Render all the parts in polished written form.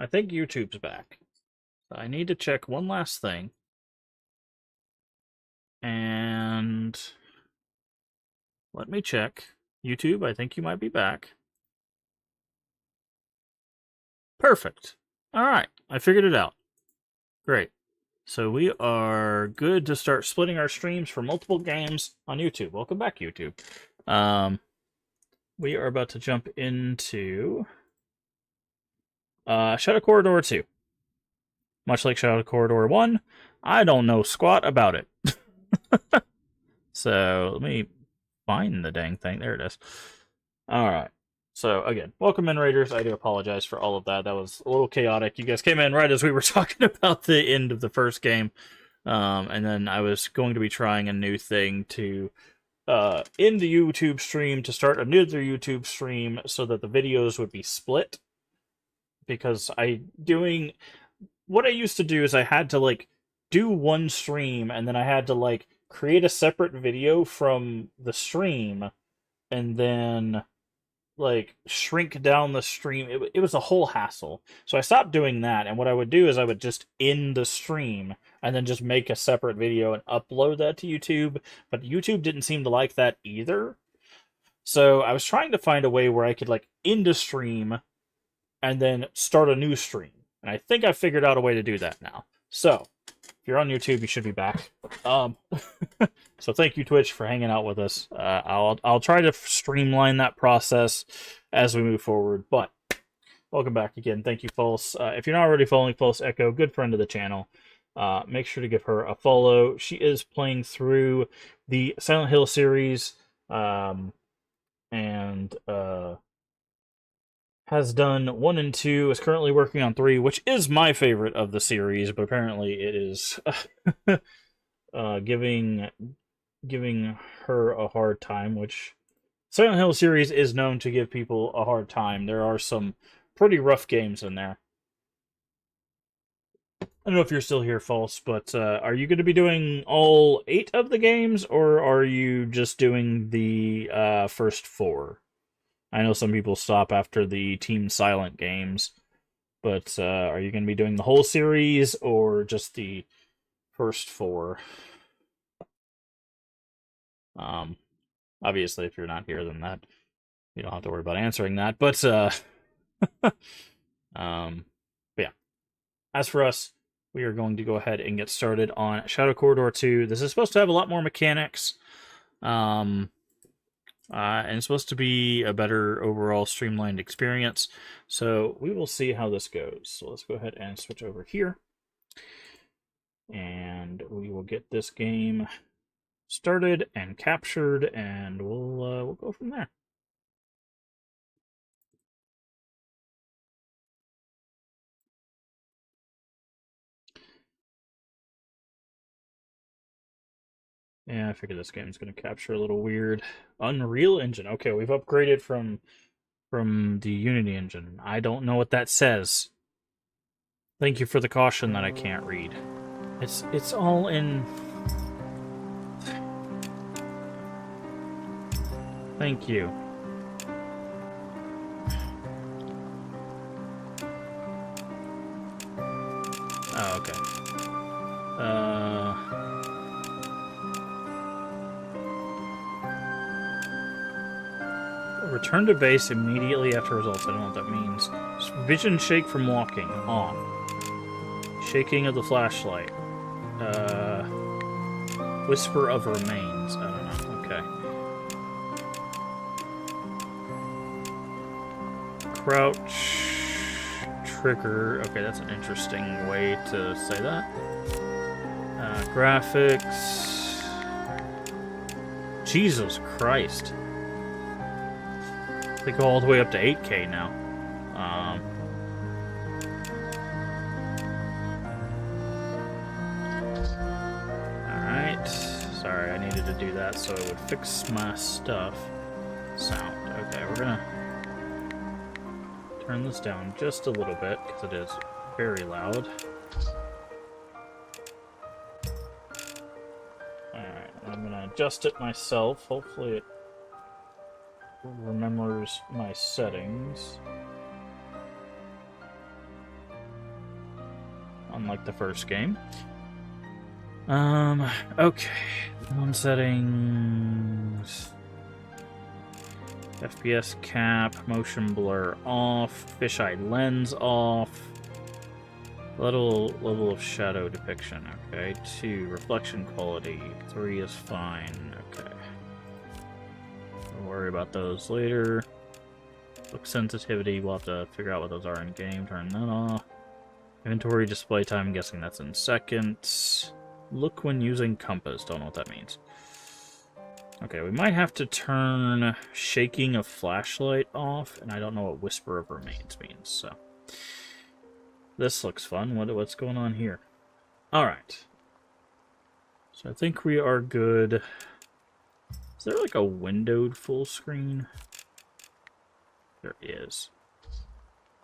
I think YouTube's back. I need to check one last thing. And let me check. YouTube, I think you might be back. Perfect. All right, I figured it out. Great. So we are good to start splitting our streams for multiple games on YouTube. Welcome back, YouTube. We are about to jump into Shadow Corridor 2. Much like Shadow Corridor 1, I don't know squat about it. So let me find the dang thing. There it is. Alright. So again, welcome in, Raiders. I do apologize for all of that. That was a little chaotic. You guys came in right as we were talking about the end of the first game. And then I was going to be trying a new thing to end the YouTube stream to start another YouTube stream so that the videos would be split. Because what I used to do is I had to like do one stream and then I had to like create a separate video from the stream and then like shrink down the stream. It was a whole hassle. So I stopped doing that, and what I would do is I would just end the stream and then just make a separate video and upload that to YouTube. But YouTube didn't seem to like that either. So I was trying to find a way where I could like end a stream and then start a new stream. And I think I figured out a way to do that now. So, if you're on YouTube, you should be back. So thank you, Twitch, for hanging out with us. I'll try to streamline that process as we move forward. But welcome back again. Thank you, Pulse. If you're not already following Pulse Echo, good friend of the channel. Make sure to give her a follow. She is playing through the Silent Hill series, and has done 1 and 2, is currently working on 3, which is my favorite of the series, but apparently it is giving her a hard time, which Silent Hill series is known to give people a hard time. There are some pretty rough games in there. I don't know if you're still here, False, but are you going to be doing all 8 of the games, or are you just doing the first 4? I know some people stop after the Team Silent games, but are you going to be doing the whole series or just the first 4? Obviously, if you're not here, then that you don't have to worry about answering that. But but yeah. As for us, we are going to go ahead and get started on Shadow Corridor 2. This is supposed to have a lot more mechanics. And it's supposed to be a better overall streamlined experience. So we will see how this goes. So let's go ahead and switch over here. And we will get this game started and captured, and we'll go from there. Yeah, I figured this game's going to capture a little weird. Unreal Engine. Okay, we've upgraded from the Unity engine. I don't know what that says. Thank you for the caution that I can't read. It's all in. Thank you. Oh, okay. Return to base immediately after results. I don't know what that means. Vision shake from walking. On. Shaking of the flashlight. Whisper of remains. I don't know. Okay. Crouch. Trigger. Okay, that's an interesting way to say that. Graphics. Jesus Christ. They go all the way up to 8K now. Alright. Sorry, I needed to do that so it would fix my stuff. Sound. Okay, we're gonna turn this down just a little bit because it is very loud. Alright, I'm gonna adjust it myself. Hopefully it remembers my settings. unlike the first game. Okay. One settings. FPS cap, motion blur off, fisheye lens off. Level of shadow depiction, okay. 2, reflection quality. 3 is fine, okay. Don't worry about those later. Look sensitivity, we'll have to figure out what those are in game. Turn that off. Inventory display time, I'm guessing that's in seconds. Look when using compass, don't know what that means. Okay, we might have to turn shaking of flashlight off, and I don't know what whisper of remains means, so. This looks fun. What's going on here? Alright. So I think we are good. Is there like a windowed full screen? There is.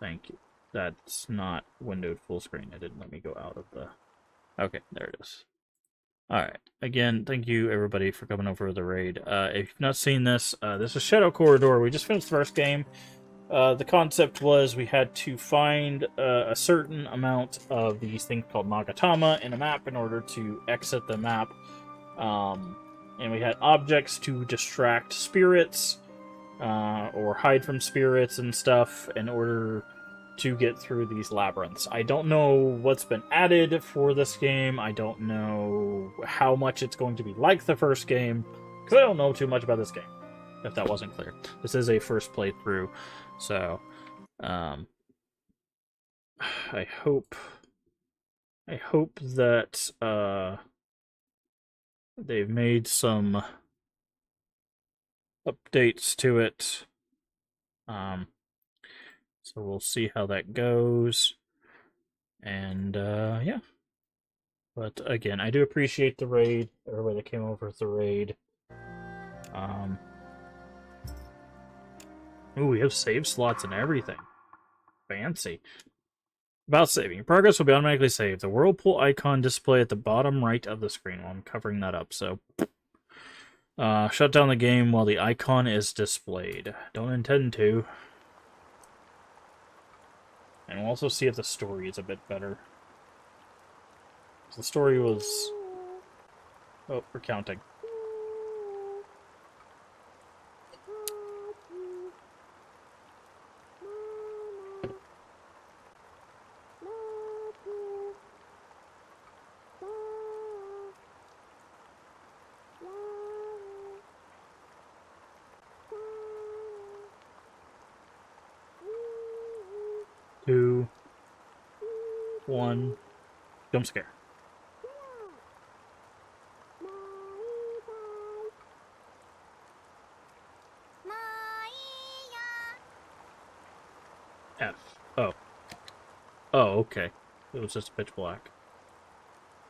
Thank you. That's not windowed full screen. It didn't let me go out of the... Okay, there it is. Alright. Again, thank you everybody for coming over to the raid. If you've not seen this, this is Shadow Corridor. We just finished the first game. The concept was we had to find a certain amount of these things called Nagatama in a map in order to exit the map. And we had objects to distract spirits or hide from spirits and stuff in order to get through these labyrinths. I don't know what's been added for this game. I don't know how much it's going to be like the first game, because I don't know too much about this game, if that wasn't clear. This is a first playthrough. So, I hope that they've made some updates to it. So we'll see how that goes. And yeah. But again, I do appreciate the raid. Everybody that came over with the raid. Ooh, we have save slots and everything. Fancy. About saving. Progress will be automatically saved. The whirlpool icon display at the bottom right of the screen. Well, I'm covering that up, so... shut down the game while the icon is displayed. Don't intend to. And we'll also see if the story is a bit better. The story was... Oh, we're counting. Two, one, jump scare. F. Oh. Oh, okay. It was just pitch black.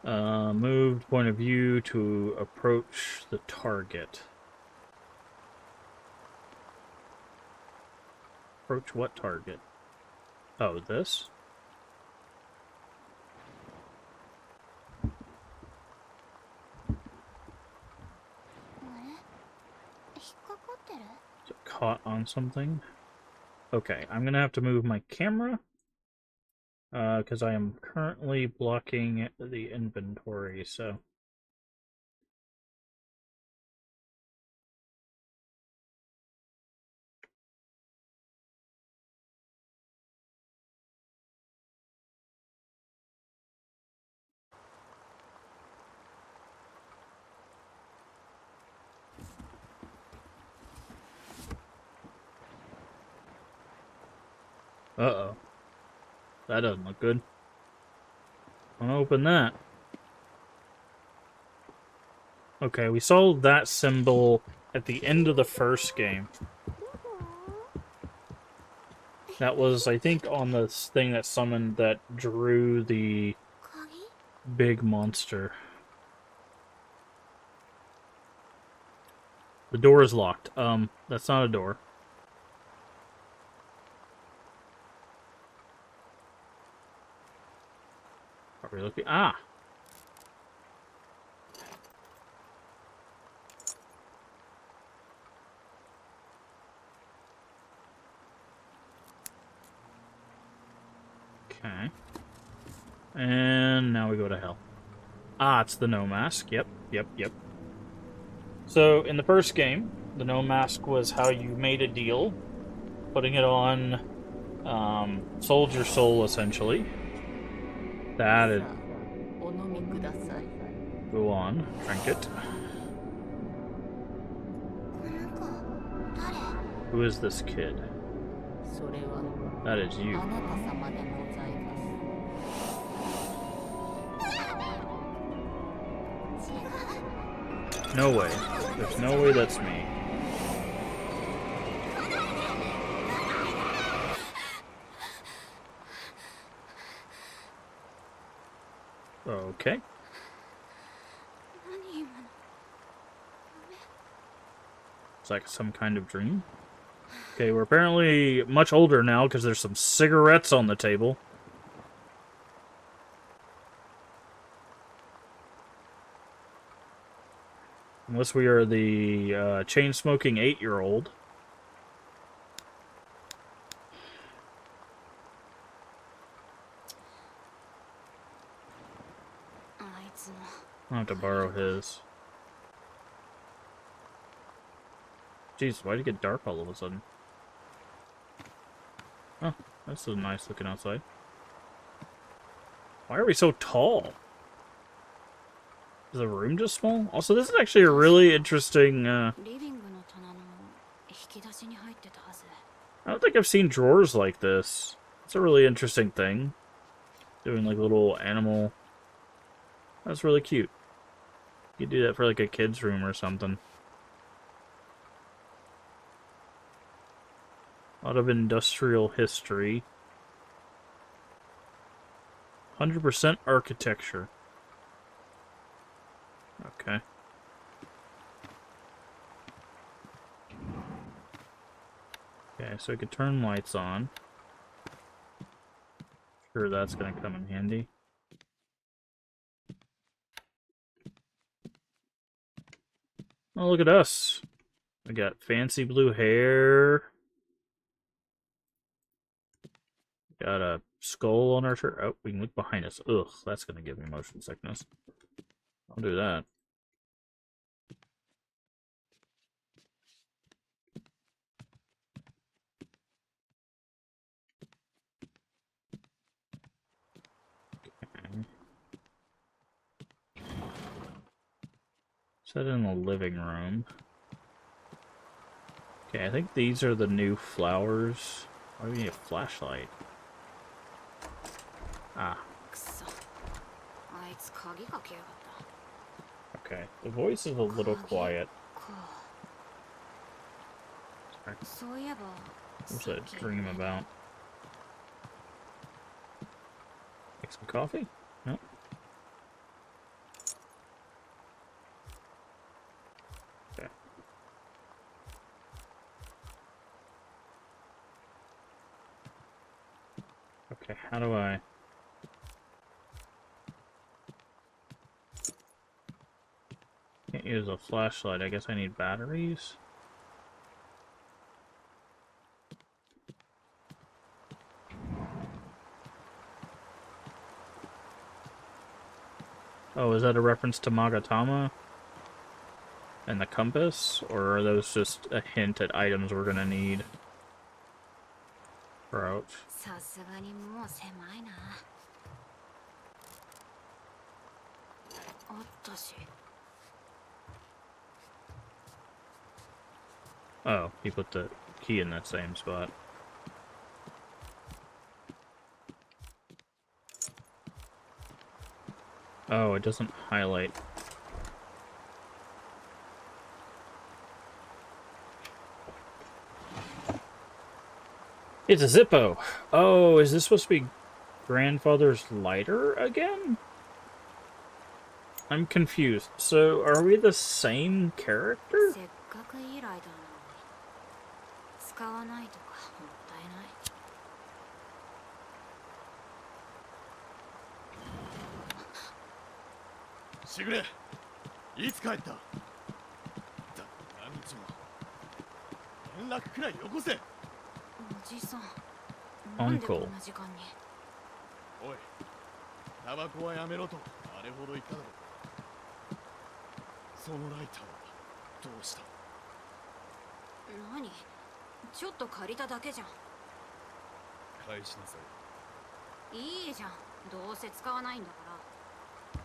Moved point of view to approach the target. Approach what target? Oh, this? Is it caught on something? Okay, I'm gonna have to move my camera. Because I am currently blocking the inventory, so... Uh-oh. That doesn't look good. Don't open that. Okay, we saw that symbol at the end of the first game. That was, I think, on the thing that summoned that drew the big monster. The door is locked. That's not a door. Are we looking? Ah! Okay. And now we go to hell. Ah, it's the no mask. Yep. So, in the first game, the no mask was how you made a deal, putting it on, sold your soul, essentially. That is... Go on, drink it. Who is this kid? That is you. No way. There's no way that's me. Okay. It's like some kind of dream. Okay, we're apparently much older now because there's some cigarettes on the table. Unless we are the chain-smoking 8-year-old. I'll have to borrow his. Jeez, why'd it get dark all of a sudden? Oh, that's so nice looking outside. Why are we so tall? Is the room just small? Also, this is actually a really interesting, I don't think I've seen drawers like this. It's a really interesting thing. Doing like little animal... That's really cute. You could do that for like a kid's room or something. A lot of industrial history. 100% architecture. Okay. Okay, so I could turn lights on. Sure, that's gonna come in handy. Oh, look at us. We got fancy blue hair. Got a skull on our shirt. Oh, we can look behind us. Ugh, that's gonna give me motion sickness. I'll do that. Okay. Set in the living room. Okay, I think these are the new flowers. Why do we need a flashlight? Ah. Okay, the voice is a little quiet. Sorry. What's that dream about? Make some coffee? No. Okay. Okay, how do I... Can't use a flashlight. I guess I need batteries. Oh, is that a reference to Magatama? And the compass? Or are those just a hint at items we're gonna need? Crouch. Oh, he put the key in that same spot. Oh, it doesn't highlight. It's a Zippo! Oh, is this supposed to be grandfather's lighter again? I'm confused. So, are we the same character? Uncle. 何？ちょっと借りただけじゃん。返しなさい。いいじゃん。どうせ使わないんだか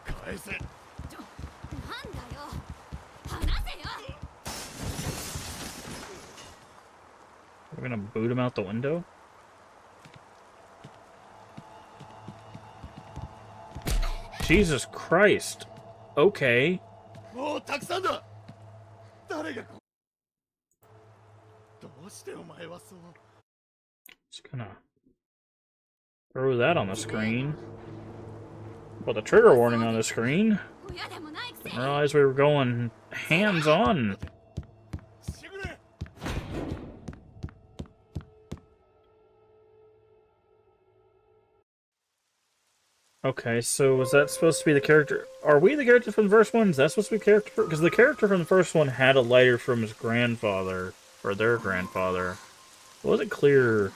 ら。返せ。なんだよ。離せよ。We're gonna boot him out the window? Jesus Christ. Okay. Just gonna throw that on the screen. Put the trigger warning on the screen. Didn't realize we were going hands-on. Okay, so was that supposed to be the character? Are we the character from the first one? Is that supposed to be the character? Because the character from the first one had a lighter from his grandfather, or their grandfather. It wasn't clear.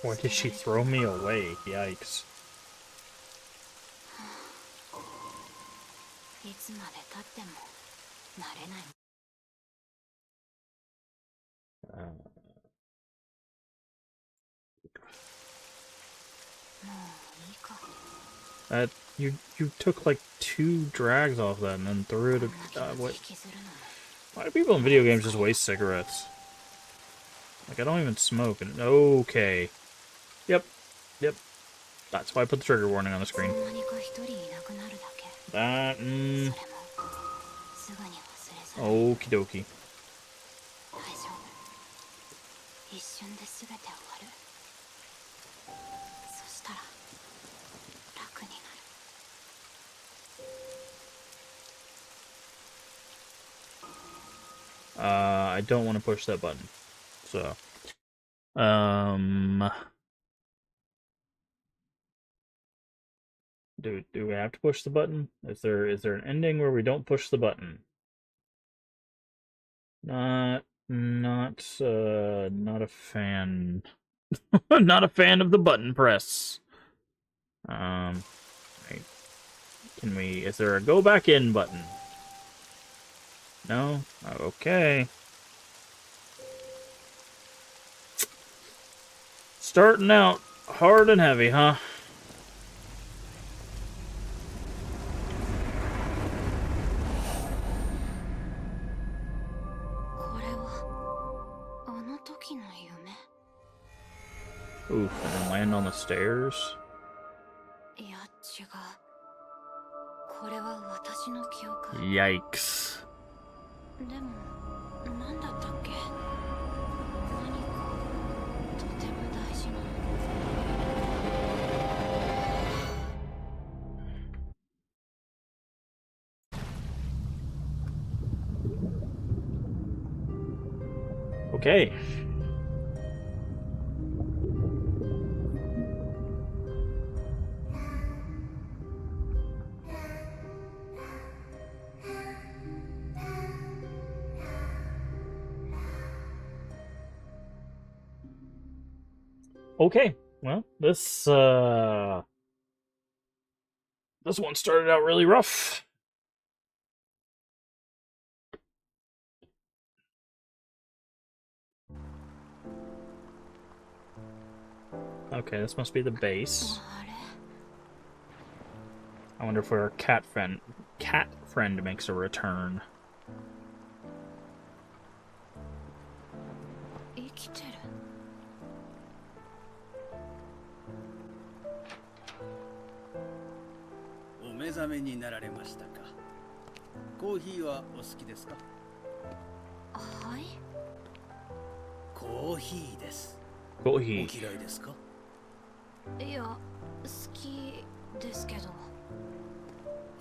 Why did she throw me away? Yikes. You took like 2 drags off that and then threw it. What? Why do people in video games just waste cigarettes? Like, I don't even smoke. And okay. Yep. That's why I put the trigger warning on the screen. That. Okie dokie. I don't want to push that button. So, do we have to push the button? Is there an ending where we don't push the button? Not a fan. Not a fan of the button press. Right. Can we? Is there a go back in button? No? Okay. Starting out hard and heavy, huh? Oof, and then land on the stairs? Yikes. Okay. Okay, well, this one started out really rough. Okay, this must be the base. I wonder if our cat friend makes a return. Coffee. いや、好きですけど。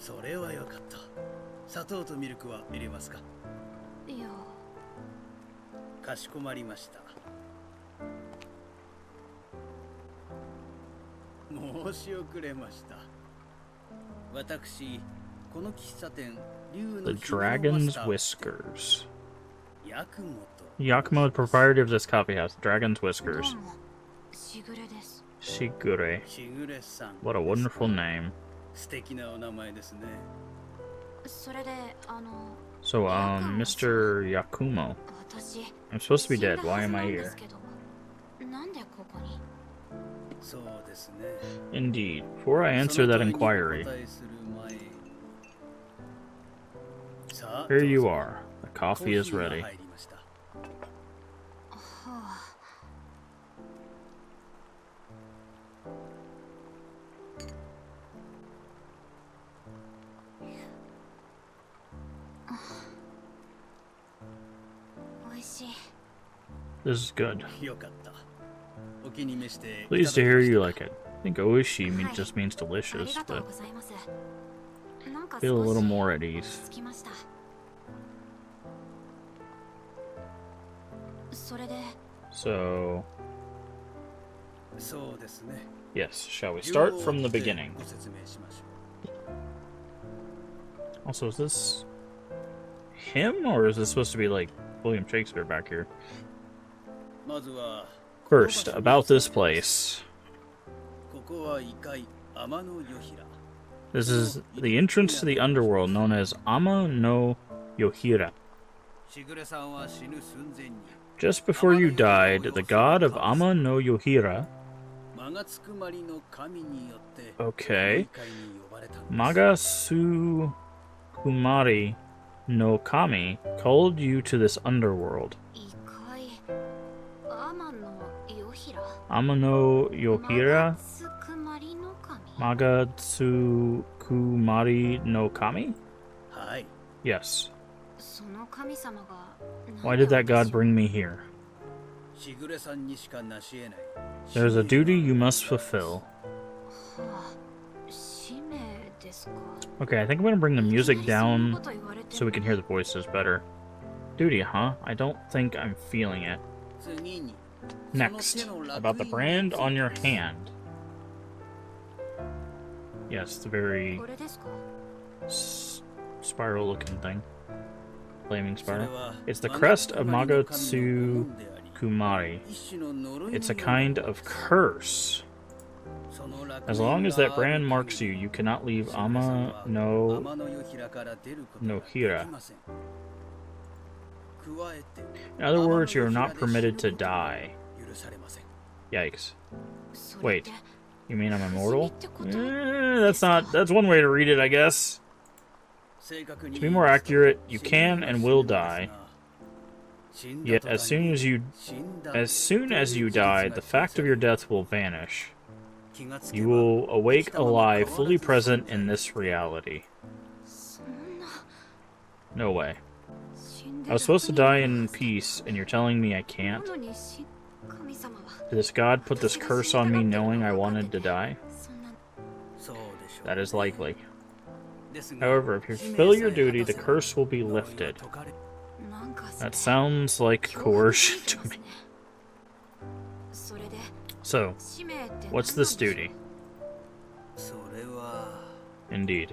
それはよかった。砂糖とミルクは入れますか？いや、かしこまりました。申し遅れました。私、この喫茶店、竜 The のひものマ Dragon's スター Whiskers. ヤクモト。 Yakumo, the proprietor of this coffee house, Dragon's ど Whiskers. うも、しぐれです。 Shigure. しぐれさん。 What a wonderful name. 素敵なお名前ですね。それで、So, Mr. Yakumo. 私、 I'm supposed to be 死んだ dead. Why はず am な I んで here? すけど、なんでここに？そうですね。 Indeed. Before I answer that inquiry, その問いにお答えする前、さあ、 here you どうぞ。 are. The coffee is コーヒーが ready. 入りました。はあ。おいしい。 This is good. よかった。お気に召して。 Pleased to hear you like it. I think oishi Hi. just means あり delicious, がとう but ございます。なんか feel a 少 little し more at 落 ease. ち着きました。それで、 So, そうですね。 yes, shall we start from the beginning? ご説明しましょ Also, is this him, or is this supposed to be like William Shakespeare back here? う。まずは、 First, about this place. ここは異界天の夜平。 This is the entrance to the underworld known as Ama no Yohira. しぐれさんは死ぬ寸前に、 Just before you died, the god of Ama no Yohira, 間がつくまりの神によって、 okay, 異界に呼ばれたんです。 Magasukumari no Kami, called you to this underworld. 異界、アマのヨヒラ。 Ama no Yohira, つくまりの神。 Magatsukumari no Kami? はい。 Yes. その神様が。 Why did that god bring me here? しぐれさんにしかなし得ない。 There's a duty you must fulfill. はあ、使命ですか。 Okay, I think I'm gonna bring the music いきなりそん down なこと言われて so we can hear the voices better. Duty, huh? I don't think I'm feeling it. 次に、 Next, about the brand on your hand. Yes, the very これですか。 spiral looking thing. Flaming それ spiral. は It's the crest of 間がつくまりの神の御紋であり Magotsukumari. 一種の呪いの It's a ような kind of curse. その烙印 As long as that があ brand る marks 限 you, り you cannot leave しぐれさん Ama は no 天の夜平から出ることが no で Hira. きません。加えて In other words, you are not permitted to die. 許されません。 Yikes. それっ Wait, て you mean I'm immortal? 不死身ってこと？ That's one way to read it, I guess. 正確に To be more accurate, you can and will die. 死んだ Yet 途端 as soon as you 死んだ as soon as you という die, 事実 the が fact of your death will vanish. 気がつけ You ば will awake 生きたまま alive, 変わ fully らず present in this reality. そんな No way. 死んで I was supposed to die in peace, and you're telling me I な can't? のに神様は Did this god put this curse on me knowing I wanted to die? そんなそうでしょう。 That is likely. ですが However, if you 使命 fulfill さ your え duty, 果た the せば curse will be 呪いは lifted. 解かれなんかそれ That sounds like 脅迫 coercion です to me. ね。それで So, 使命って what's 何 this なんでしょ duty? それは Indeed.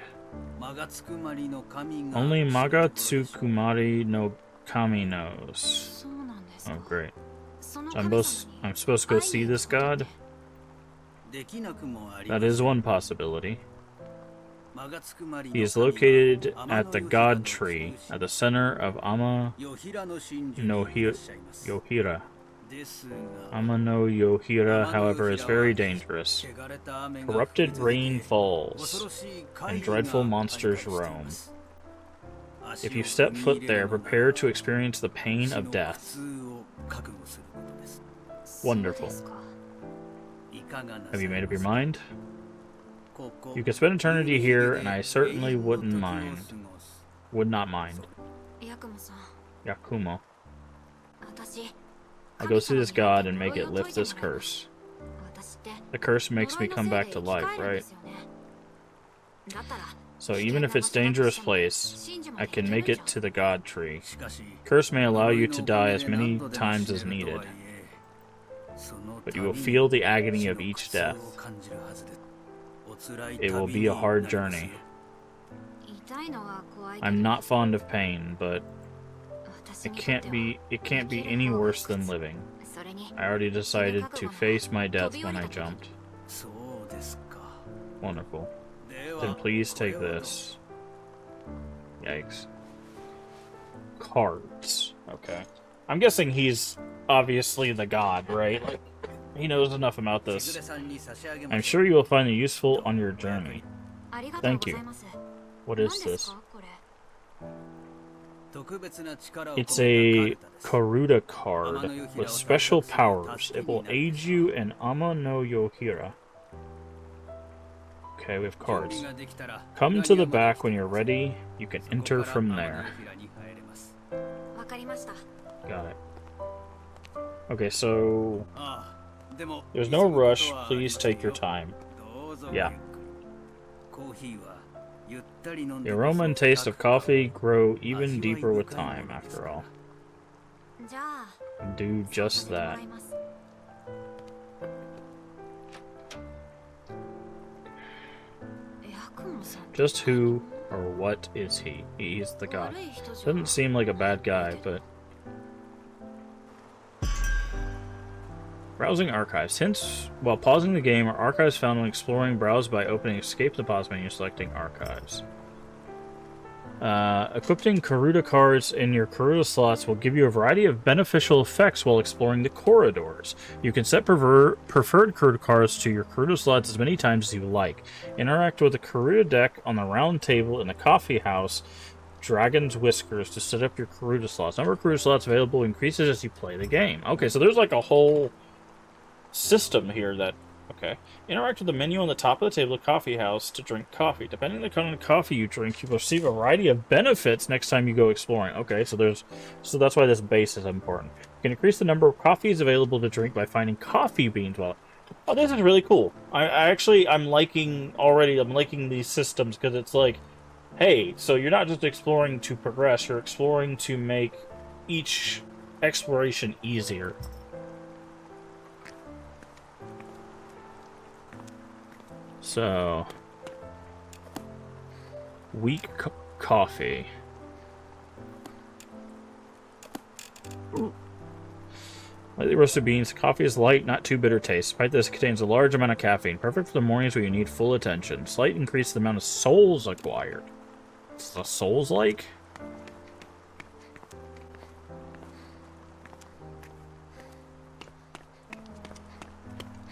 間がつくまりの神が Only 知るところでしょう。 Magatsukumari no Kami う knows. そうなんですか。 Oh, great. その So 神 I'm 様に supposed to go see this god? できなくもあり That ます is one possibility. 間がつくまりの He is 神は located 天の at the 夜 god の tree 中心 at the center of Ama 夜平の真珠 no にいらっしゃいます Yohira. ですが Ama no Yohira, 天の however, is 夜 very 平は dangerous. 汚れた雨が降り Corrupted 続け rain 恐 falls. ろしい怪 and 異が dreadful monsters ありかしてい roam. ます If you step foot there, prepare to experience the pain of death. 死の苦痛を覚悟することです Wonderful. そうですか。いかがなさ Have you い made up ます your mind? ここ You could spend eternity here, and I certainly 永遠の wouldn't 時を mind. 過ごす Would not mind. ヤクモさん、 Yakumo. 私 I go see this god and make it lift this curse. 私って The curse makes me come back to life, right? だったら So even if it's dangerous place, I can make it to the god tree. Curse may allow you to die as many times as needed, but you will feel the agony of each death. It will be a hard journey. I'm not fond of pain, but it can't be any worse than living. I already decided to face my death when I jumped. Wonderful. Then please take this. Yikes. Cards. Okay. I'm guessing he's obviously the god, right? Like, he knows enough about this. I'm sure you will find it useful on your journey. Thank you. What is this? It's a Karuda card with special powers. It will aid you in Ama no Yohira. Okay, we have cards. Come to the back when you're ready. You can enter from there. Got it. Okay, so there's no rush. Please take your time. Yeah. The aroma and taste of coffee grow even deeper with time, after all. Do just that. Just who or what is he? He's the god. Doesn't seem like a bad guy, but... Browsing archives. Hints while pausing the game are archives found when exploring. Browse by opening escape the pause menu, selecting archives. Equipping Karuda cards in your Karuda slots will give you a variety of beneficial effects while exploring the corridors. You can set preferred Karuda cards to your Karuda slots as many times as you like. Interact with the Karuda deck on the round table in the coffee house, Dragon's Whiskers, to set up your Karuda slots. Number of Karuda slots available increases as you play the game. Okay, so there's like a whole system here that... Okay. Interact with the menu on the top of the table of the coffee house to drink coffee. Depending on the kind of coffee you drink, you will receive a variety of benefits next time you go exploring. Okay, so that's why this base is important. You can increase the number of coffees available to drink by finding coffee beans. Well, oh, this is really cool. I'm liking these systems because it's like, hey, so you're not just exploring to progress, you're exploring to make each exploration easier. So, weak coffee. Lightly roasted beans. Coffee is light, not too bitter taste. Despite this, it contains a large amount of caffeine. Perfect for the mornings where you need full attention. Slight increase in the amount of souls acquired. What's the souls like?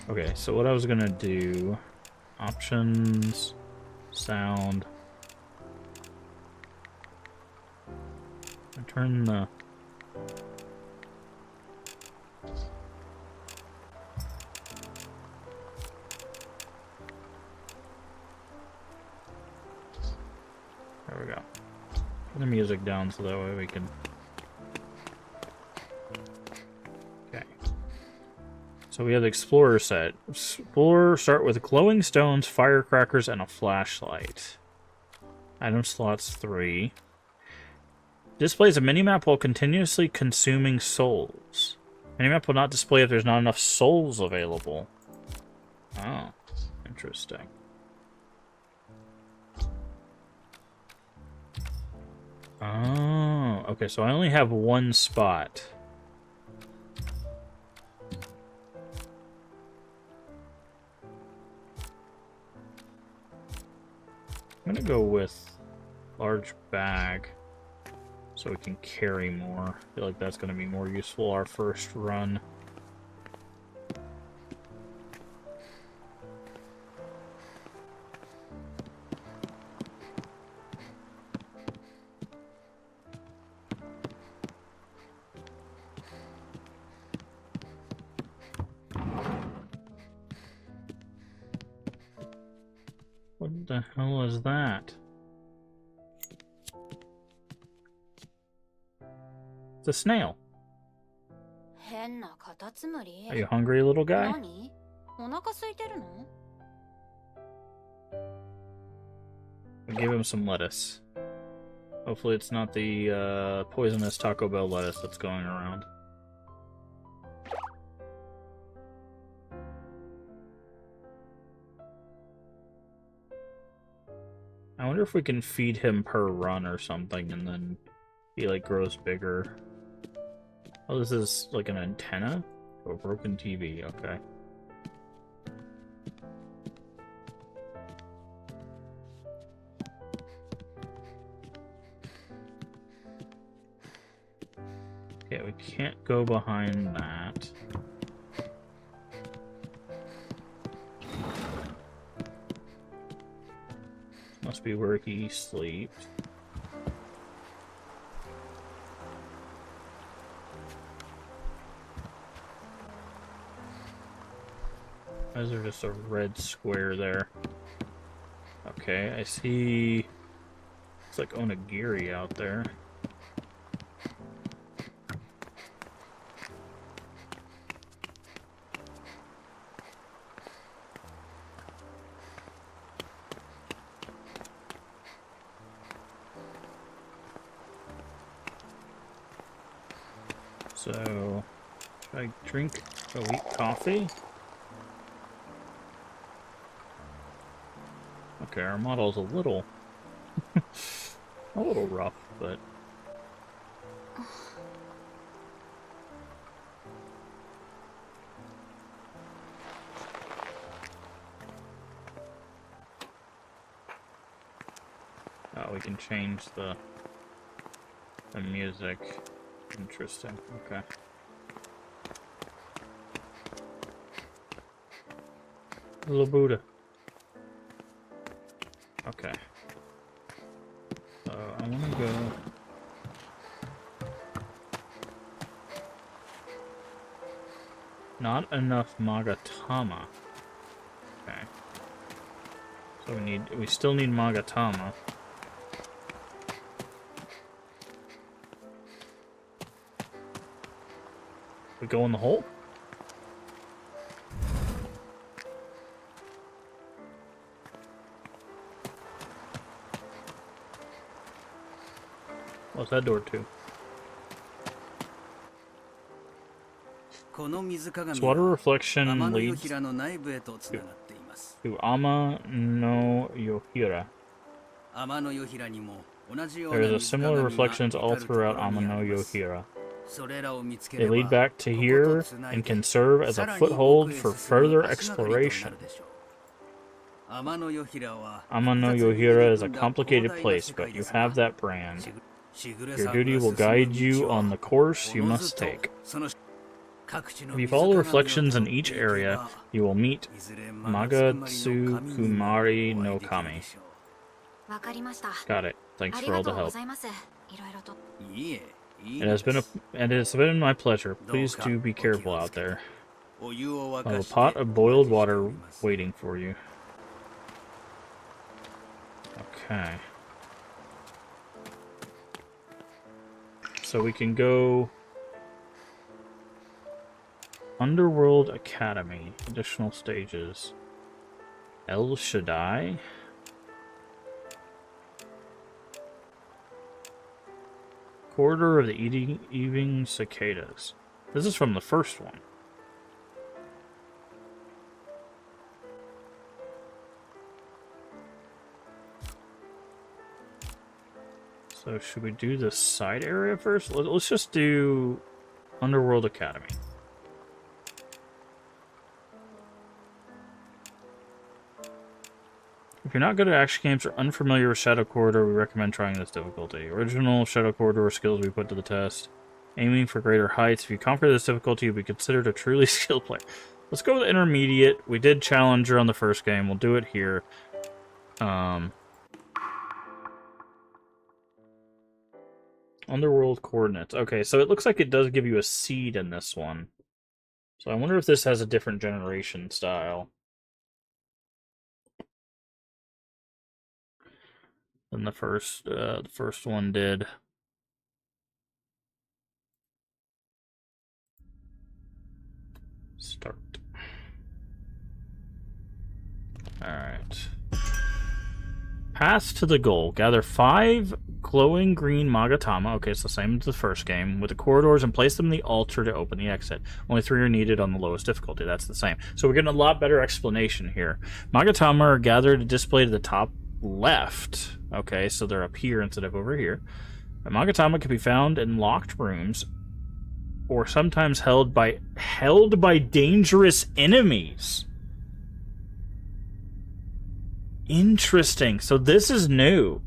Okay, so what I was gonna do... Options, sound. I turn the... There we go. Turn the music down so that way we can... Okay. So we have the Explorer set. Explorer start with glowing stones, firecrackers, and a flashlight. Item slots 3. Displays a minimap while continuously consuming souls. Minimap will not display if there's not enough souls available. Oh, interesting. Oh, okay, so I only have one spot. I'm gonna go with large bag so we can carry more. I feel like that's gonna be more useful our first run. What the hell is that? It's a snail. Are you hungry, little guy? give him some lettuce. Hopefully it's not the poisonous Taco Bell lettuce that's going around. I wonder if we can feed him per run or something, and then he, like, grows bigger. Oh, this is, like, an antenna? Oh, a broken TV, okay. Okay, we can't go behind that. Must be where he sleeps. Why is there just a red square there? Okay, I see... It's like onigiri out there. So, should I drink a wheat coffee? Okay, our model's a little rough, but oh, we can change the music. Interesting. Okay. Little Buddha. Okay. So I want to go. Not enough Magatama. Okay. So we still need Magatama. We go in the hole? What's that door to? This water reflection leads to Ama no Yohira. There is a similar reflections all throughout Ama no Yohira. They lead back to here and can serve as a foothold for further exploration. Ama no Yohira is a complicated place, but you have that brand. Your duty will guide you on the course you must take. If you follow reflections in each area, you will meet Magatsu Kumari no Kami. Got it. Thanks for all the help. It has been my pleasure. Please do be careful out there. I have a pot of boiled water waiting for you. Okay. So we can go Underworld Academy. Additional stages. El Shaddai. Corridor of the Eating Cicadas. This is from the first one. So should we do the side area first? Let's just do Underworld Academy. If you're not good at action games or unfamiliar with Shadow Corridor, we recommend trying this difficulty. Original Shadow Corridor skills we put to the test. Aiming for greater heights. If you conquer this difficulty, you'll be considered a truly skilled player. Let's go with Intermediate. We did Challenger on the first game. We'll do it here. Underworld Coordinates. Okay, so it looks like it does give you a seed in this one. So I wonder if this has a different generation style than the first one did. Start. Alright. Path to the goal. Gather 5 glowing green Magatama. Okay, it's the same as the first game. With the corridors and place them in the altar to open the exit. Only 3 are needed on the lowest difficulty. That's the same. So we're getting a lot better explanation here. Magatama are gathered and displayed at the top left. Okay, so they're up here instead of over here. A Magatama can be found in locked rooms or sometimes held by dangerous enemies. Interesting. So this is new.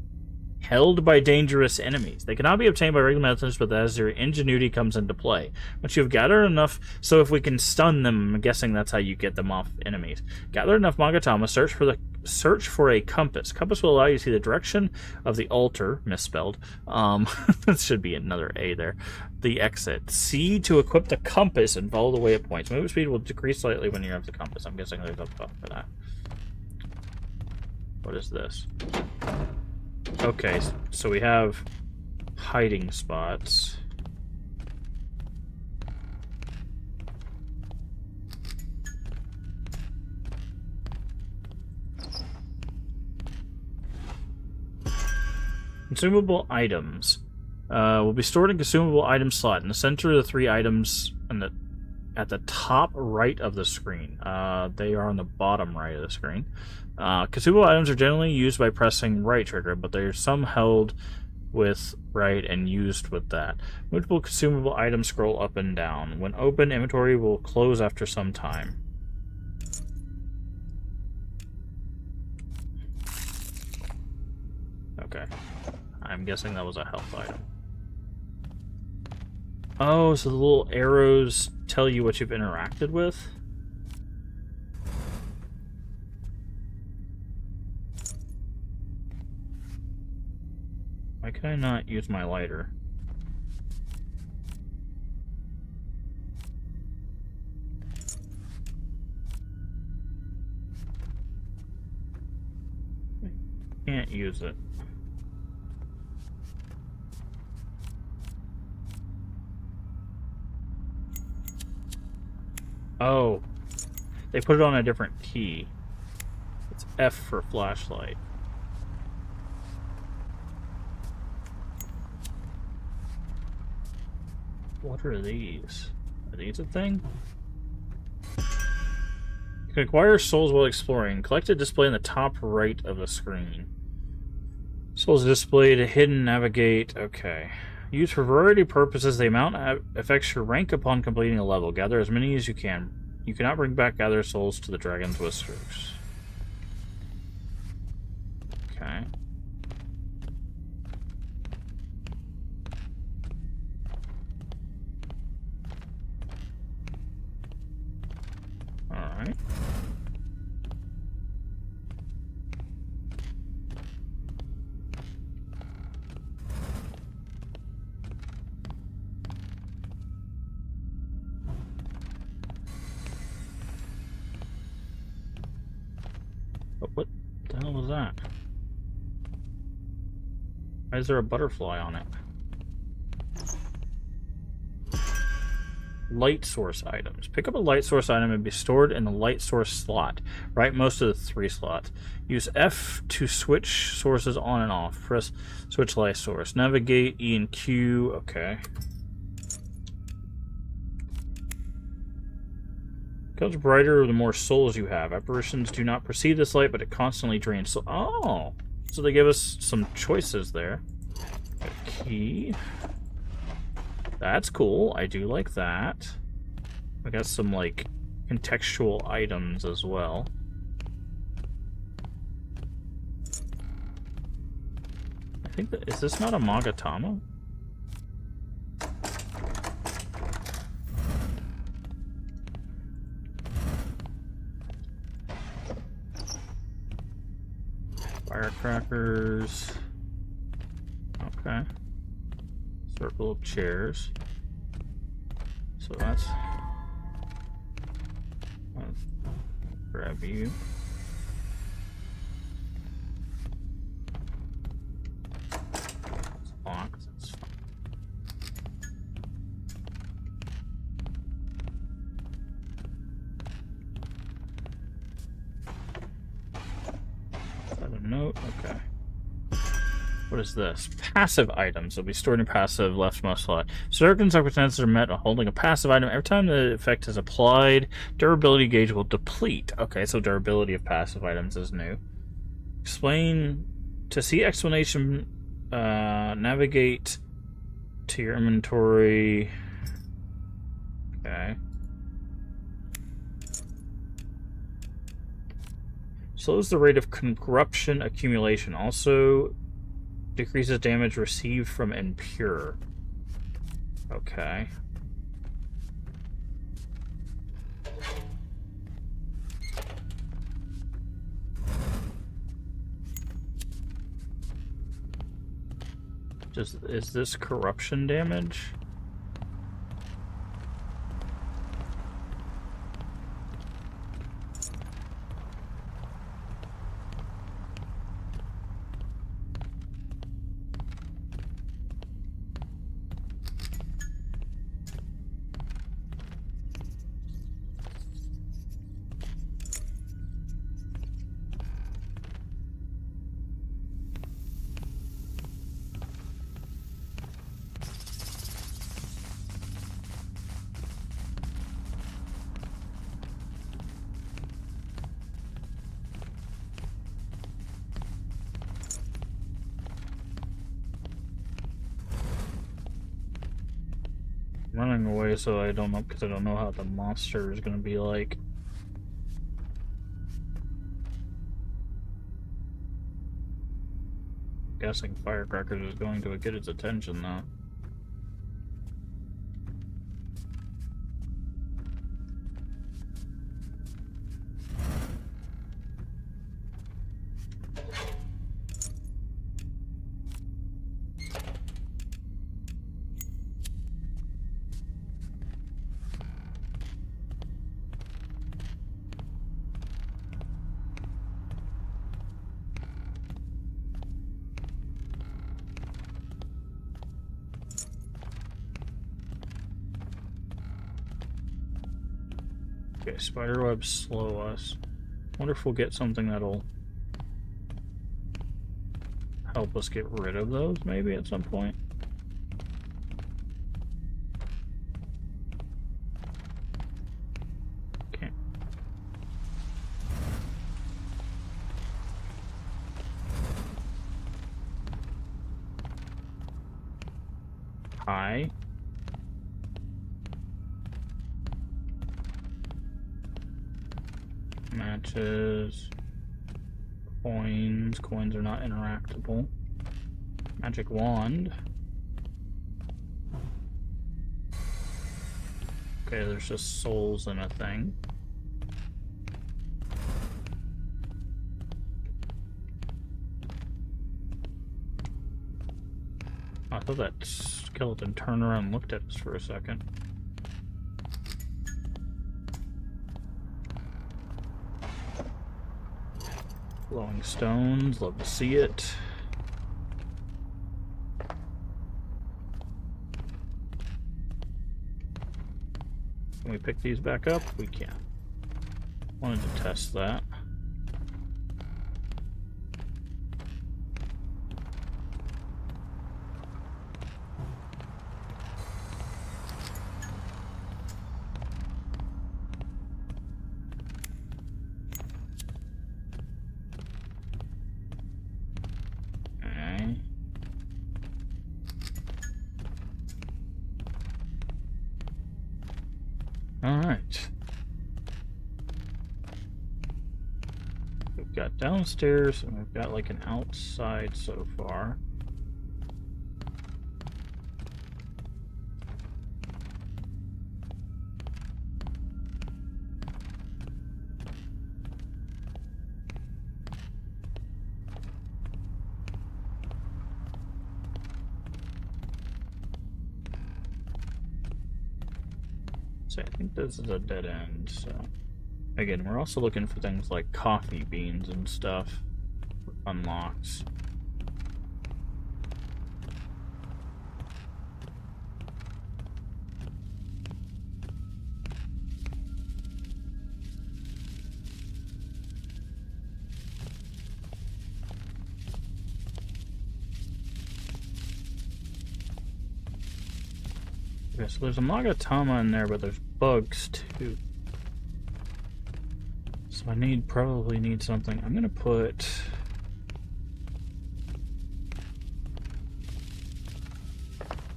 Held by dangerous enemies. They cannot be obtained by regular methods, but as their ingenuity comes into play. Once you've gathered enough, so if we can stun them, I'm guessing that's how you get them off enemies. Gather enough Magatama, search for a compass. Compass will allow you to see the direction of the altar, misspelled. That should be another A there. The exit. C to equip the compass and follow the way it points. Movement speed will decrease slightly when you have the compass. I'm guessing there's a buff for that. What is this? Okay, so we have hiding spots. Consumable items will be stored in consumable item slot in the center of the 3 items at the top right of the screen. They are on the bottom right of the screen. Consumable items are generally used by pressing right trigger, but there are some held with right and used with that. Multiple consumable items scroll up and down. When open, inventory will close after some time. Okay. I'm guessing that was a health item. Oh, so the little arrows tell you what you've interacted with? Why can I not use my lighter? I can't use it. Oh, they put it on a different key. It's F for flashlight. What are these? Are these a thing? You can acquire souls while exploring. Collect a display in the top right of the screen. Souls displayed, hidden, navigate. Okay. Used for variety purposes, the amount affects your rank upon completing a level. Gather as many as you can. You cannot bring back gather souls to the dragon's whiskers. Okay. Alright. But what the hell was that? Why is there a butterfly on it? Light source items. Pick up a light source item and be stored in the light source slot. Right, most of the 3 slots. Use F to switch sources on and off. Press switch light source. Navigate E and Q. Okay. Becomes brighter the more souls you have. Apparitions do not perceive this light, but it constantly drains. So, oh, so they give us some choices there. A key. That's cool. I do like that. I got some, like, contextual items as well. I think that... Is this not a Magatama? Firecrackers. Okay. Circle of chairs. So that's... Let's grab you. It's locked. It's fine. Is that a note? Okay. What is this? Passive items will be stored in passive left mouse slot. Certain circumstances are met holding a passive item. Every time the effect is applied, durability gauge will deplete. Okay, so durability of passive items is new. Explain. To see explanation, navigate to your inventory. Okay. Slows the rate of corruption accumulation. Also decreases damage received from impure. Okay. Is this corruption damage? Running away, so I don't know, because I don't know how the monster is going to be like. Guessing firecrackers is going to get its attention though. Okay, spiderwebs slow us. Wonder if we'll get something that'll help us get rid of those, maybe, at some point. Okay. Hi. Matches. Coins. Coins are not interactable. Magic wand. Okay, there's just souls in a thing. I thought that skeleton turned around and looked at us for a second. Glowing stones, love to see it. Can we pick these back up? We can. Wanted to test that. Alright. We've got downstairs and we've got like an outside so far. So I think this is a dead end, so again, we're also looking for things like coffee beans and stuff for unlocks. Okay, so there's a Magatama in there, but there's bugs too. So I probably need something. I'm gonna put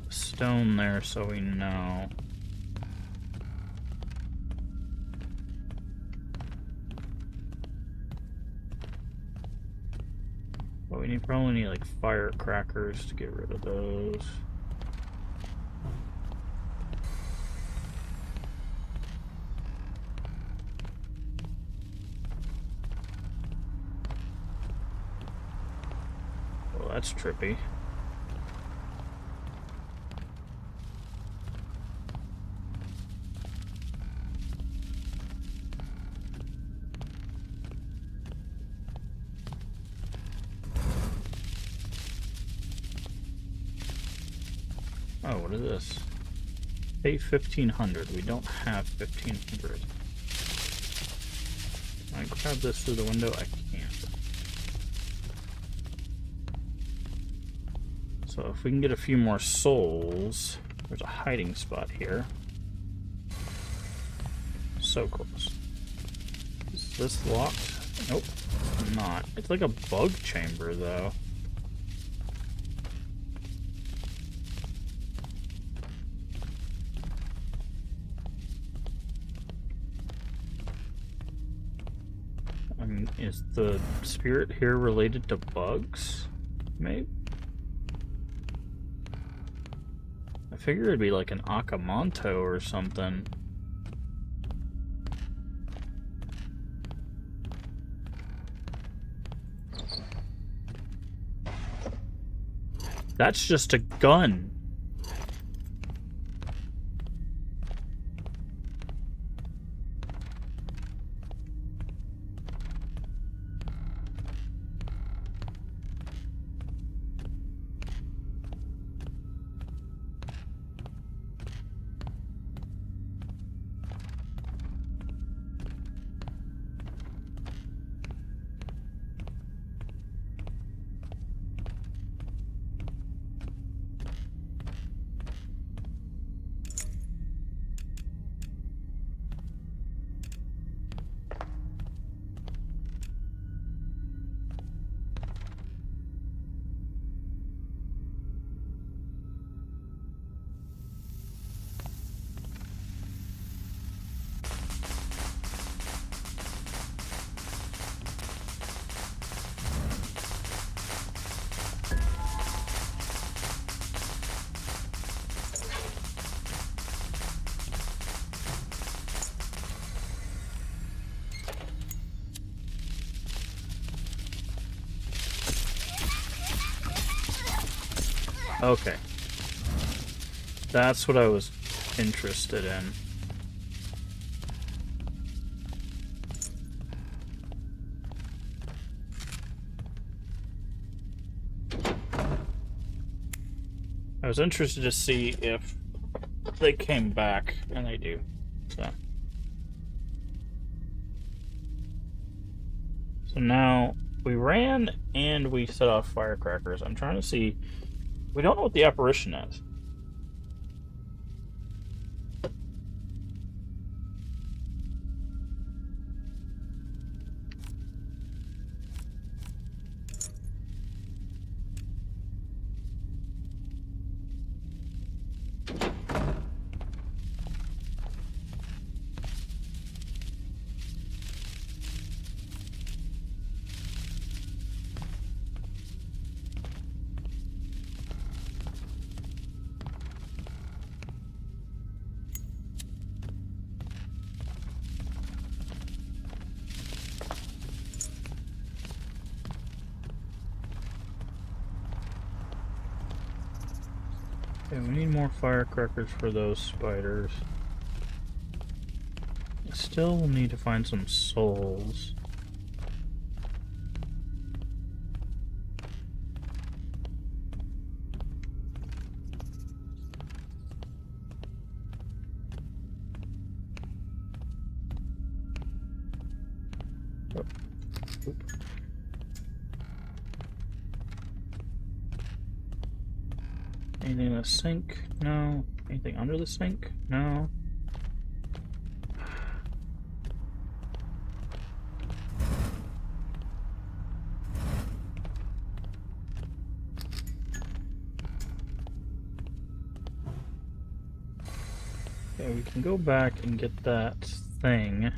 stone there so we know. But we probably need like firecrackers to get rid of those. Well, that's trippy. Oh, what is this? Pay 1,500. We don't have 1,500. Can I grab this through the window? I can't. So if we can get a few more souls, there's a hiding spot here. So close. Is this locked? Nope, not. It's like a bug chamber, though. I mean, is the spirit here related to bugs? Maybe? I figure it'd be like an Akamanto or something. That's just a gun. Okay. That's what I was interested in. I was interested to see if they came back, and they do. So now we ran and we set off firecrackers. I'm trying to see. We don't know what the apparition is. Okay, we need more firecrackers for those spiders. Still need to find some souls. Oh. Oop. Anything in the sink? No. Anything under the sink? No. Okay, we can go back and get that thing.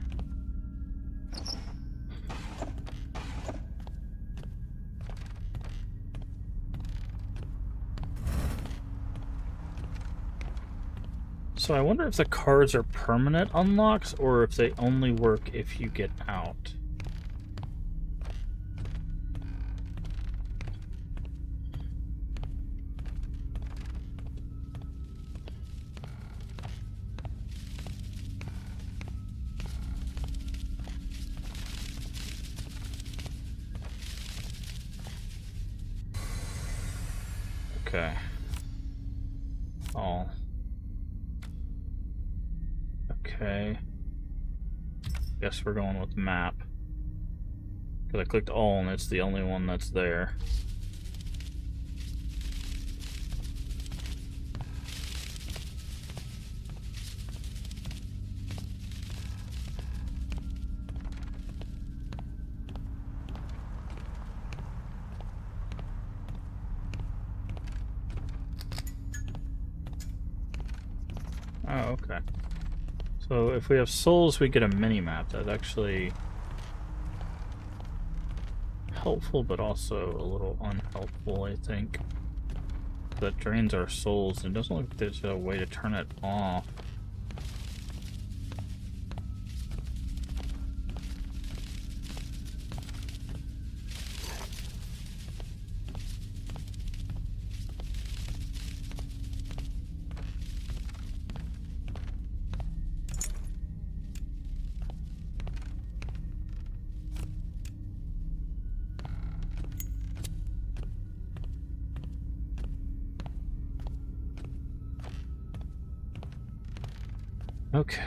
So I wonder if the cards are permanent unlocks or if they only work if you get out. Okay. Oh. Okay. Guess we're going with map. Because I clicked all and it's the only one that's there. Oh, okay. So if we have souls, we get a mini-map. That's actually helpful, but also a little unhelpful, I think. That drains our souls, and it doesn't look like there's a way to turn it off. Okay.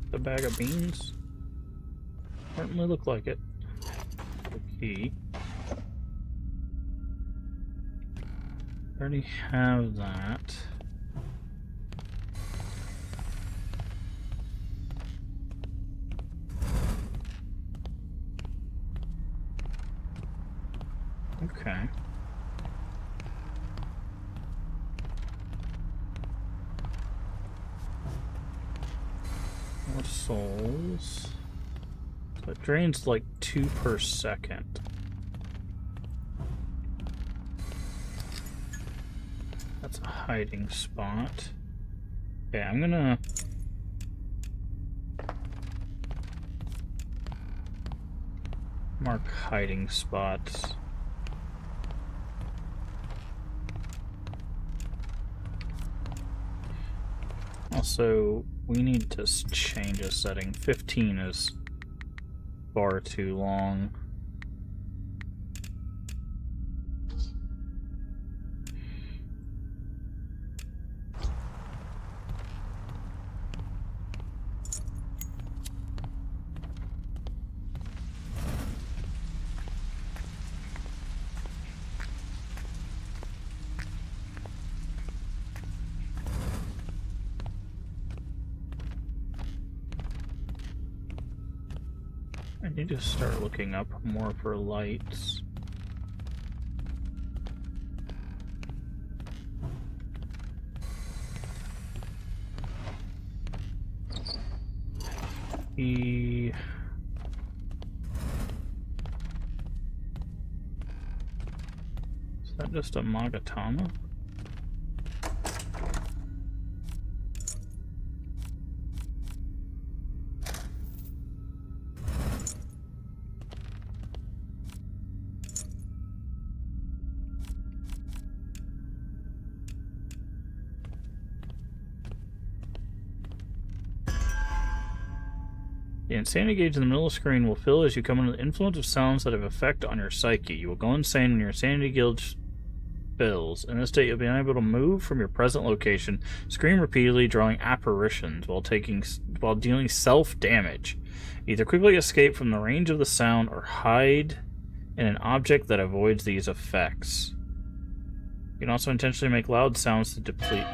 The bag of beans? Certainly look like it. The key. Already have that. Okay. More souls. So it drains like 2 per second. That's a hiding spot. Okay, I'm gonna... mark hiding spots. Also, we need to change a setting. 15 is far too long. I need to start looking up more for lights. Is that just a Magatama? The insanity gauge in the middle of the screen will fill as you come under the influence of sounds that have effect on your psyche. You will go insane when your insanity gauge fills. In this state, you'll be unable to move from your present location, scream repeatedly, drawing apparitions while dealing self-damage. Either quickly escape from the range of the sound or hide in an object that avoids these effects. You can also intentionally make loud sounds to deplete.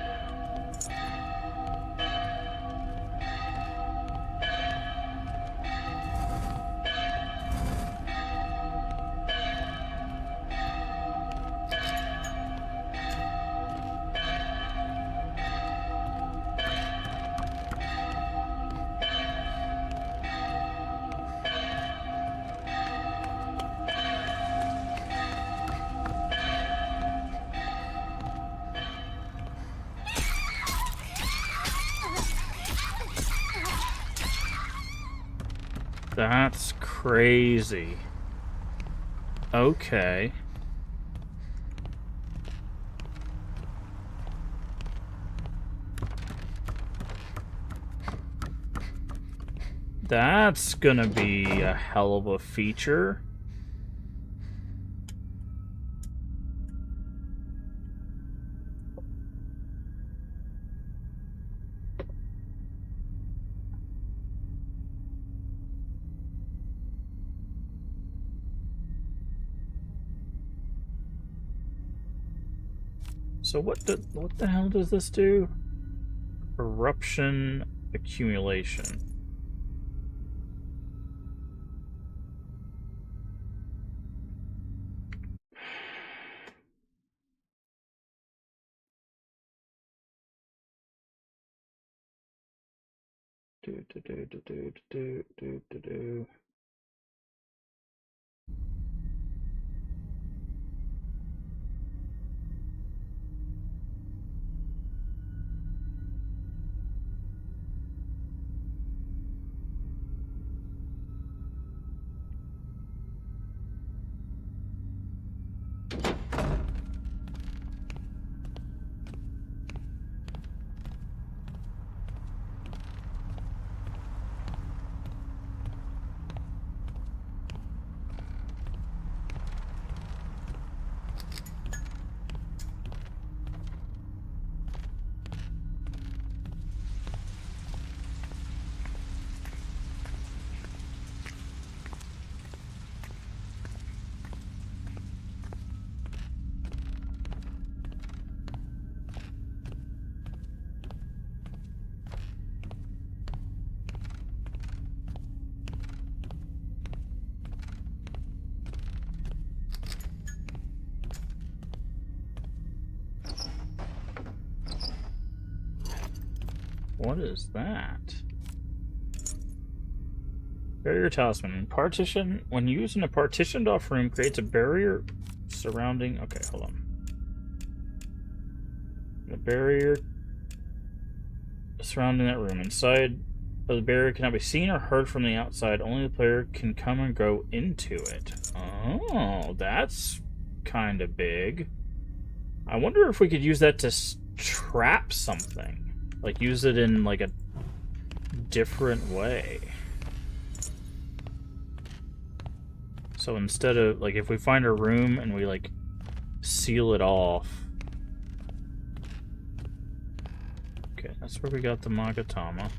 That's crazy. Okay. That's gonna be a hell of a feature. So what the hell does this do? Eruption accumulation. Do. What is that? Barrier talisman. Partition. When used in a partitioned off room, creates a barrier surrounding. Okay, hold on. The barrier surrounding that room. Inside of the barrier cannot be seen or heard from the outside. Only the player can come and go into it. Oh, that's kind of big. I wonder if we could use that to trap something. Like, use it in, like, a different way. So instead of, like, if we find a room and we, like, seal it off. Okay, that's where we got the Magatama.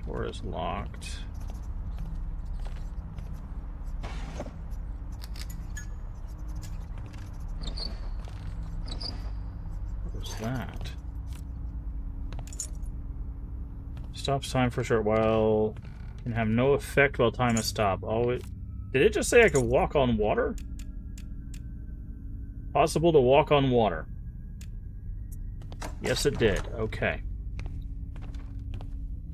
Door is locked. That stops time for a short while, can have no effect while time is stopped. Always. Did it just say I could walk on water? Possible to walk on water. Yes, it did. Okay.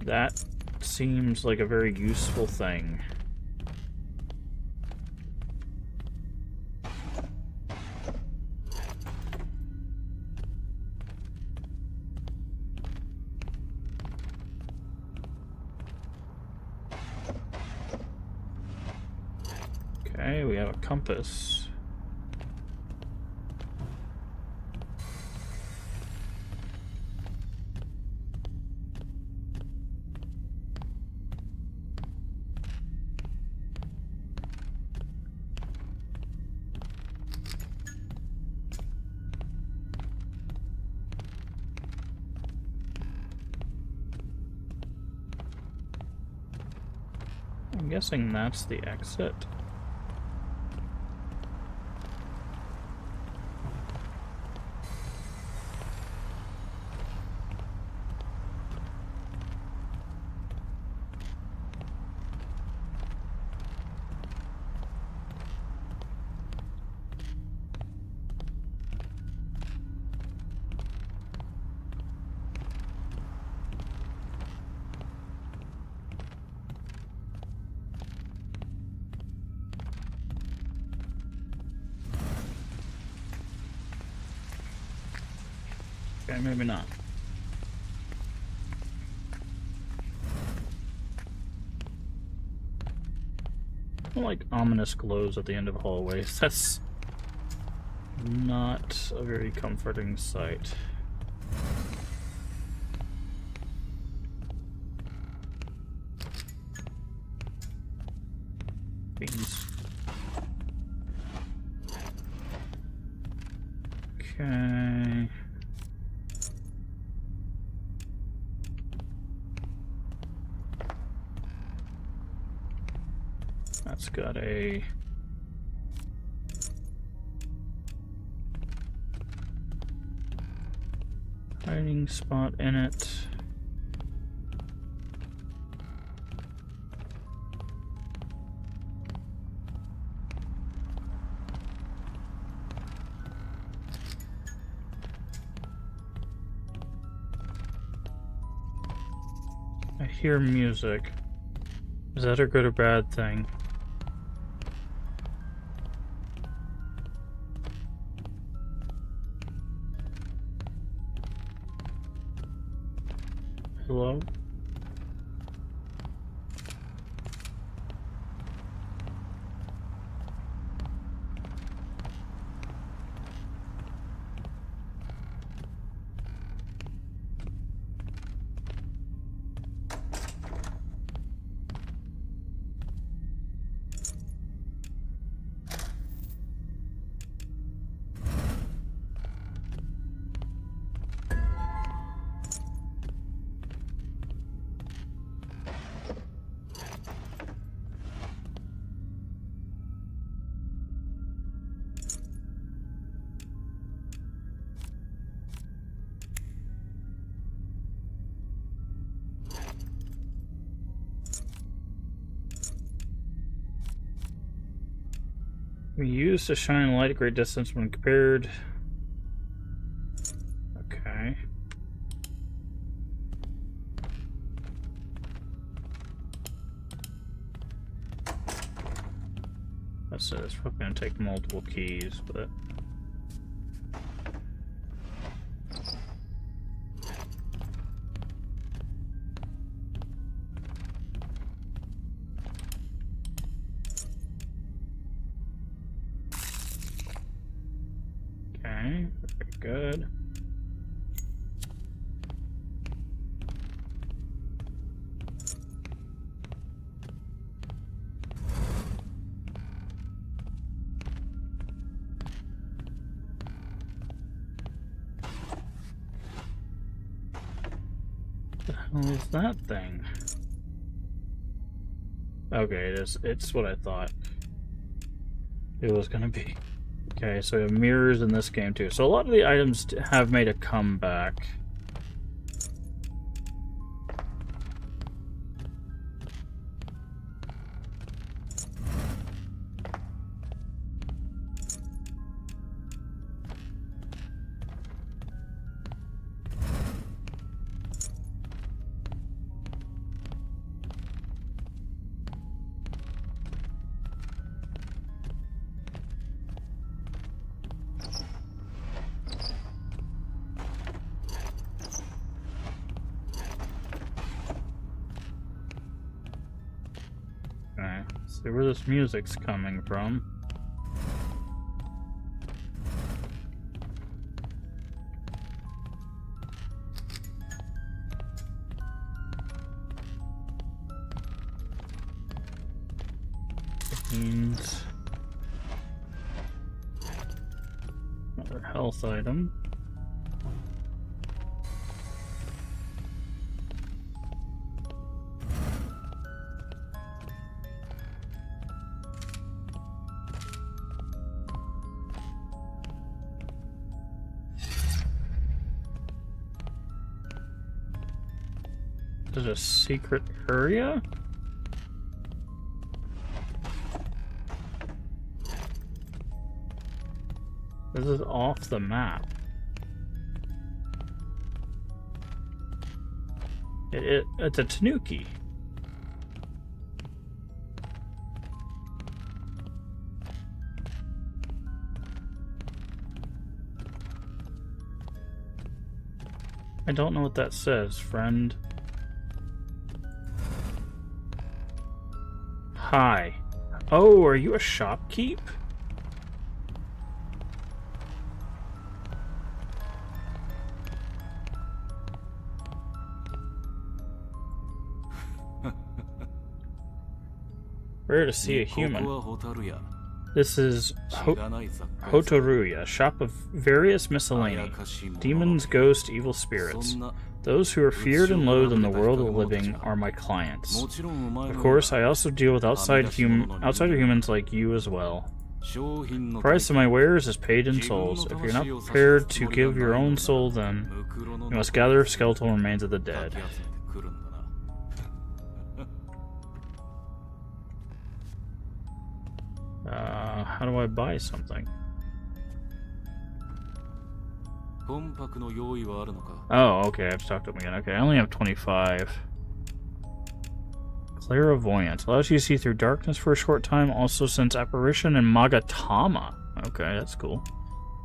That seems like a very useful thing. Okay, we have a compass. guessing that's the exit. Okay, maybe not. I don't like ominous glows at the end of hallways. That's not a very comforting sight. Beans. Okay. That's got a hiding spot in it. I hear music. Is that a good or bad thing? Hello? We use to shine light at great distance when compared. Okay. That's it. It's probably gonna take multiple keys, but. Okay, very good. What the hell is that thing? Okay, it's what I thought it was gonna be. Okay, so we have mirrors in this game too. So a lot of the items have made a comeback. Okay, see where this music's coming from. Means another health item. There's a secret area? This is off the map. It's a tanuki. I don't know what that says, friend. Hi. Oh, are you a shopkeep? Rare to see a human. This is Hotoruya, shop of various miscellany. Demons, ghosts, evil spirits. Those who are feared and loathed in the world of the living are my clients. Of course, I also deal with outsider humans like you as well. The price of my wares is paid in souls. If you're not prepared to give your own soul, then you must gather skeletal remains of the dead. How do I buy something? Oh, okay, I have to talk to him again. Okay, I only have 25. Clairvoyance. Allows you to see through darkness for a short time. Also sends apparition and Magatama. Okay, that's cool.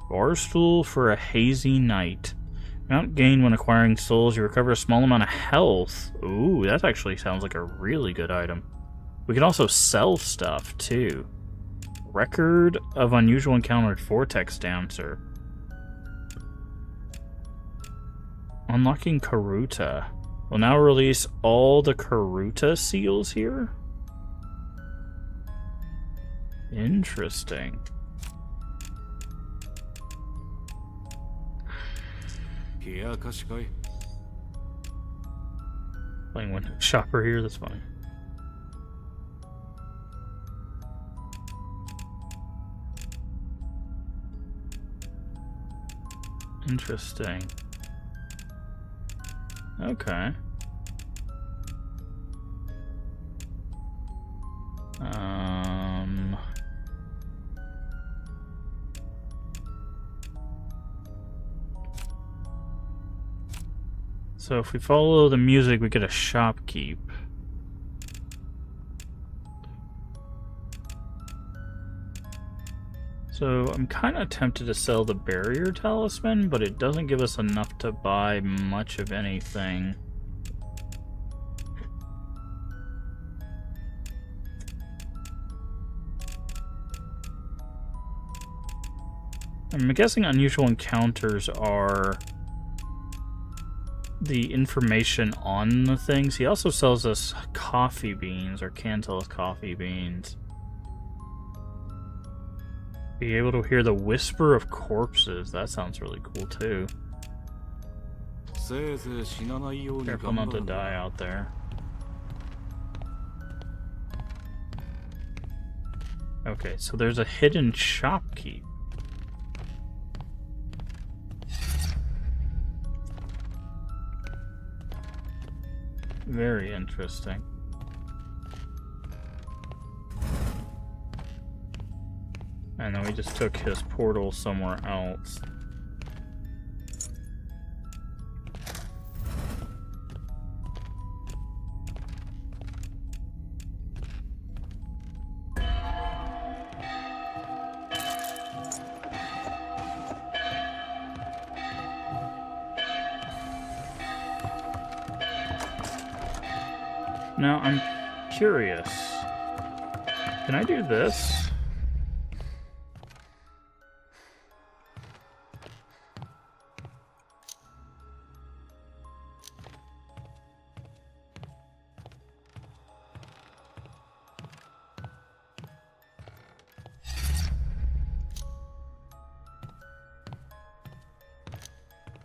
Barstool for a hazy night. Amount gained when acquiring souls. You recover a small amount of health. Ooh, that actually sounds like a really good item. We can also sell stuff, too. Record of unusual encountered vortex dancer. Unlocking Karuta. Will now release all the Karuta seals here? Interesting. Playing window shopper here, that's funny. Interesting. Okay. So if we follow the music, we get a shopkeep. So I'm kind of tempted to sell the barrier talisman, but it doesn't give us enough to buy much of anything. I'm guessing unusual encounters are the information on the things. He also sells us coffee beans, or can sell us coffee beans. Be able to hear the whisper of corpses. That sounds really cool too. Careful not to die out there. Okay, so there's a hidden shopkeep. Very interesting. And then we just took his portal somewhere else. Now, I'm curious. Can I do this?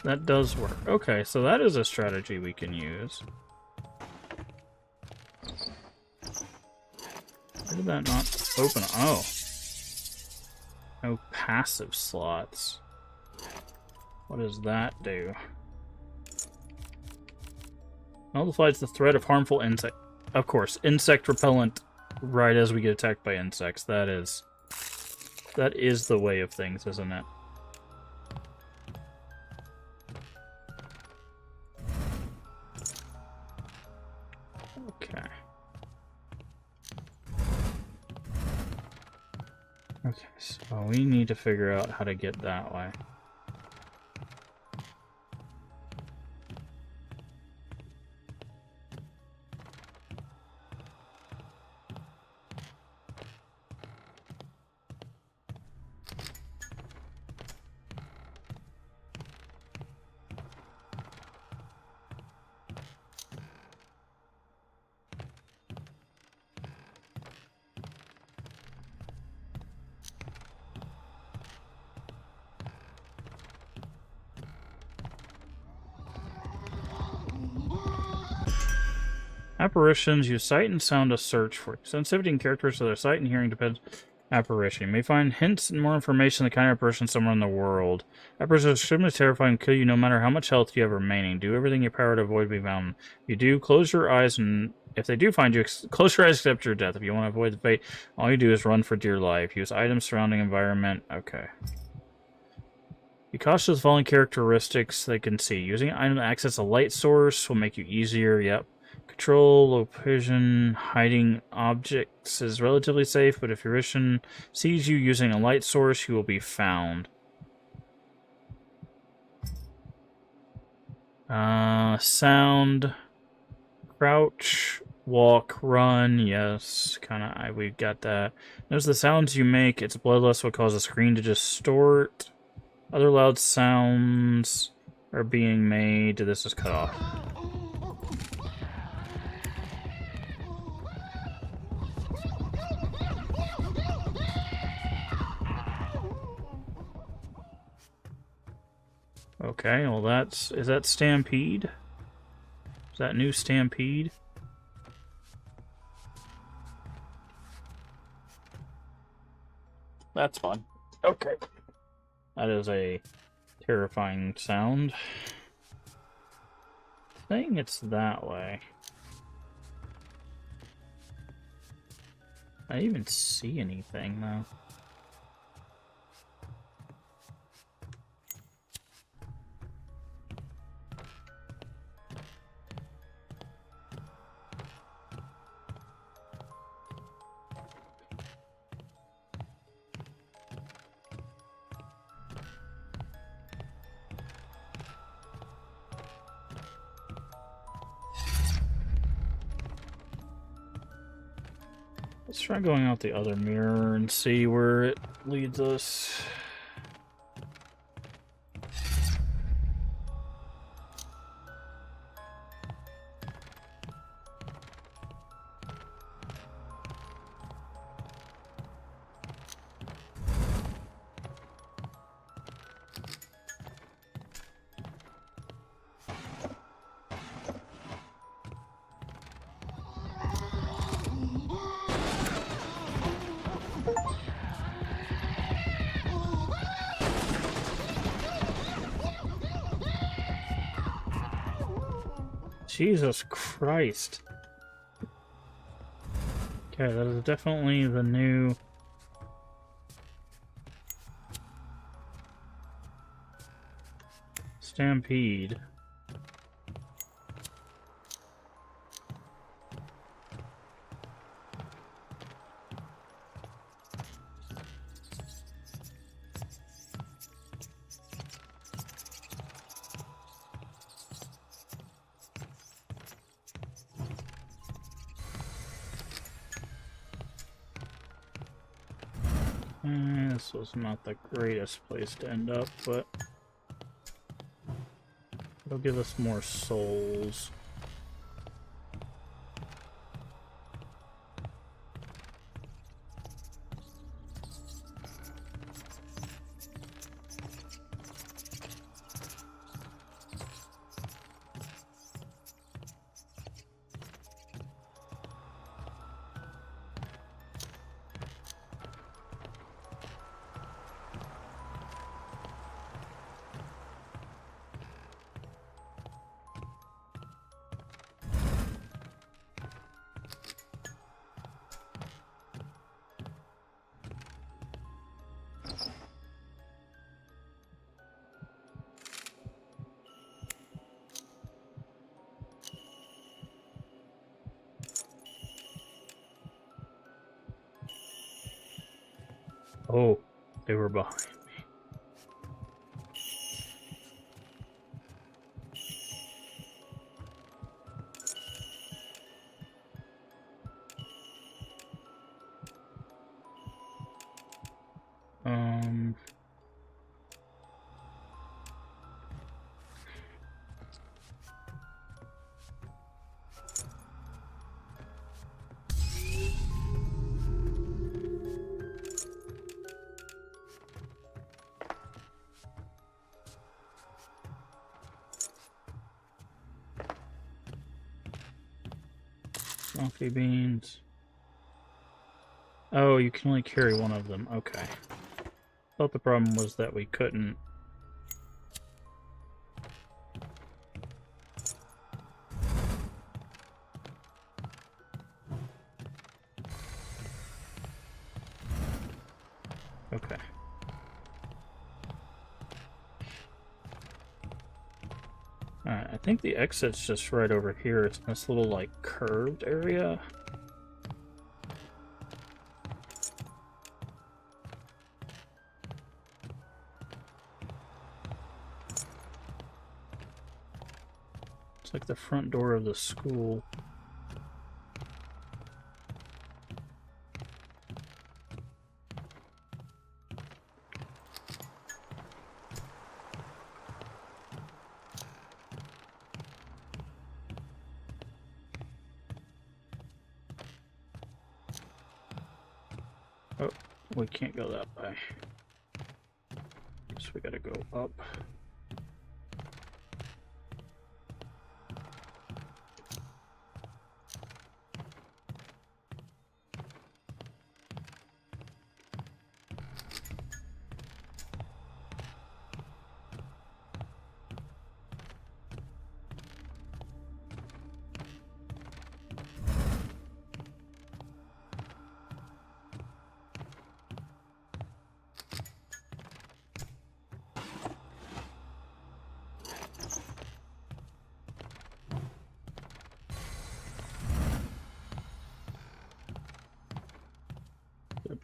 That does work. Okay, so that is a strategy we can use. Why did that not open? Oh. No passive slots. What does that do? Nullifies the threat of harmful insect. Of course, insect repellent right as we get attacked by insects. That is the way of things, isn't it? Okay. Okay, so we need to figure out how to get that way. Apparitions use sight and sound to search for. Sensitivity and characteristics of their sight and hearing depends apparition. You may find hints and more information on the kind of apparition somewhere in the world. Apparitions are extremely terrifying and kill you no matter how much health you have remaining. Do everything in your power to avoid being found. If you do, close your eyes, and if they do find you, close your eyes, accept your death. If you want to avoid the fate, all you do is run for dear life. Use items surrounding environment. Okay. Be cautious of following characteristics they can see. Using an item to access a light source will make you easier. Yep. Control, low vision, hiding objects is relatively safe, but if your vision sees you using a light source, you will be found. Sound, crouch, walk, run, yes, kinda, we've got that. Notice the sounds you make, its bloodlust will cause the screen to distort. Other loud sounds are being made. This is cut off. Okay, well is that Stampede? Is that new Stampede? That's fun. Okay. That is a terrifying sound. Saying it's that way. I didn't even see anything though. Let's try going out the other mirror and see where it leads us. Jesus Christ. Okay, that is definitely the new... Stampede. This was not the greatest place to end up, but it'll give us more souls. Oh, they were behind me. Coffee beans. Oh, you can only carry one of them. Okay. Thought the problem was that we couldn't. Okay. Alright, I think the exit's just right over here. It's in this little, like, curved area. It's like the front door of the school. Oh, we can't go that way. Guess we gotta go up.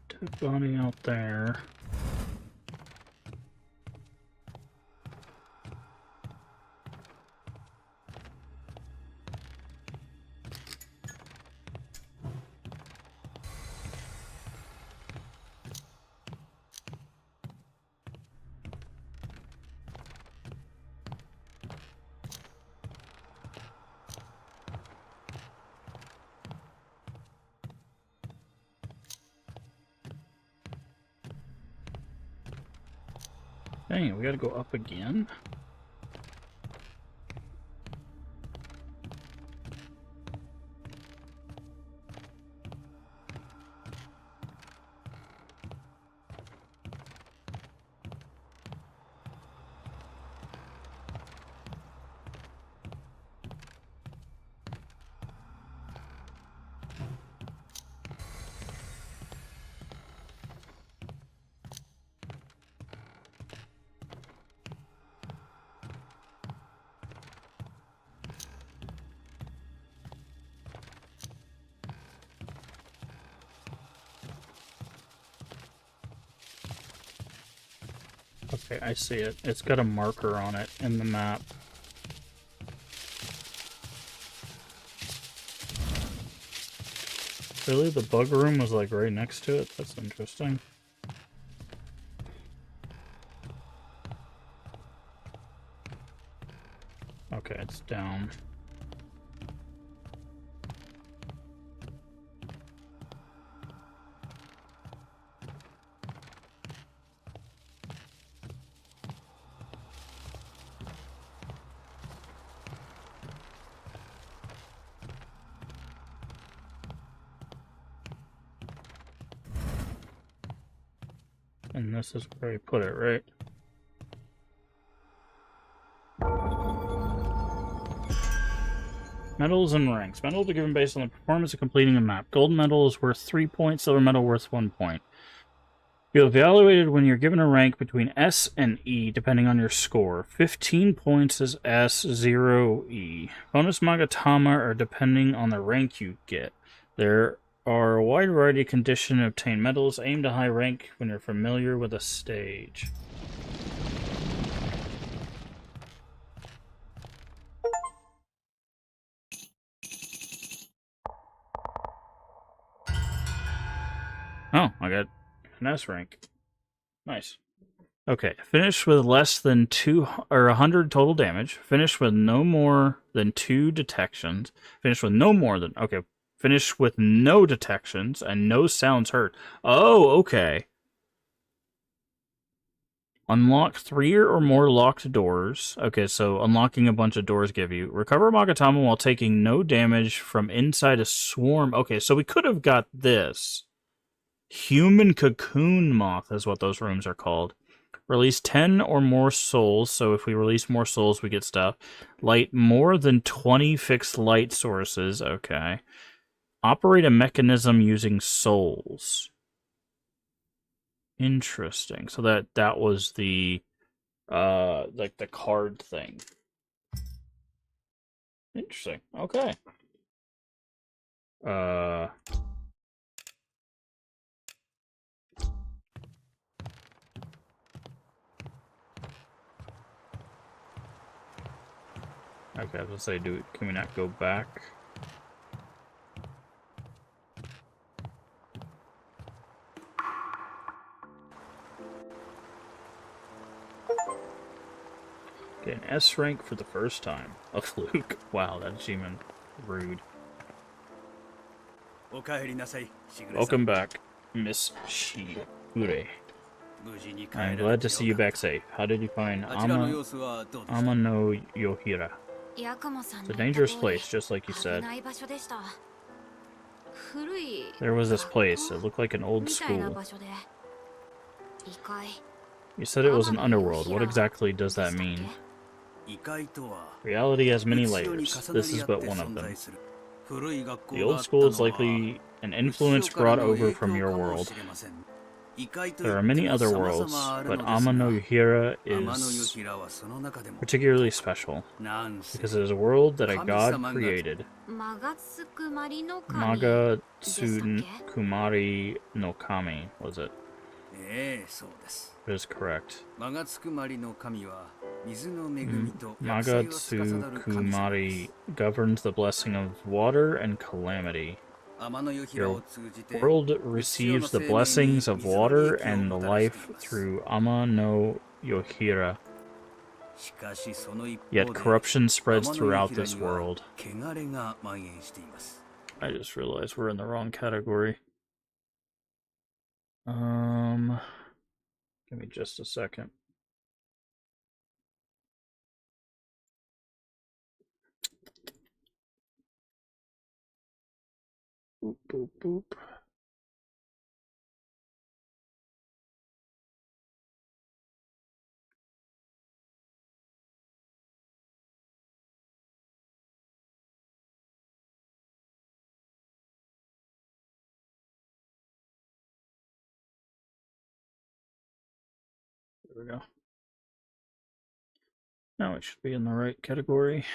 Dead body out there. Dang it, we gotta go up again? Okay, I see it. It's got a marker on it in the map. Really? The bug room was like right next to it? That's interesting. Okay, it's down. And this is where I put it, right? Medals and ranks. Medals are given based on the performance of completing a map. Gold medal is worth 3 points, silver medal worth 1 point. You're evaluated when you're given a rank between S and E, depending on your score. 15 points is S, 0 E. Bonus Magatama are depending on the rank you get. There are a wide variety of condition to obtain medals. Aim to high rank when you're familiar with a stage. Oh, I got an S rank. Nice. Okay, finish with less than 100 total damage. Finish with no more than 2 detections. Finish with no more than Finish with no detections and no sounds heard. Oh, okay. Unlock 3 or more locked doors. Okay, so unlocking a bunch of doors give you. Recover Magatama while taking no damage from inside a swarm. Okay, so we could have got this. Human Cocoon Moth is what those rooms are called. Release 10 or more souls, so if we release more souls, we get stuff. Light more than 20 fixed light sources, okay. Operate a mechanism using souls. Interesting. So that was the like the card thing. Interesting. Okay. Okay, I was gonna say, can we not go back? Okay, an S rank for the first time. A fluke. Wow, that's even rude. Welcome back, Miss Shigure. I'm glad to see you back safe. How did you find Ama no Yohira? It's a dangerous place, just like you said. There was this place. It looked like an old school. You said it was an underworld. What exactly does that mean? Reality has many layers. This is but one of them. The old school is likely an influence brought over from your world. There are many other worlds, but Ama no Yohira is particularly special, because it is a world that a god created. Magatsukumari no Kami, was it? It is correct. Magatsukumari governs the blessing of water and calamity. Your world receives the blessings of water and the life through Ama no Yohira. Yet corruption spreads throughout this world. I just realized we're in the wrong category. Give me just a second. Boop, boop, boop. There we go. Now it should be in the right category.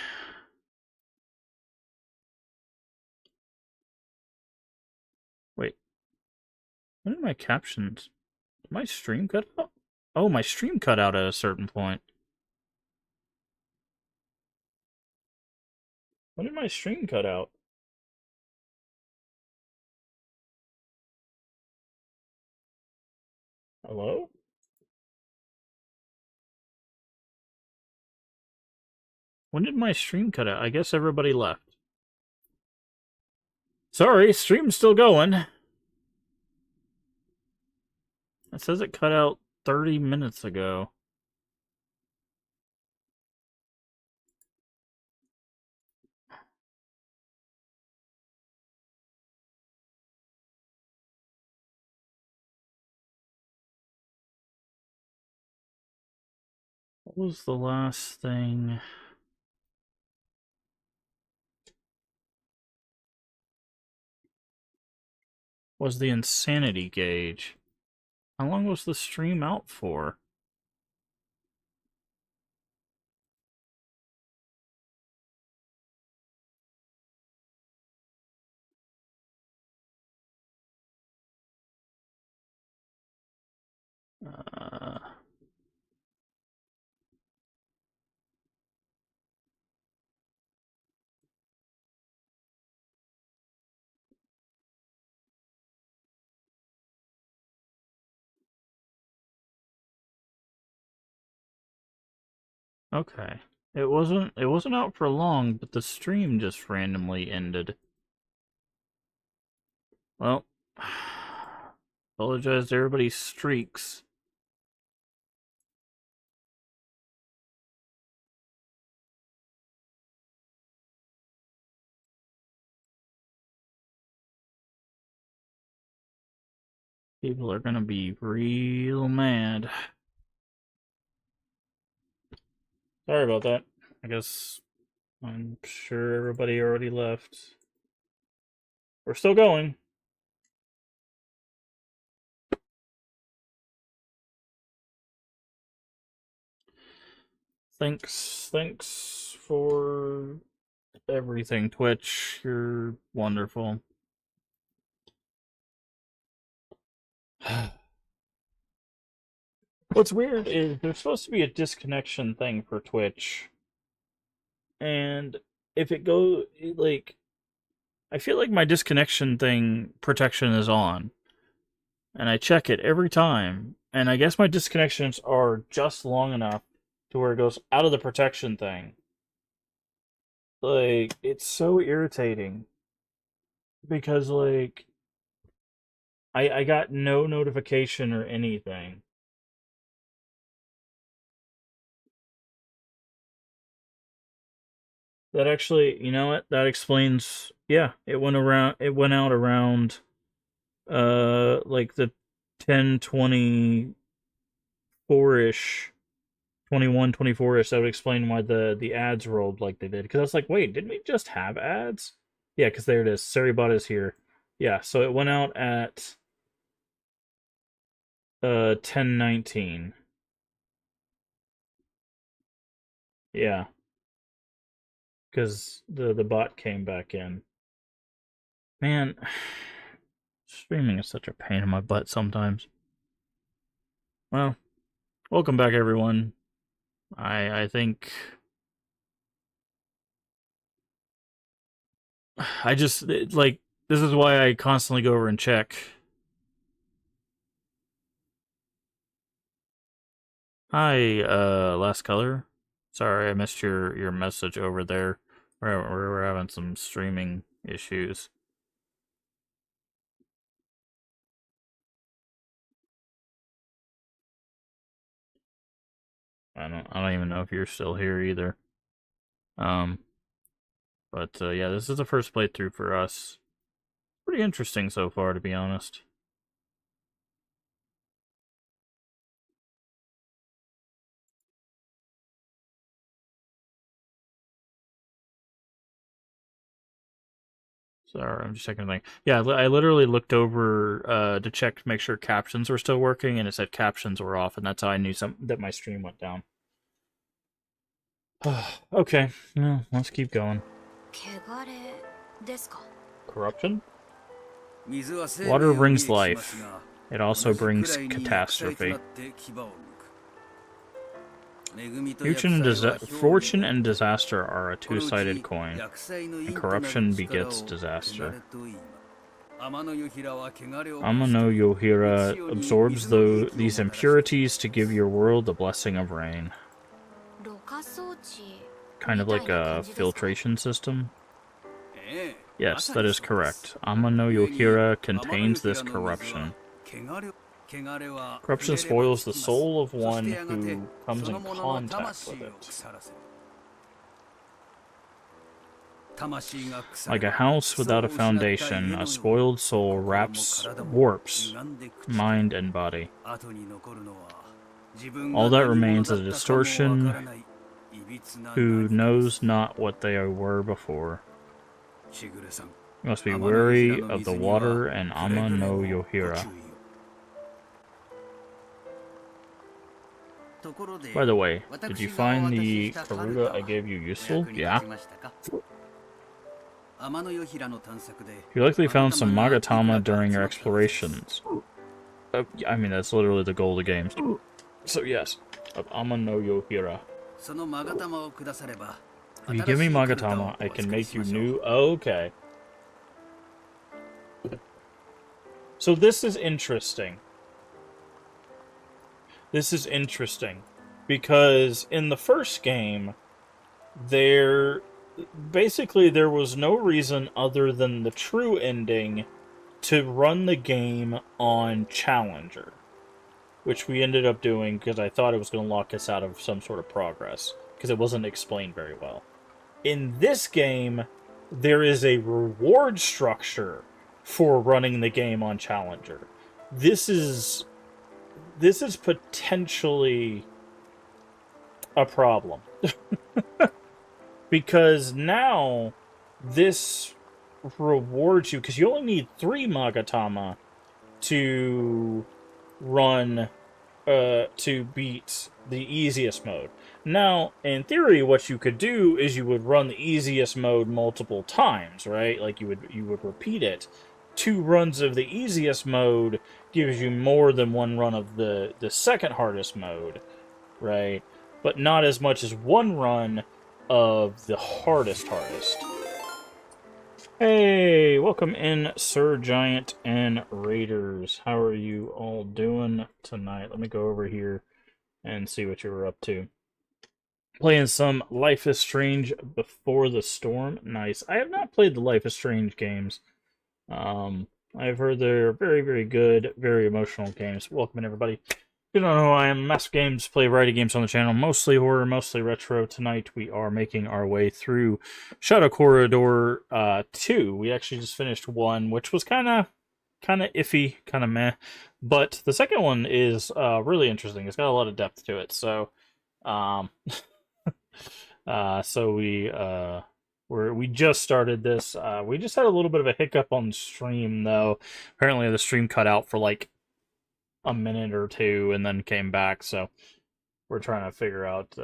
Wait. When did my captions... Did my stream cut out? Oh, my stream cut out at a certain point. When did my stream cut out? Hello? When did my stream cut out? I guess everybody left. Sorry, stream's still going. It says it cut out 30 minutes ago. What was the last thing? Was the insanity gauge. How long was the stream out for? Uh, okay. It wasn't out for long, but the stream just randomly ended. Well, apologize to everybody's streaks. People are gonna be real mad. Sorry about that. I guess I'm sure everybody already left. We're still going. Thanks for everything, Twitch. You're wonderful. What's weird is there's supposed to be a disconnection thing for Twitch. And if it goes, like, I feel like my disconnection thing protection is on. And I check it every time. And I guess my disconnections are just long enough to where it goes out of the protection thing. Like, it's so irritating. Because, like, I got no notification or anything. That actually, you know what? That explains. Yeah, it went out around, like the 10:24-ish, 21, 24-ish. That would explain why the ads rolled like they did. Because I was like, wait, didn't we just have ads? Yeah, because there it is. Saribot is here. Yeah, so it went out at 10:19. Yeah. Because the bot came back in. Man, streaming is such a pain in my butt sometimes. Well, welcome back, everyone. I think I just like this is why I constantly go over and check. Hi, Last Color. Sorry, I missed your message over there. We're having some streaming issues. I don't even know if you're still here either. But yeah, this is the first playthrough for us. Pretty interesting so far, to be honest. Sorry, I'm just checking the thing. Yeah, I literally looked over to check to make sure captions were still working, and it said captions were off, and that's how I knew that my stream went down. Okay, well, let's keep going. Corruption? Water brings life. It also brings catastrophe. Fortune and disaster are a two-sided coin, and corruption begets disaster. Ama no Yohira absorbs these impurities to give your world the blessing of rain. Kind of like a filtration system? Yes, that is correct. Ama no Yohira contains this corruption. Corruption spoils the soul of one who comes in contact with it. Like a house without a foundation, a spoiled soul warps mind and body. All that remains is a distortion who knows not what they were before. You must be wary of the water and Ama no Yohira. By the way, did you find the Karuta I gave you useful? Yeah. You likely found some Magatama during your explorations. I mean, that's literally the goal of the games. So yes, of Ama no Yohira. そのマガタマをくだされば If you give me 新しいカルタを Magatama, I お can 作り make し you ましょう new. Okay. So this is interesting. This is interesting because in the first game, there was no reason other than the true ending to run the game on Challenger, which we ended up doing because I thought it was going to lock us out of some sort of progress because it wasn't explained very well. In this game, there is a reward structure for running the game on Challenger. This is potentially a problem. Because now this rewards you, because you only need 3 Magatama to run to beat the easiest mode. Now, in theory, what you could do is you would run the easiest mode multiple times, right? Like you would repeat it. 2 runs of the easiest mode gives you more than 1 run of the second hardest mode, right? But not as much as 1 run of the hardest. Hey, welcome in, Sir Giant and Raiders. How are you all doing tonight? Let me go over here and see what you were up to. Playing some Life is Strange Before the Storm. Nice. I have not played the Life is Strange games. I've heard they're very, very good, very emotional games. Welcome in, everybody. You don't know who I am. MaskofGames, play a variety of games on the channel, mostly horror, mostly retro. Tonight we are making our way through Shadow Corridor 2. We actually just finished 1, which was kind of iffy, kind of meh. But the second one is really interesting. It's got a lot of depth to it. So, we just started this. We just had a little bit of a hiccup on stream, though. Apparently, the stream cut out for like a minute or 2 and then came back, so we're trying to figure out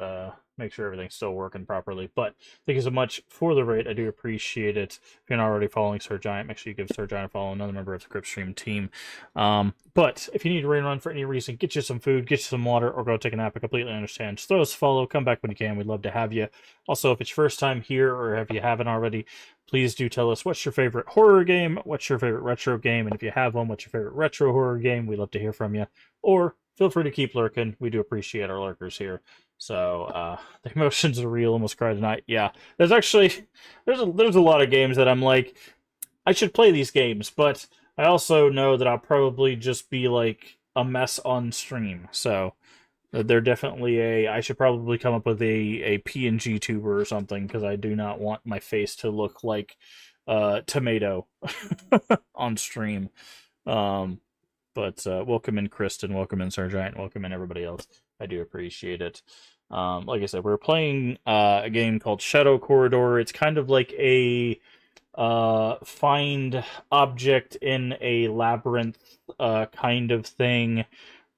make sure everything's still working properly. But thank you so much for the rate. I do appreciate it. If you're not already following Sir Giant, make sure you give Sir Giant a follow, another member of the Gripstream team. But if you need to rain run for any reason, get you some food, get you some water, or go take a nap, I completely understand. Just throw us a follow, come back when you can. We'd love to have you. Also, if it's your first time here, or if you haven't already, please do tell us what's your favorite horror game, what's your favorite retro game, and if you have one, what's your favorite retro horror game. We'd love to hear from you. Or feel free to keep lurking. We do appreciate our lurkers here. So the emotions are real. Almost cried tonight. Yeah, there's a lot of games that I'm like, I should play these games, but I also know that I'll probably just be like a mess on stream. So they're definitely I should probably come up with a PNG tuber or something, because I do not want my face to look like tomato on stream. But welcome in, Kristen. Welcome in, Sir Giant. Welcome in, everybody else. I do appreciate it. Like I said, we're playing a game called Shadow Corridor. It's kind of like a find object in a labyrinth kind of thing,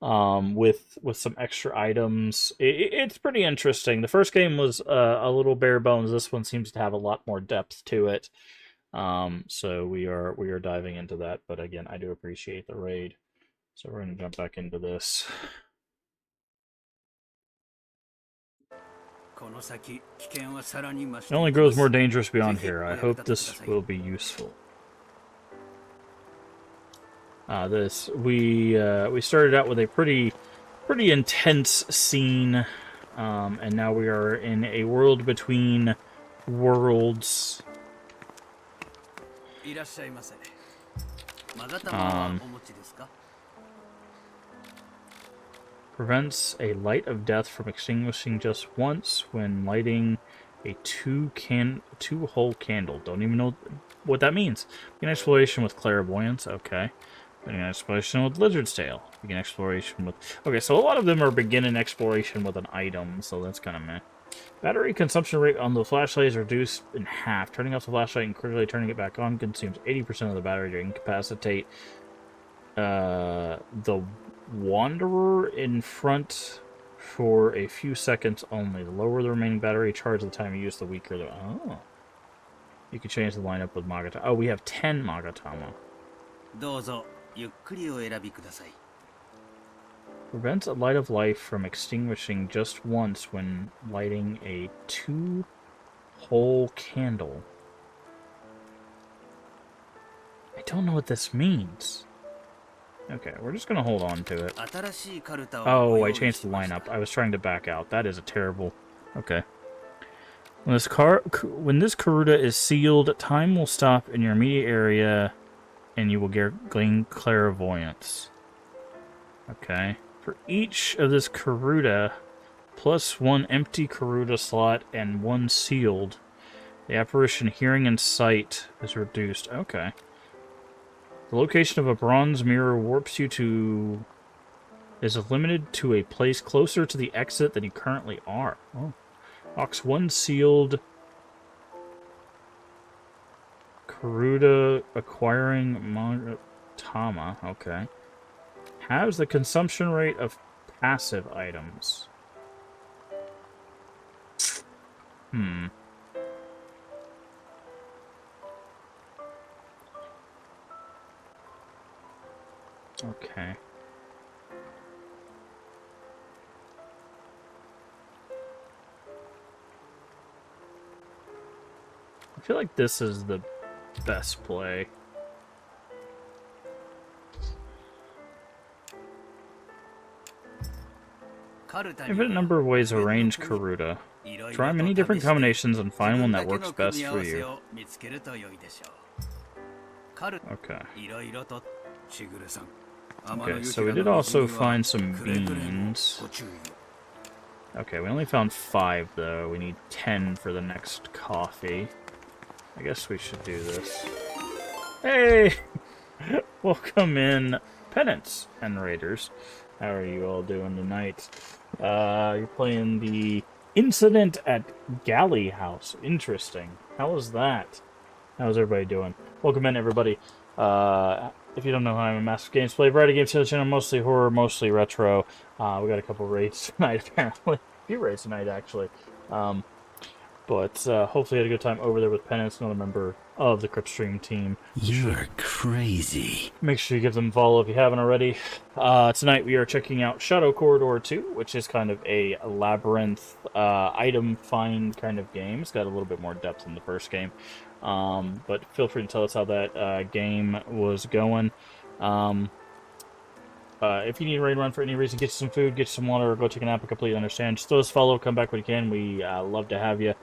with some extra items. It's pretty interesting. The first game was a little bare bones. This one seems to have a lot more depth to it. So we are diving into that. But again, I do appreciate the raid. So we're going to jump back into this. It only grows more dangerous beyond here. I hope this will be useful. We started out with a pretty intense scene, and now we are in a world between worlds. Prevents a light of death from extinguishing just once when lighting a two-hole candle. Don't even know what that means. Begin exploration with clairvoyance. Okay. Begin exploration with lizard's tail. Begin exploration with... Okay, so a lot of them are beginning exploration with an item, so that's kind of meh. Battery consumption rate on the flashlight is reduced in half. Turning off the flashlight and quickly turning it back on consumes 80% of the battery to incapacitate the Wanderer in front for a few seconds only. The lower the remaining battery charge, the time you use, the weaker the... Oh. You can change the lineup with Magatama. Oh, we have 10 Magatama. Prevents a light of life from extinguishing just once when lighting a 2-hole candle. I don't know what this means. Okay, we're just gonna hold on to it. Oh, I changed the lineup. I was trying to back out. That is a terrible... Okay. When this Karuta is sealed, time will stop in your immediate area, and you will gain clairvoyance. Okay. For each of this Karuta, plus 1 empty Karuta slot and 1 sealed, the apparition hearing and sight is reduced. Okay. The location of a bronze mirror warps you to... is limited to a place closer to the exit than you currently are. Oh. Ox 1 sealed... Karuta acquiring Tama. Okay. Halves the consumption rate of passive items. Okay. I feel like this is the best play. Infinite number of ways to arrange Karuta. Try many different combinations and find one that works best for you. Okay. Okay, so we did also find some beans. Okay, we only found 5 though. We need 10 for the next coffee. I guess we should do this. Hey! Welcome in, Penance and Raiders. How are you all doing tonight? You're playing the Incident at Galley House. Interesting. How was that? How's everybody doing? Welcome in, everybody. If you don't know, I'm a MaskofGames play variety games to the channel, mostly horror, mostly retro. We got a couple raids tonight, apparently. A few raids tonight, actually. But hopefully had a good time over there with Penance, another member of the Cryptstream team. You're crazy. Make sure you give them a follow if you haven't already. Tonight we are checking out Shadow Corridor 2, which is kind of a labyrinth item find kind of game. It's got a little bit more depth than the first game. But feel free to tell us how that game was going. If you need a raid run for any reason, get you some food, get you some water, or go take a nap, I completely understand. Just throw us a follow, come back when you can. We love to have you.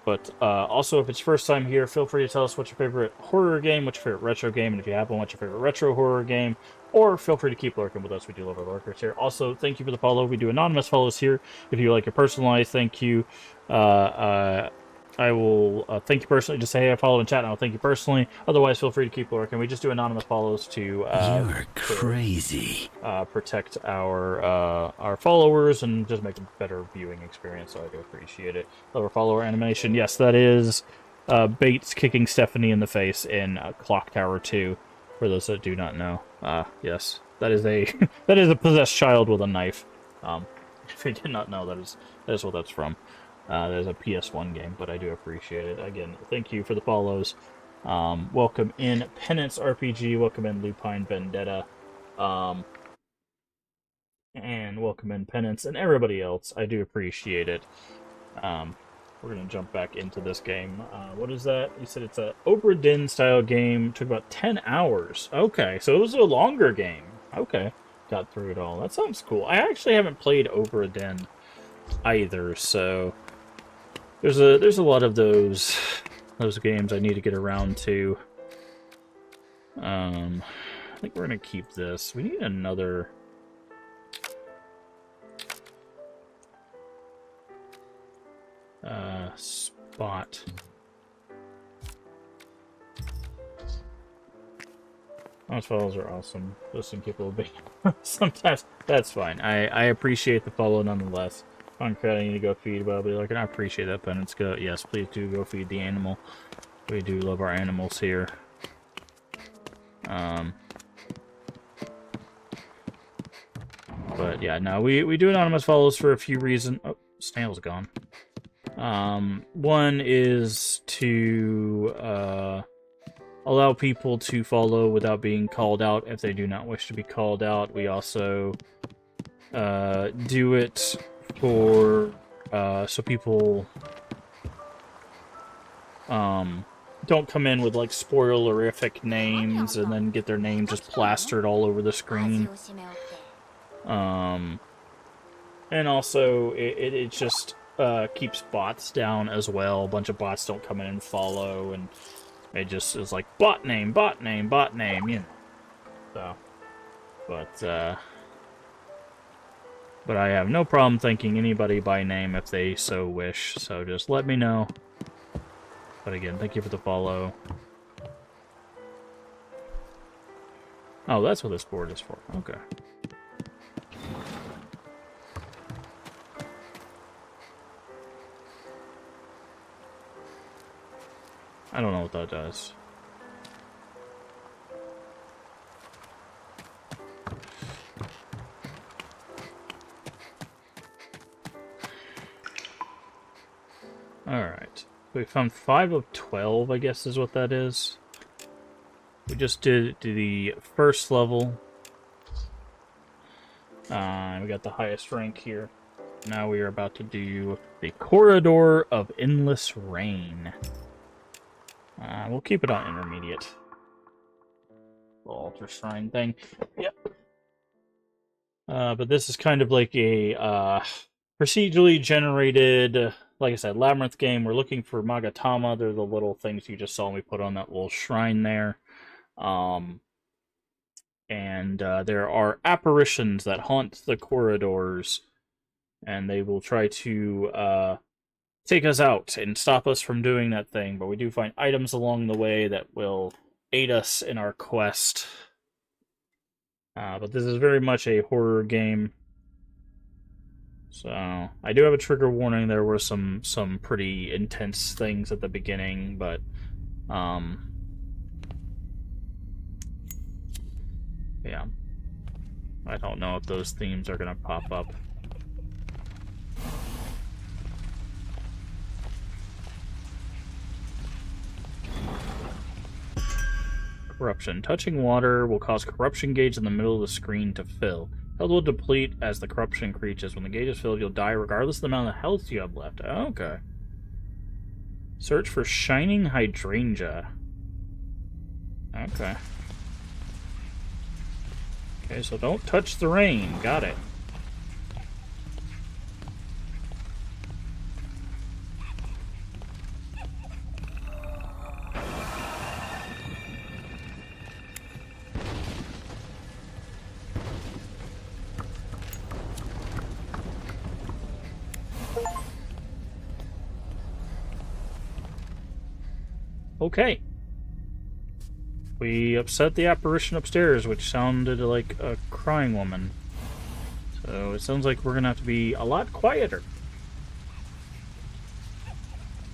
But also, if it's your first time here, feel free to tell us what's your favorite horror game, what's your favorite retro game, and if you have one, what's your favorite retro horror game, or feel free to keep lurking with us. We do love our lurkers here. Also, thank you for the follow. We do anonymous follows here. If you like your personalized, thank you. I will thank you personally. Just say, hey, I followed in chat, and I'll thank you personally. Otherwise, feel free to keep lurking. We just do anonymous follows to You're crazy. Protect our followers and just make a better viewing experience. So I do appreciate it. Love our follower animation. Yes, that is Bates kicking Stephanie in the face in Clock Tower 2. For those that do not know, yes, that is a that is a possessed child with a knife. If you did not know, that is what that's from. There's a PS1 game, but I do appreciate it. Again, thank you for the follows. Welcome in Penance RPG. Welcome in Lupine Vendetta. And welcome in Penance and everybody else. I do appreciate it. We're going to jump back into this game. What is that? You said it's a Obra Dinn style game. Took about 10 hours. Okay, so it was a longer game. Okay, got through it all. That sounds cool. I actually haven't played Obra Dinn either, so... There's a lot of those games I need to get around to. I think we're gonna keep this. We need another spot. Those follows are awesome. Those can keep a little bit. Sometimes that's fine. I appreciate the follow nonetheless. On credit, I need to go feed Bobby. Like, I appreciate that, Penance. Go, yes, please do go feed the animal. We do love our animals here. But yeah, no, we do anonymous follows for a few reasons. Oh, Snail's gone. One is to allow people to follow without being called out if they do not wish to be called out. We also do it for so people don't come in with like spoilerific names and then get their name just plastered all over the screen. And also it just keeps bots down as well. A bunch of bots don't come in and follow, and it just is like bot name, you know. So, but I have no problem thanking anybody by name if they so wish. So just let me know. But again, thank you for the follow. Oh, that's what this board is for. Okay. I don't know what that does. Alright. We found 5 of 12, I guess is what that is. We just did the first level. We got the highest rank here. Now we are about to do the Corridor of Endless Rain. We'll keep it on intermediate. Little altar shrine thing. Yep. But this is kind of like a procedurally generated, like I said, labyrinth game. We're looking for Magatama. They're the little things you just saw me put on that little shrine there. And there are apparitions that haunt the corridors, and they will try to take us out and stop us from doing that thing. But we do find items along the way that will aid us in our quest. But this is very much a horror game. So, I do have a trigger warning. There were some pretty intense things at the beginning, but, yeah. I don't know if those themes are gonna pop up. Corruption. Touching water will cause corruption gauge in the middle of the screen to fill. Health will deplete as the corruption increases. When the gauge is filled, you'll die regardless of the amount of health you have left. Okay. Search for shining hydrangea. Okay. Okay, so don't touch the rain. Got it. Okay. We upset the apparition upstairs, which sounded like a crying woman. So it sounds like we're gonna have to be a lot quieter,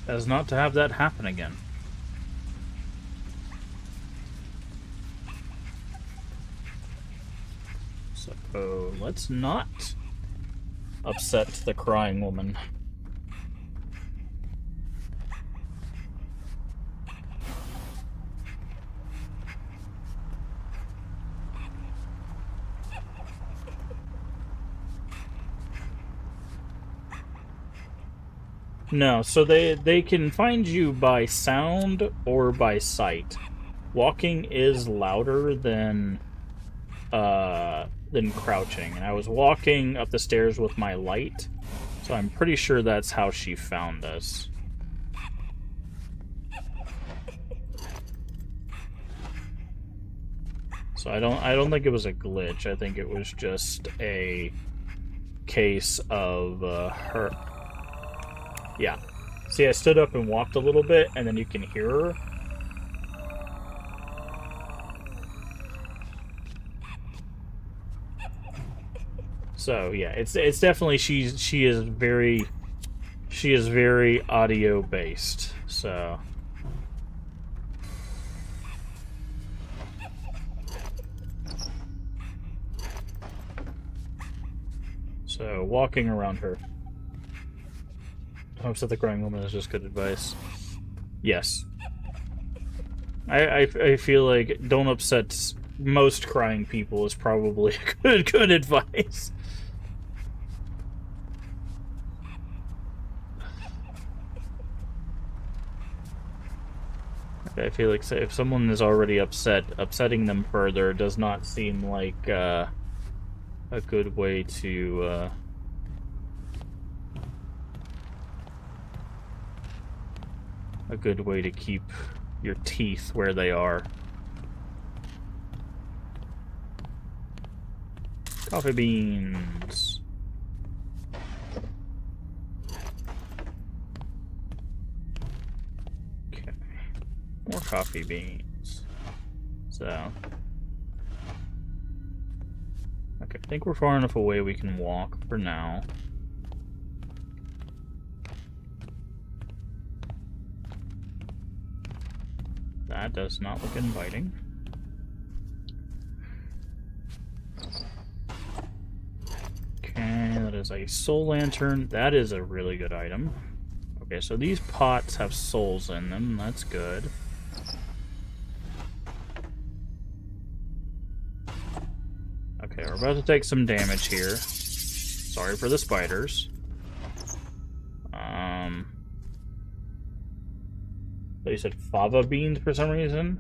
as not to have that happen again. So let's not upset the crying woman. No, so they can find you by sound or by sight. Walking is louder than crouching, and I was walking up the stairs with my light, so I'm pretty sure that's how she found us. So I don't think it was a glitch. I think it was just a case of her. Yeah. See, I stood up and walked a little bit, and then you can hear her. So yeah, it's definitely she is very audio based. So walking around her. Don't upset the crying woman is just good advice. Yes. I feel like don't upset most crying people is probably good advice. I feel like if someone is already upset, upsetting them further does not seem like a good way to keep your teeth where they are. Coffee beans. Okay. More coffee beans. So. Okay, I think we're far enough away we can walk for now. That does not look inviting. Okay, that is a soul lantern. That is a really good item. Okay, so these pots have souls in them. That's good. Okay, we're about to take some damage here. Sorry for the spiders. You said fava beans for some reason?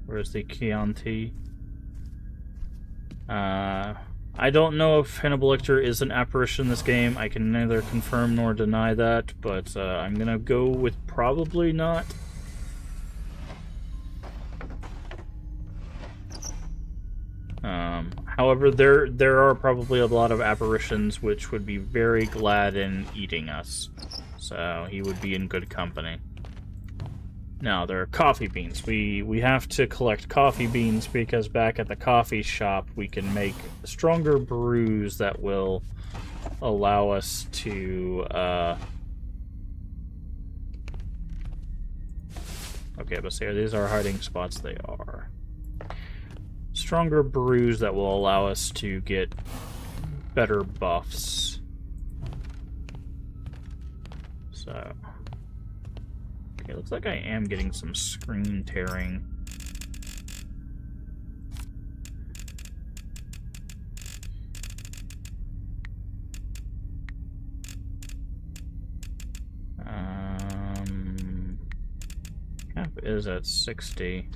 Where's the Chianti? I don't know if Hannibal Lecter is an apparition in this game. I can neither confirm nor deny that, but I'm gonna go with probably not. However, there are probably a lot of apparitions which would be very glad in eating us. So he would be in good company. Now, there are coffee beans. We have to collect coffee beans because back at the coffee shop we can make stronger brews that will allow us to okay, but say these are hiding spots. They are stronger brews that will allow us to get better buffs. So okay, looks like I am getting some screen tearing. Cap is at 60.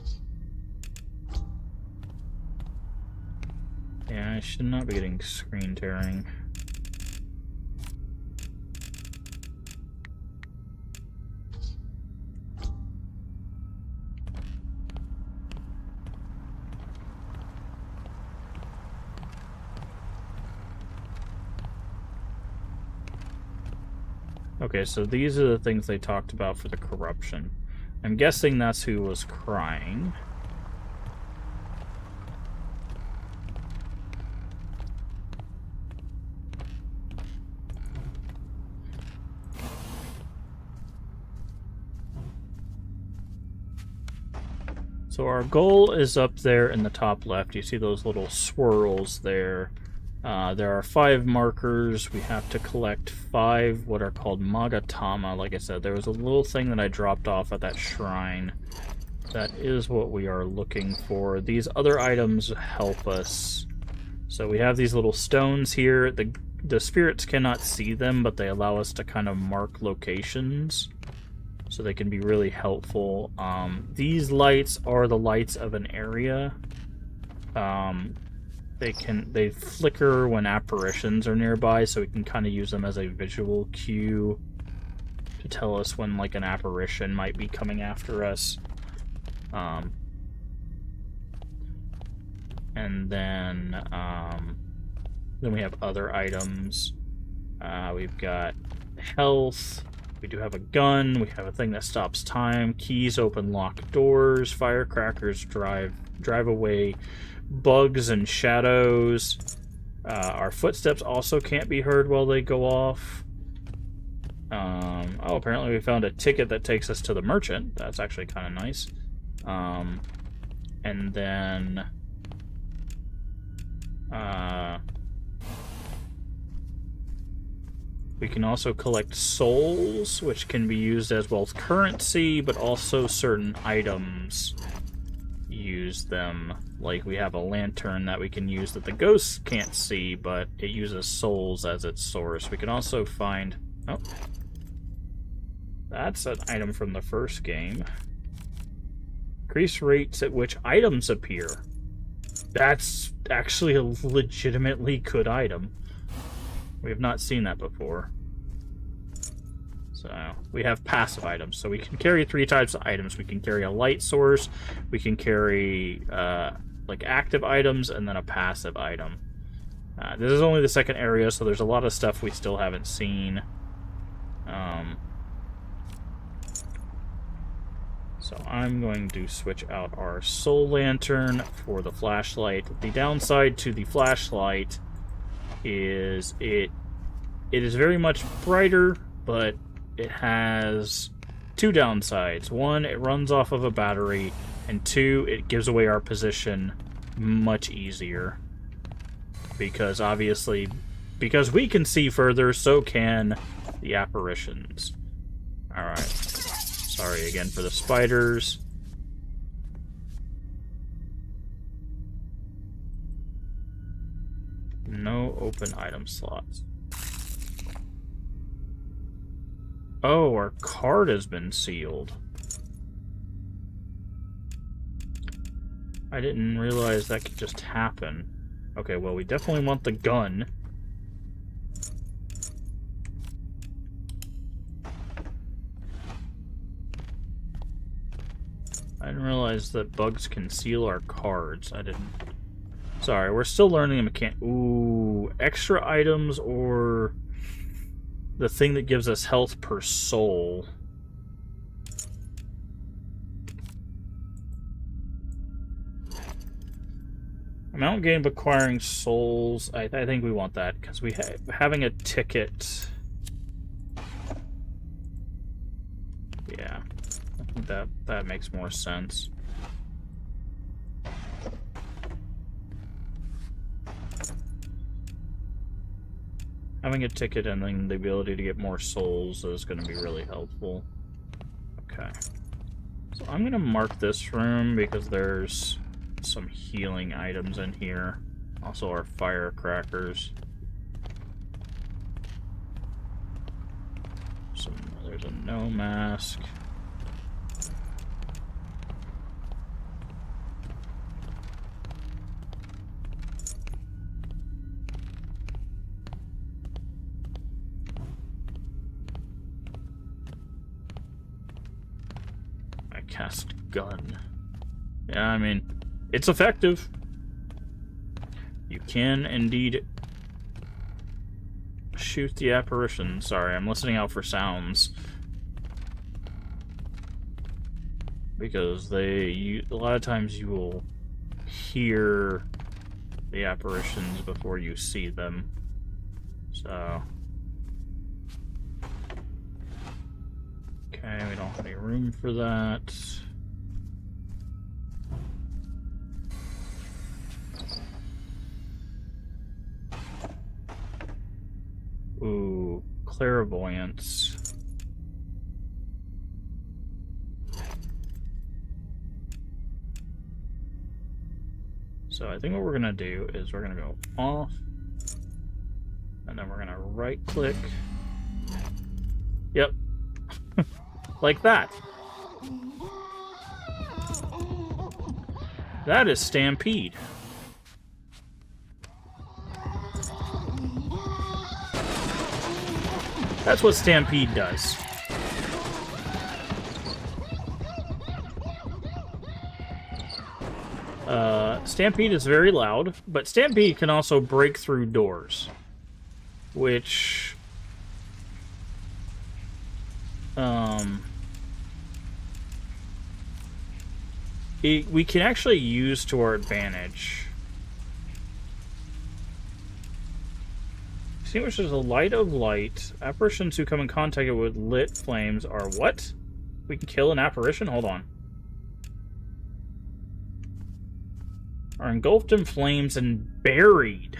Yeah, I should not be getting screen tearing. Okay, so these are the things they talked about for the corruption. I'm guessing that's who was crying. So our goal is up there in the top left. You see those little swirls there. There are 5 markers. We have to collect 5 what are called Magatama. Like I said, there was a little thing that I dropped off at that shrine. That is what we are looking for. These other items help us. So we have these little stones here. The spirits cannot see them, but they allow us to kind of mark locations. So they can be really helpful. These lights are the lights of an area. They flicker when apparitions are nearby, so we can kind of use them as a visual cue to tell us when like an apparition might be coming after us. And then we have other items. We've got health. We do have a gun. We have a thing that stops time. Keys open locked doors. Firecrackers drive away bugs and shadows. Our footsteps also can't be heard while they go off. Oh, apparently we found a ticket that takes us to the merchant. That's actually kind of nice. And then We can also collect souls, which can be used as both currency, but also certain items use them. Like, we have a lantern that we can use that the ghosts can't see, but it uses souls as its source. We can also find... Oh. That's an item from the first game. Increase rates at which items appear. That's actually a legitimately good item. We have not seen that before. So, we have passive items. So we can carry 3 types of items. We can carry a light source, we can carry, like, active items, and then a passive item. This is only the second area, so there's a lot of stuff we still haven't seen. So I'm going to switch out our soul lantern for the flashlight. The downside to the flashlight is it is very much brighter, but it has 2 downsides. 1, it runs off of a battery, and 2, it gives away our position much easier. Because obviously, because we can see further, so can the apparitions. Alright. Sorry again for the spiders. No open item slots. Oh, our card has been sealed. I didn't realize that could just happen. Okay, well, we definitely want the gun. I didn't realize that bugs can seal our cards. I didn't... Sorry, we're still learning the mechanic. Ooh, extra items or the thing that gives us health per soul. Amount gained acquiring souls. I think we want that because we having a ticket. Yeah, I think that makes more sense. Having a ticket and then the ability to get more souls is going to be really helpful. Okay. So I'm going to mark this room because there's some healing items in here. Also our firecrackers. There's a no mask. I cast gun. Yeah, I mean, it's effective. You can indeed shoot the apparition. Sorry, I'm listening out for sounds. Because a lot of times you will hear the apparitions before you see them. So... Okay, we don't have any room for that. Ooh, clairvoyance. So I think what we're gonna do is we're gonna go off, and then we're gonna right click. Yep. Like that. That is Stampede. That's what Stampede does. Stampede is very loud, but Stampede can also break through doors, which we can actually use to our advantage. Extinguishes a light of light. Apparitions who come in contact with lit flames are what? We can kill an apparition? Hold on. Are engulfed in flames and buried.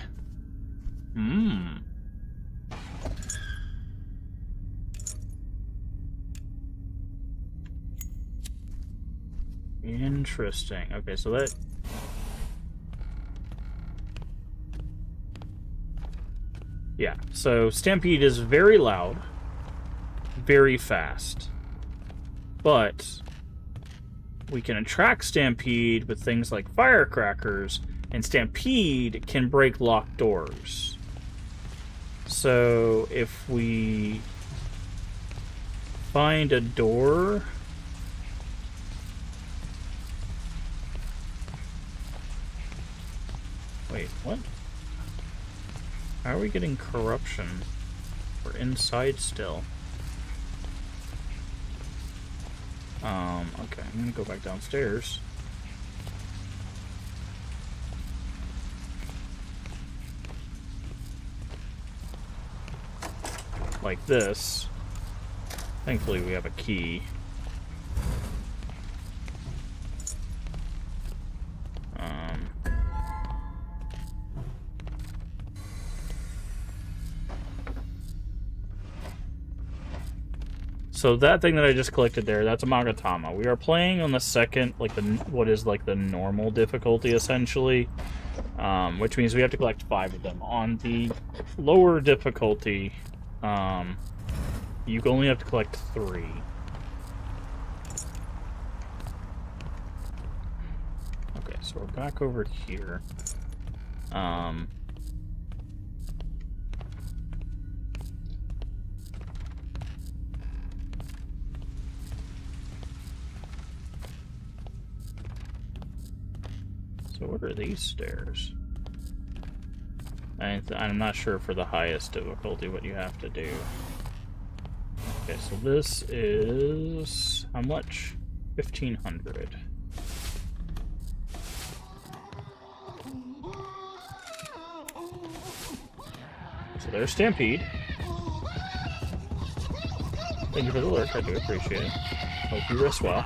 Interesting. Okay, so that... Yeah, so Stampede is very loud, very fast, but we can attract Stampede with things like firecrackers, and Stampede can break locked doors. So if we find a door... Wait, what? How are we getting corruption? We're inside still. Okay, I'm gonna go back downstairs. Like this. Thankfully we have a key. So that thing that I just collected there, that's a Magatama. We are playing on the second, like what is like the normal difficulty essentially, which means we have to collect 5 of them. On the lower difficulty, you only have to collect 3. Okay, so we're back over here. So what are these stairs? I'm not sure for the highest difficulty what you have to do. Okay, so this is... how much? 1,500. So there's Stampede. Thank you for the lurk, I do appreciate it. Hope you rest well.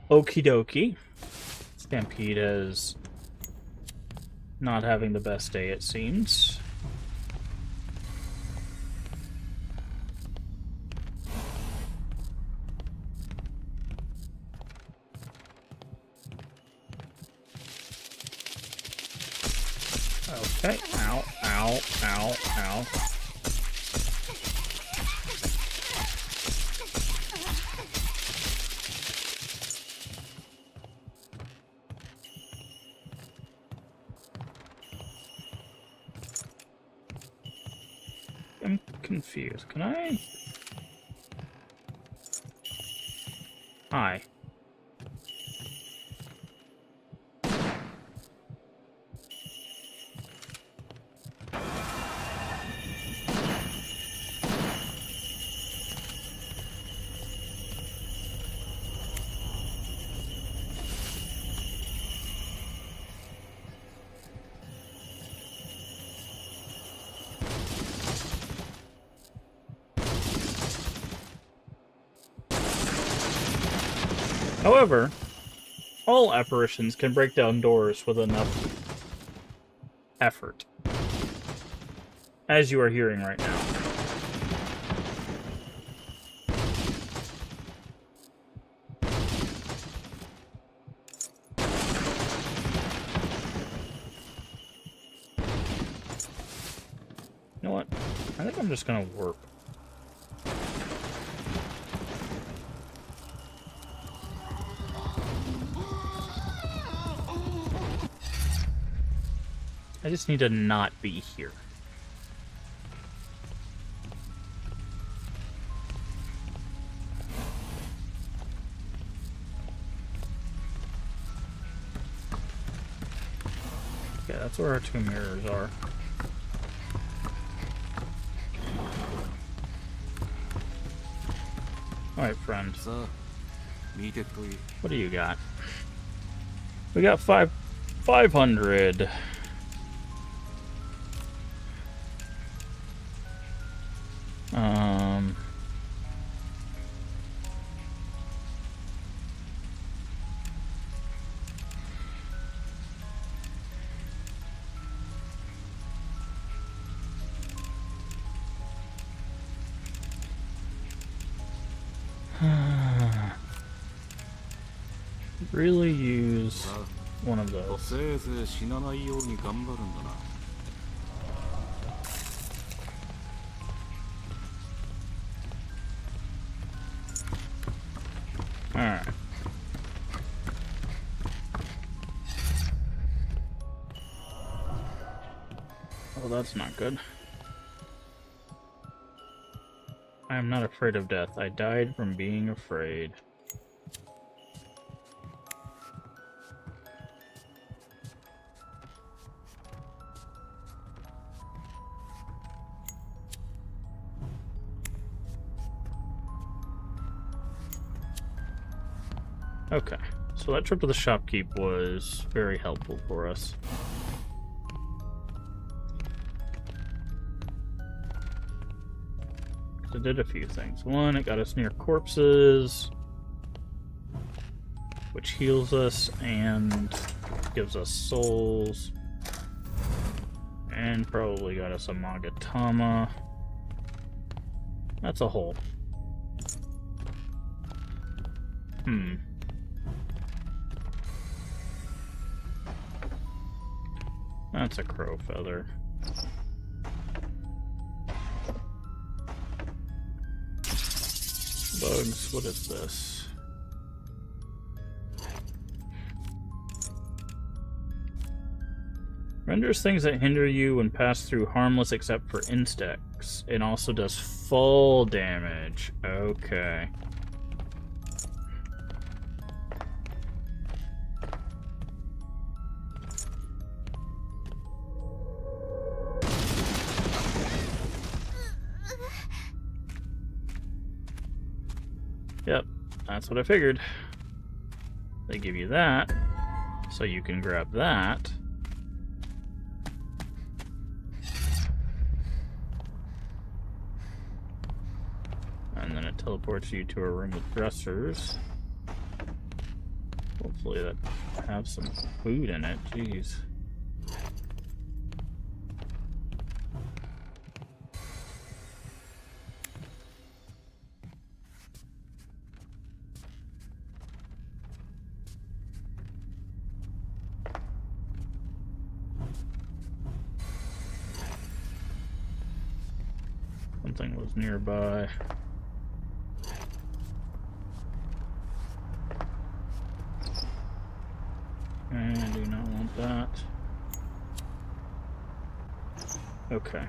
Okie dokie. Stampede is not having the best day, it seems. Okay. Ow, ow, ow, ow. I'm confused. Can I? Hi. However, all apparitions can break down doors with enough effort, as you are hearing right now. You know what? I think I'm just gonna warp. I just need to not be here. Yeah, that's where our 2 mirrors are. Alright, friend. さあ見てくといい。 What do you got? We got 500. Really use one of those. せいぜい死なないように頑張るんだな。 Alright. Oh, that's not good. I am not afraid of death. I died from being afraid. Okay, so that trip to the shopkeep was very helpful for us. It did a few things. One, it got us near corpses, which heals us and gives us souls, and probably got us a Magatama. That's a hole. That's a crow feather. Bugs, what is this? Renders things that hinder you when passed through harmless except for insects. It also does full damage. Okay. Yep, that's what I figured. They give you that, so you can grab that. And then it teleports you to a room with dressers. Hopefully that have some food in it, jeez. Something was nearby. I do not want that. Okay.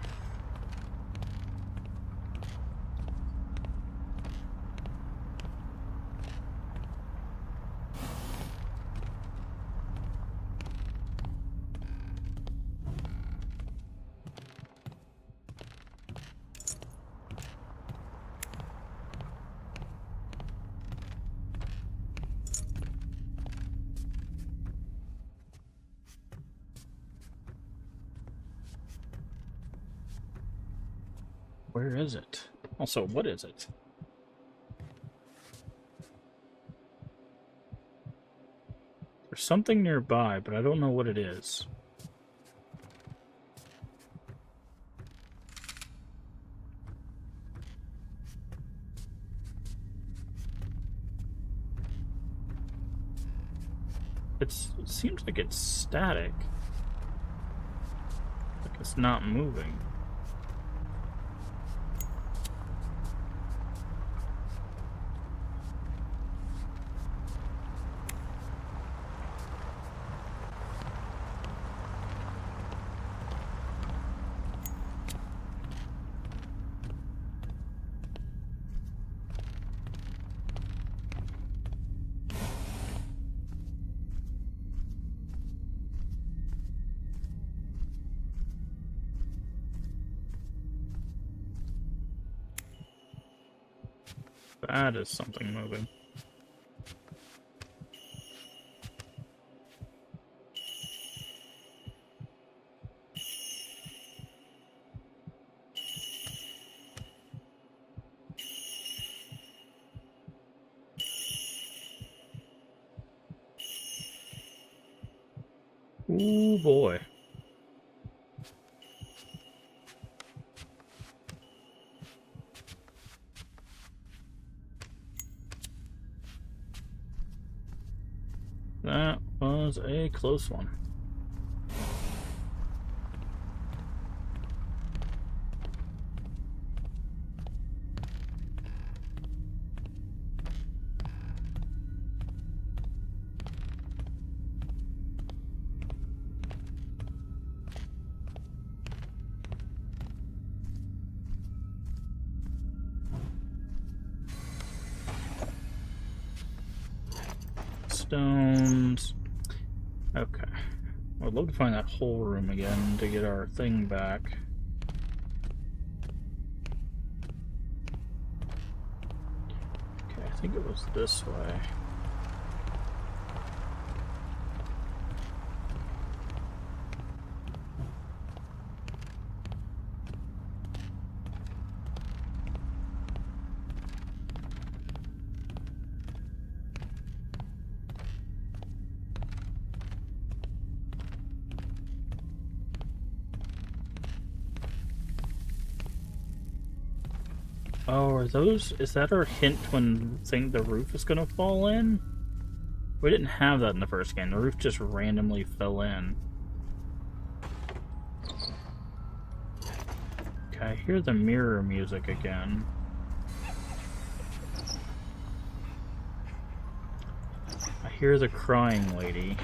Where is it? Also, what is it? There's something nearby, but I don't know what it is. It seems like it's static. Like it's not moving. That is something moving. Ooh, boy. That was a close one. Stones. Okay. I'd love to find that whole room again to get our thing back. Okay, I think it was this way. Oh, are those... Is that our hint when the roof is gonna fall in? We didn't have that in the first game. The roof just randomly fell in. Okay, I hear the mirror music again. I hear the crying lady.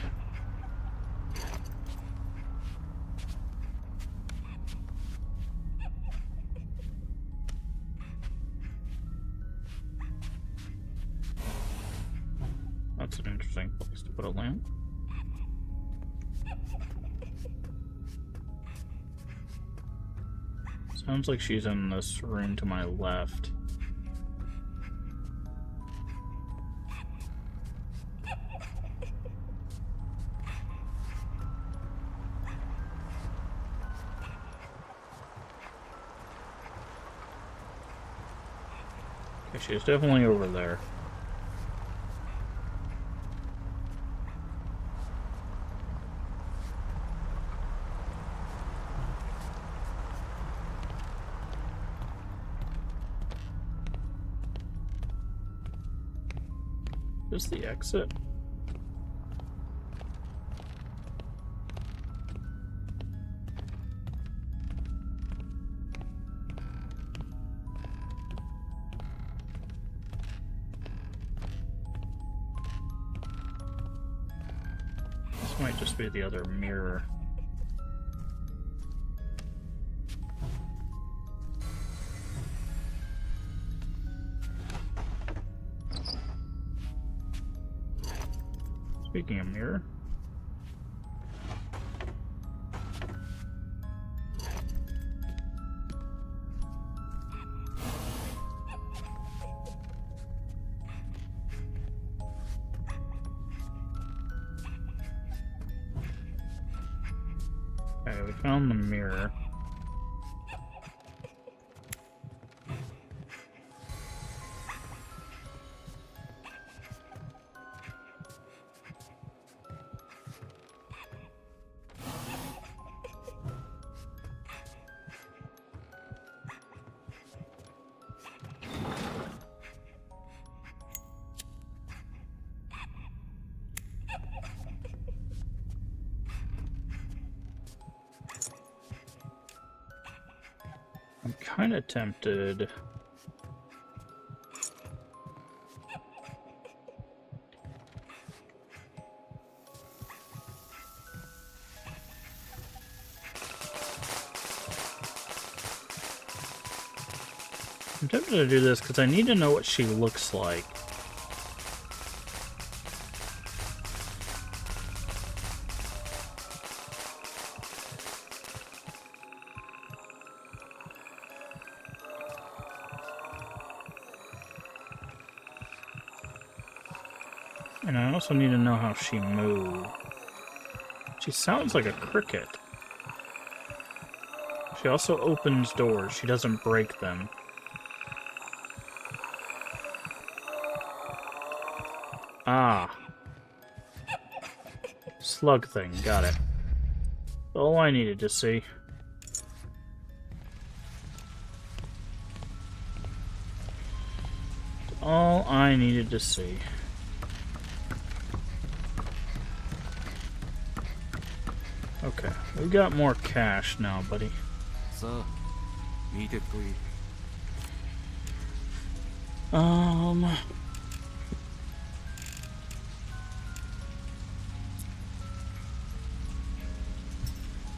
That's an interesting place to put a lamp. Sounds like she's in this room to my left. Okay, she's definitely over there. Is the exit? This might just be the other mirror. Speaking of mirror. Okay, we found the mirror. I'm kind of tempted. I'm tempted to do this because I need to know what she looks like. And I also need to know how she moves. She sounds like a cricket. She also opens doors. She doesn't break them. Ah. Slug thing. Got it. All I needed to see. All I needed to see. Okay, we got more cash now, buddy. さあ見てくといい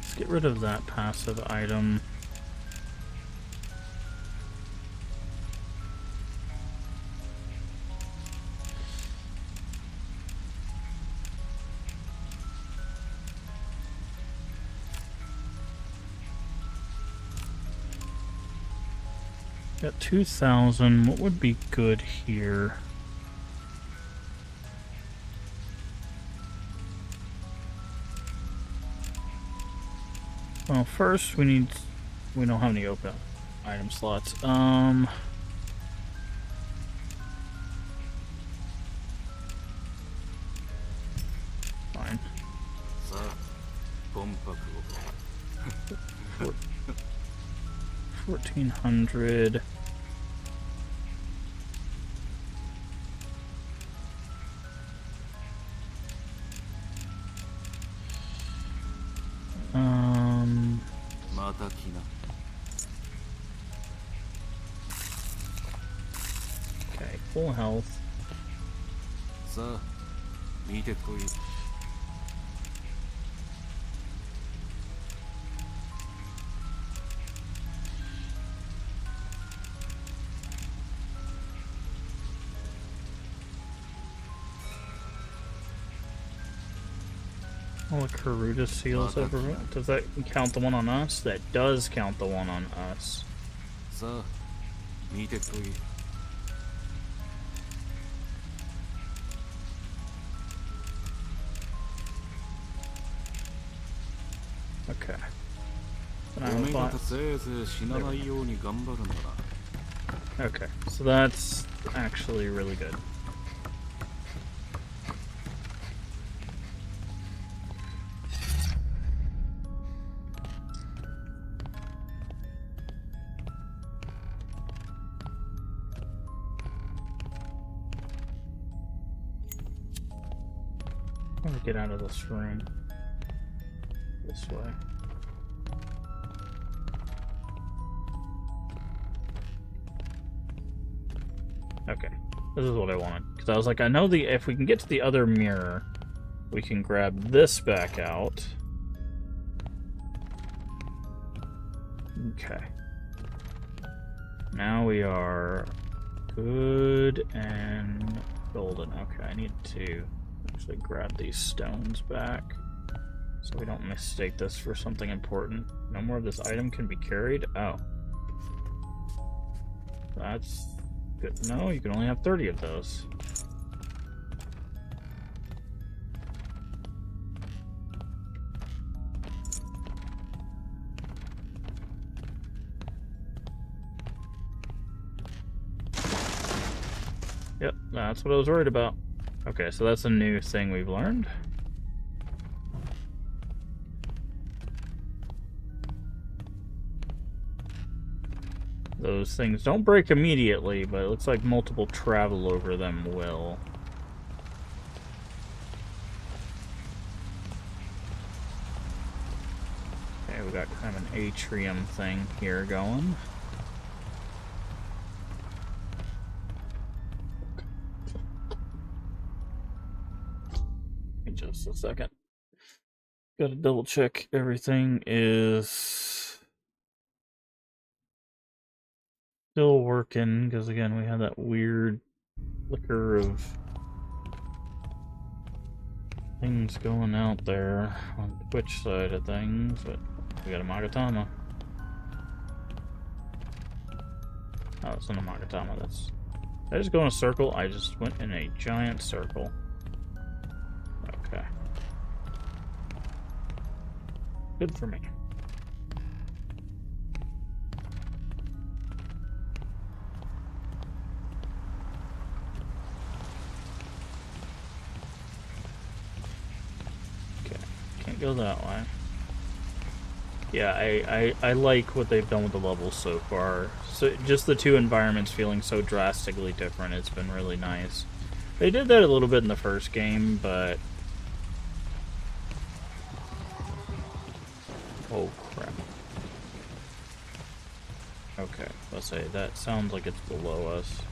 Let's get rid of that passive item. Got 2,000. What would be good here? Well, first we don't have any open item slots. Fine. Sa, compact. 1,400. Okay, full health. さあ見てくといい All the Karuta seals over. Does that count the one on us? That does count the one on us. さあ見てくといい Okay. But お I'm めえ fine. 方せいぜい死なないように頑張るんだな Okay, so that's actually really good. How do I get out of this room? This way. Okay, this is what I wanted. Because I was like, I know if we can get to the other mirror, we can grab this back out. Okay. Now we are good and golden. Okay, I need to actually grab these stones back so we don't mistake this for something important. No more of this item can be carried. Oh. That's good. No, you can only have 30 of those. Yep, that's what I was worried about. Okay, so that's a new thing we've learned. Those things don't break immediately, but it looks like multiple travel over them will. Okay, we got kind of an atrium thing here going. Just a second. Gotta double check everything is still working, because again, we had that weird flicker of things going out there on the Twitch side of things, but we got a Magatama. Oh, it's not a Magatama, that's... Did I just go in a circle? I just went in a giant circle. Good for me. Okay, can't go that way. Yeah, I like what they've done with the levels so far. So just the two environments feeling so drastically different, it's been really nice. They did that a little bit in the first game, but... Oh, crap. Okay, let's say that sounds like it's below us.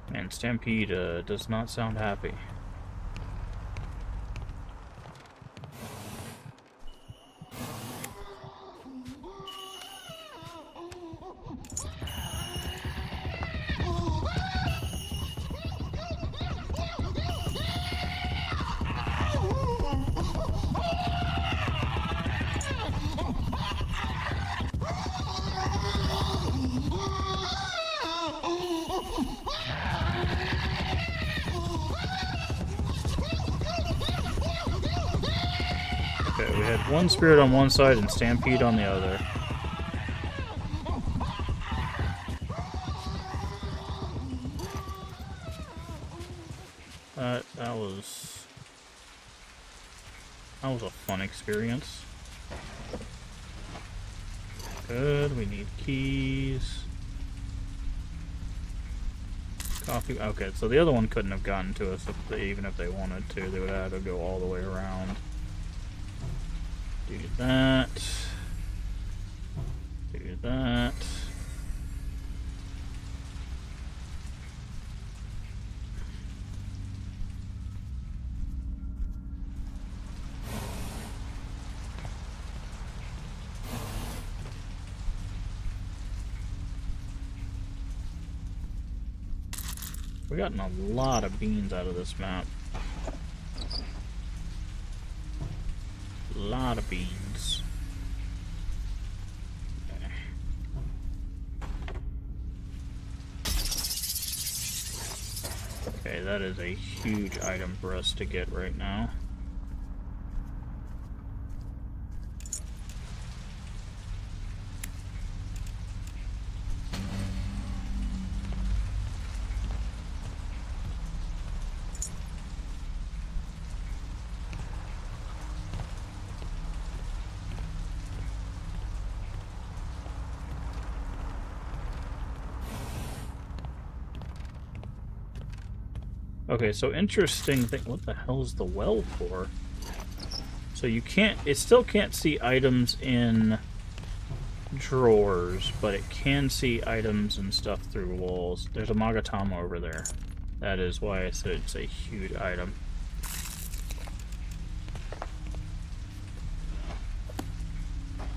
Man, Stampede does not sound happy. Okay, we had one spirit on one side and Stampede on the other. That was a fun experience. Good, we need keys. Coffee. Okay, so the other one couldn't have gotten to us even if they wanted to. They would have had to go all the way around. Do that. Do that. We've gotten a lot of beans out of this map. A lot of beans. Okay, that is a huge item for us to get right now. Okay, so interesting thing. What the hell is the well for? So you can't, it still can't see items in drawers, but it can see items and stuff through walls. There's a Magatama over there. That is why I said it's a huge item.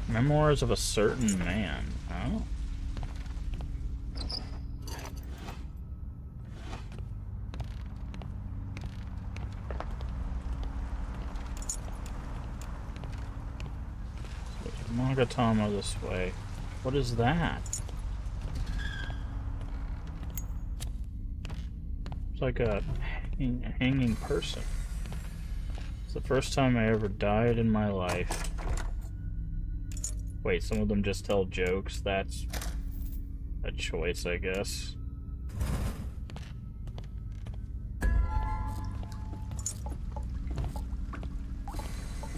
Memoirs of a Certain Man. Oh. Magatama this way. What is that? It's like a hanging person. It's the first time I ever died in my life. Wait, some of them just tell jokes? That's a choice, I guess.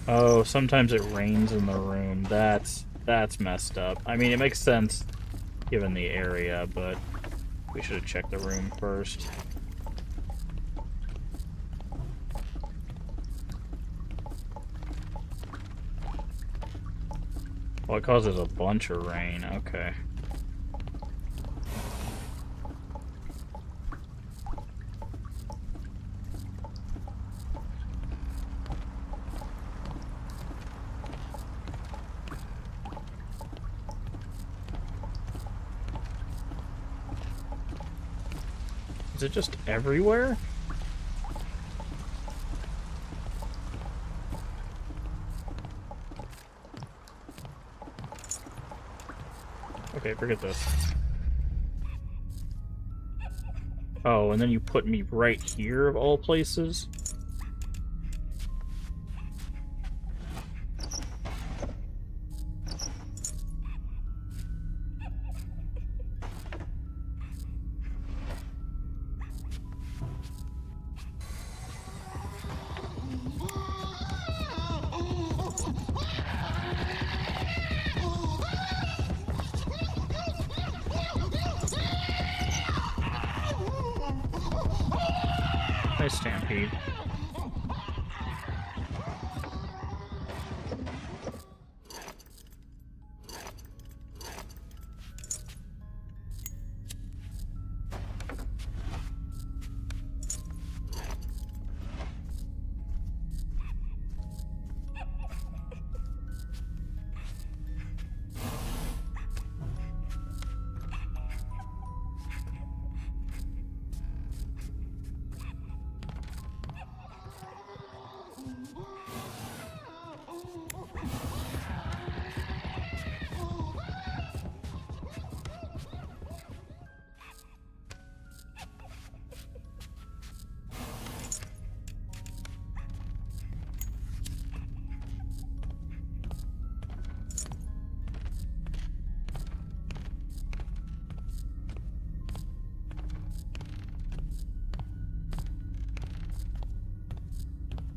Oh, sometimes it rains in the room. That's messed up. I mean, it makes sense given the area, but we should have checked the room first. Well, it causes a bunch of rain. Okay. Is it just everywhere? Okay, forget this. Oh, and then you put me right here of all places? Hi, Stampede.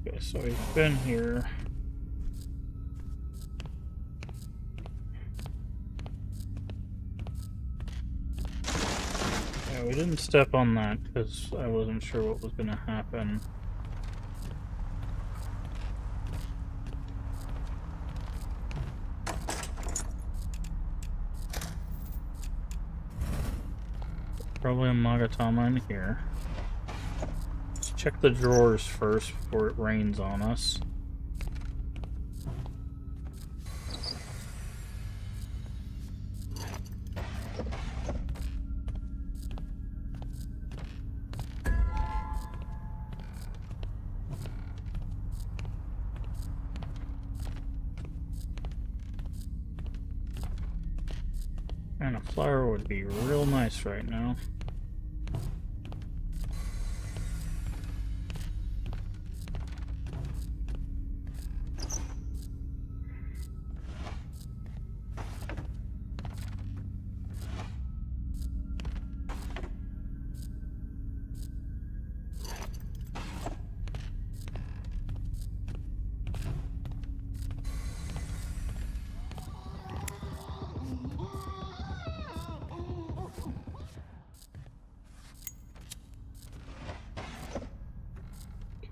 Okay, so we've been here. Yeah, we didn't step on that because I wasn't sure what was going to happen. Probably a Magatama in here. Let's check the drawers first before it rains on us. And a flower would be real nice right now.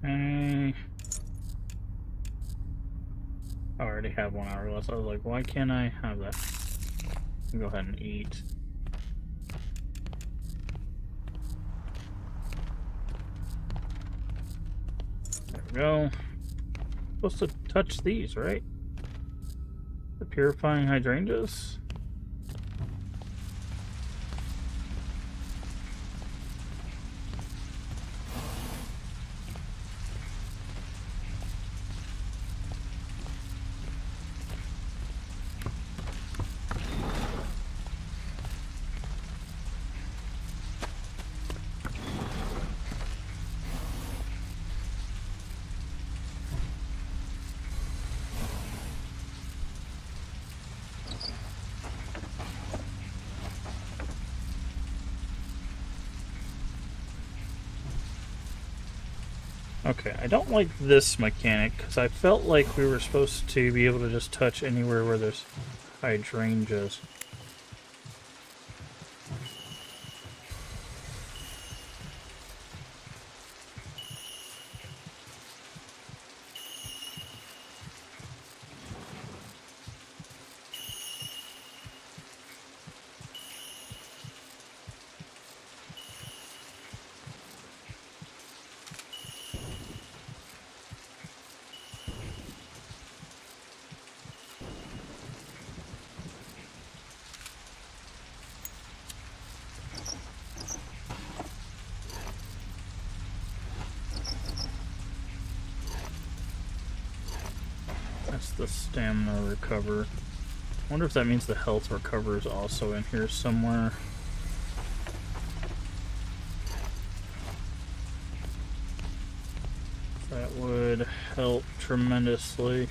Okay. I already have 1 hour left. I was like, why can't I have that? Go ahead and eat. There we go. Supposed to touch these, right? The purifying hydrangeas? Okay, I don't like this mechanic because I felt like we were supposed to be able to just touch anywhere where there's hydrangeas. That's the stamina recover. I wonder if that means the health recover is also in here somewhere. That would help tremendously.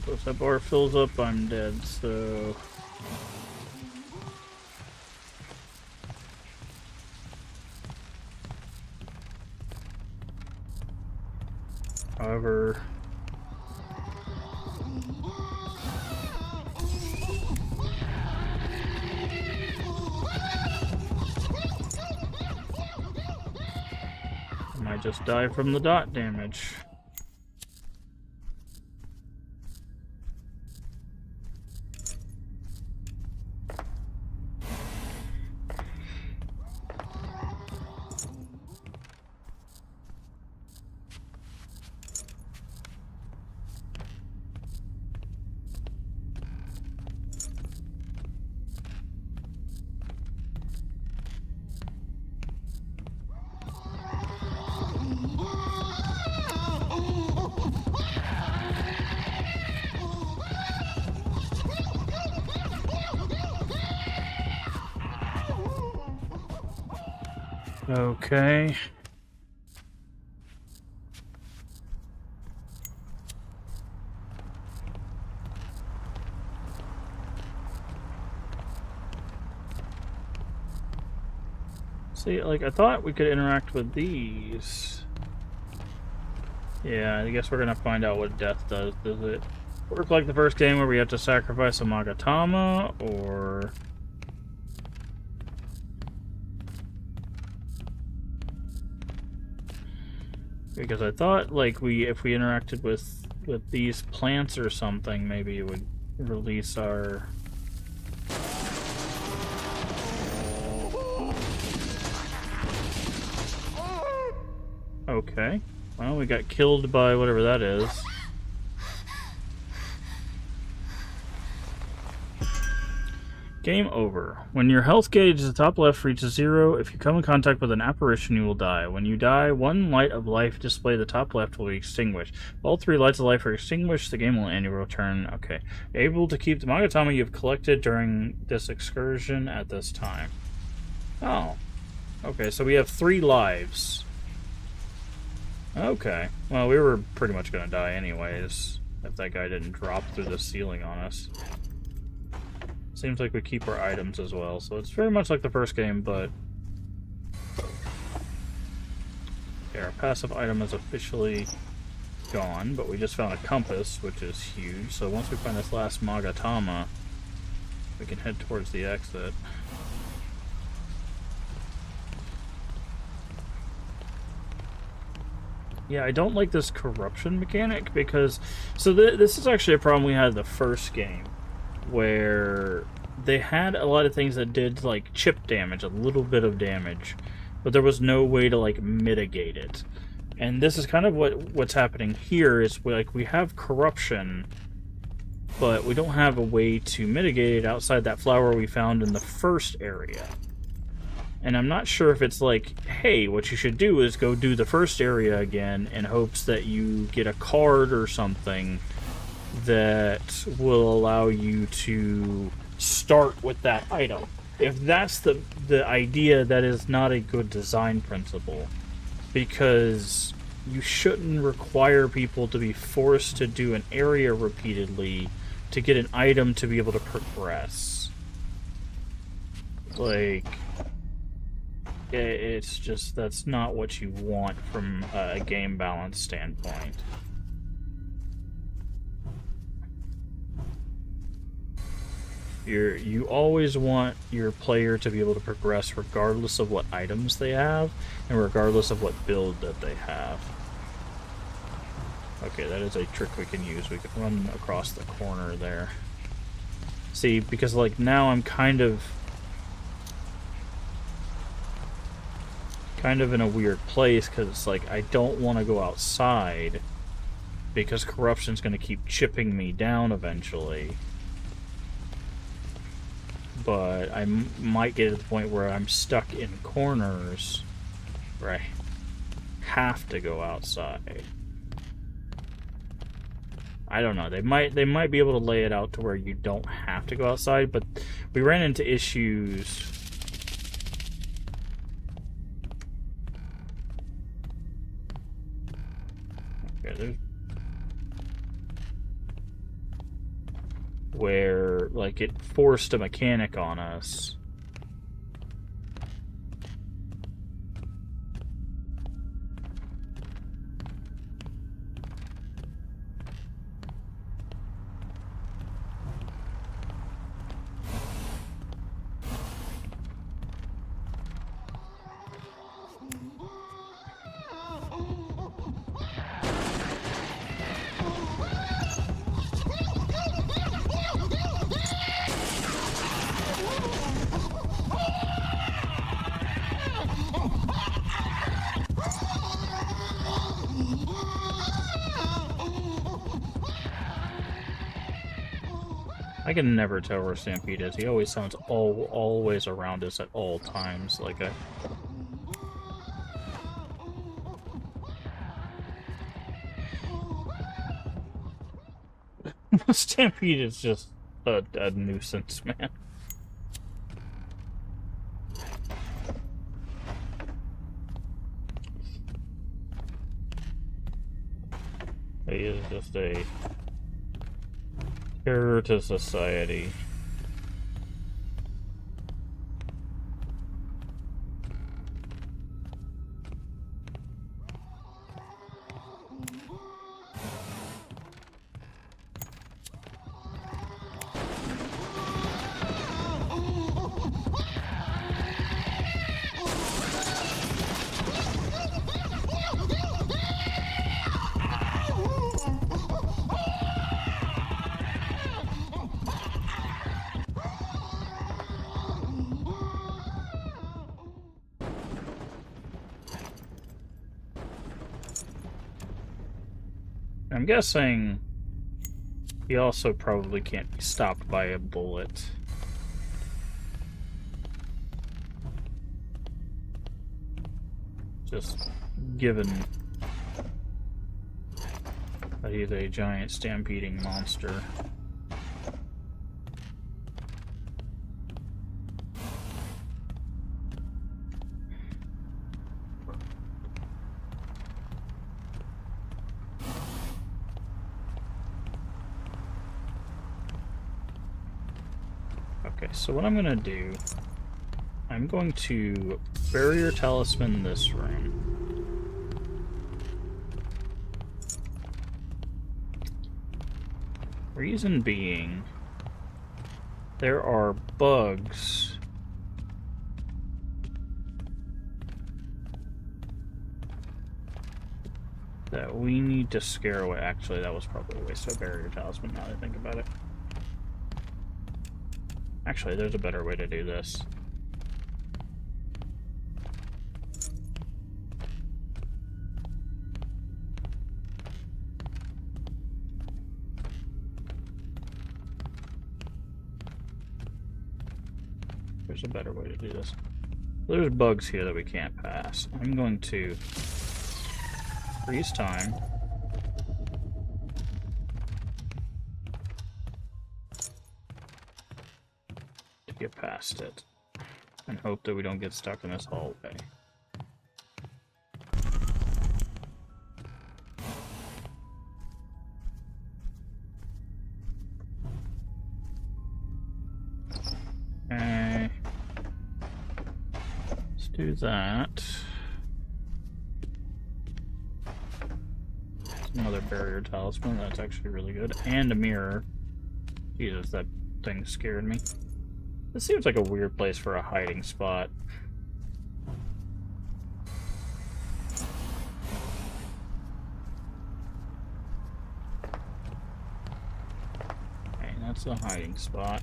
If that bar fills up, I'm dead, so... However... I might just die from the dot damage. Okay. See, like, I thought we could interact with these. Yeah, I guess we're gonna find out what death does. Does it work like the first game where we have to sacrifice a Magatama, or... Because I thought, like, if we interacted with these plants or something, maybe it would release our... Okay. Well, we got killed by whatever that is. Game over. When your health gauge at the top left reaches 0, if you come in contact with an apparition, you will die. When you die, one light of life displayed at the top left will be extinguished. If all 3 lights of life are extinguished, the game will end your turn. Okay. You're able to keep the Magatama you've collected during this excursion at this time. Oh. Okay, so we have 3 lives. Okay. Well, we were pretty much going to die anyways, if that guy didn't drop through the ceiling on us. Seems like we keep our items as well, so it's very much like the first game, but... Okay, our passive item is officially gone, but we just found a compass, which is huge, so once we find this last Magatama, we can head towards the exit. Yeah, I don't like this corruption mechanic, because... So this is actually a problem we had in the first game, where they had a lot of things that did, like, chip damage, a little bit of damage, but there was no way to, like, mitigate it. And this is kind of what's happening here, is we have corruption, but we don't have a way to mitigate it outside that flower we found in the first area. And I'm not sure if it's like, hey, what you should do is go do the first area again in hopes that you get a card or something that will allow you to start with that item. If that's the idea, that is not a good design principle, because you shouldn't require people to be forced to do an area repeatedly to get an item to be able to progress. Like, it's just, that's not what you want from a game balance standpoint. You always want your player to be able to progress regardless of what items they have and regardless of what build that they have. Okay, that is a trick we can use. We can run across the corner there. See, because like now I'm kind of in a weird place, because it's like I don't want to go outside because corruption's going to keep chipping me down eventually. but I might get to the point where I'm stuck in corners where I have to go outside. I don't know. They might be able to lay it out to where you don't have to go outside, but we ran into issues. Okay, there's where like it forced a mechanic on us. I can never tell where Stampede is. He always sounds always around us at all times. Like a Stampede is just a nuisance, man. He is just a terror to society. I'm guessing he also probably can't be stopped by a bullet. Just given that he's a giant stampeding monster. Okay, so what I'm gonna do, I'm going to barrier talisman this room. Reason being, there are bugs that we need to scare away. Actually, that was probably a waste of a barrier talisman now that I think about it. Actually, there's a better way to do this. There's a better way to do this. There's bugs here that we can't pass. I'm going to freeze time. To get past it. And hope that we don't get stuck in this hallway. Okay. Let's do that. Another barrier talisman, that's actually really good. And a mirror. Jesus, that thing scared me. This seems like a weird place for a hiding spot. Okay, that's the hiding spot.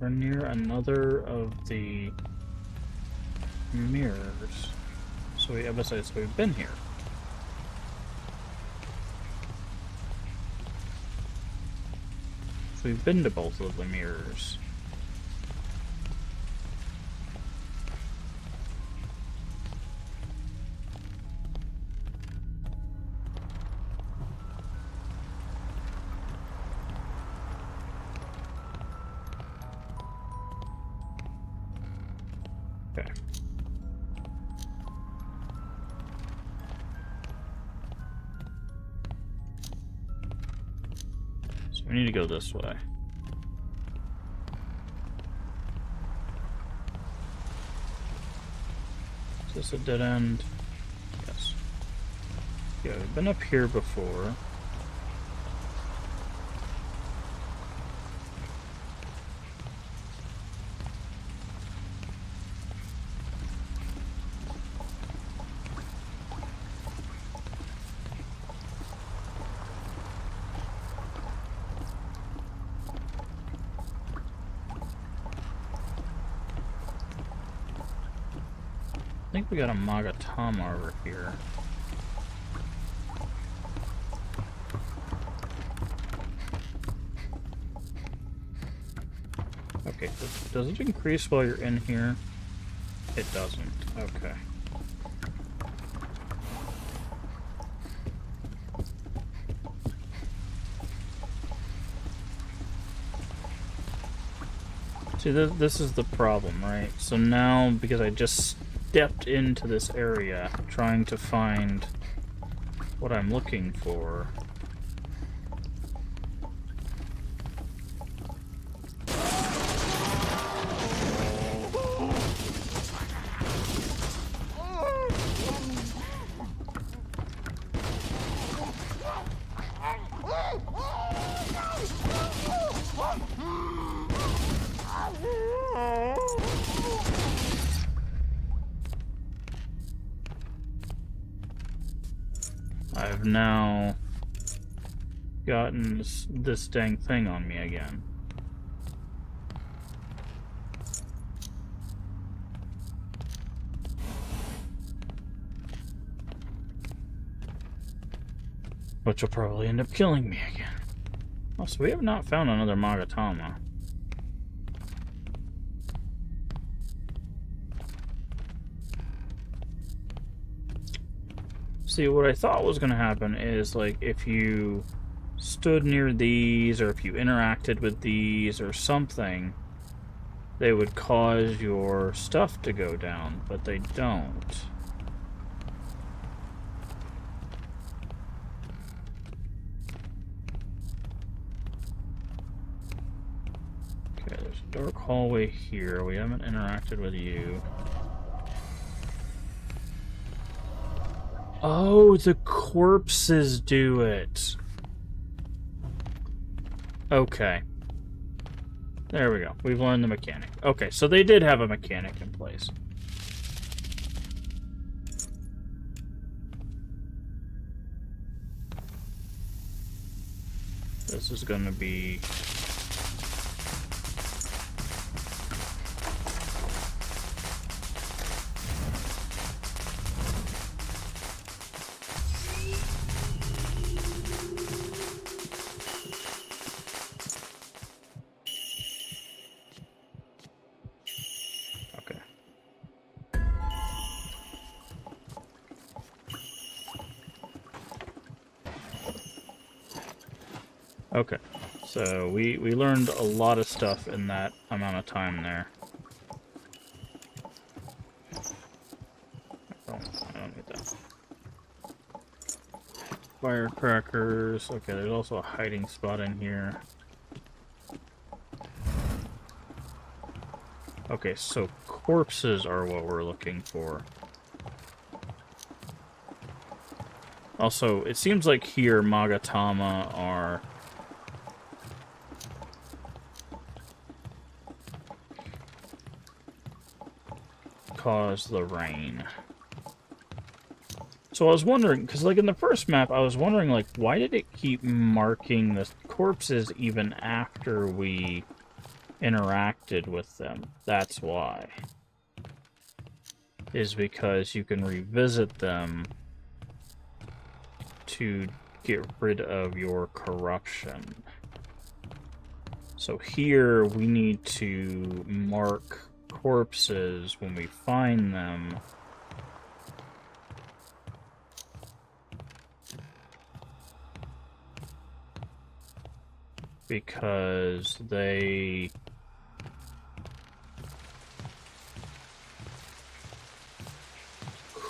We're near another of the mirrors. So we've been here. So we've been to both of the mirrors. Okay. So we need to go this way. Is this a dead end? Yes. Yeah, we've been up here before. I think we got a Magatama over here. Okay, does it increase while you're in here? It doesn't. Okay. See, this is the problem, right? So now, because I just stepped into this area trying to find what I'm looking for. I've now gotten this dang thing on me again. Which will probably end up killing me again. Oh, so we have not found another Magatama. See, what I thought was going to happen is, like, if you stood near these, or if you interacted with these, or something, they would cause your stuff to go down, but they don't. Okay, there's a dark hallway here. We haven't interacted with you. Oh, the corpses do it. Okay. There we go. We've learned the mechanic. Okay, so they did have a mechanic in place. This is going to be... Okay, so we learned a lot of stuff in that amount of time there. I don't need that. Firecrackers. Okay, there's also a hiding spot in here. Okay, so corpses are what we're looking for. Also, it seems like here Magatama are... cause the rain. So I was wondering, because like in the first map, I was wondering like, why did it keep marking the corpses even after we interacted with them. That's why. Is because you can revisit them to get rid of your corruption. So here we need to mark corpses when we find them. Because they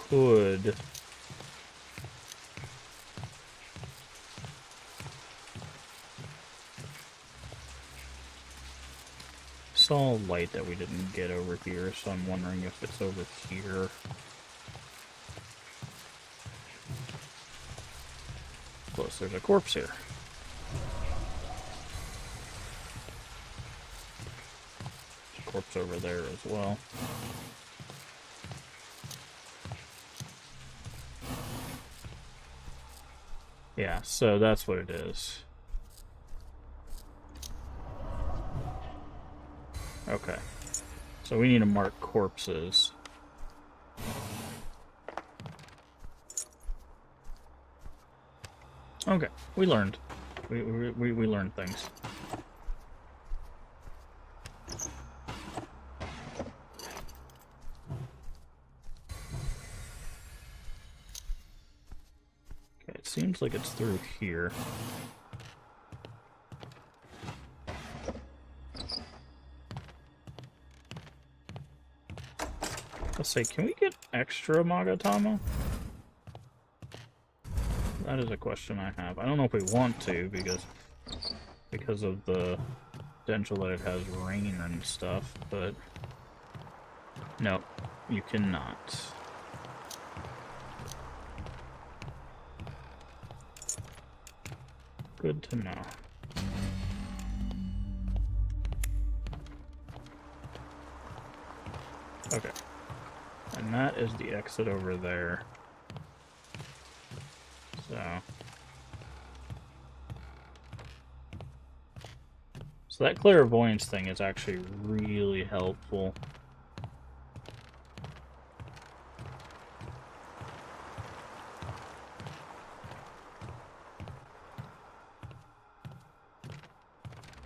could saw a light that we didn't get over here, so I'm wondering if it's over here. Plus, there's a corpse here. Corpse over there as well. Yeah, so that's what it is. Okay. So we need to mark corpses. Okay, we learned. We learned things. Okay, it seems like it's through here. Let's say, can we get extra Magatama? That is a question I have. I don't know if we want to, because of the potential that it has rain and stuff, but no, you cannot. Good to know. Okay. And that is the exit over there. So that clairvoyance thing is actually really helpful.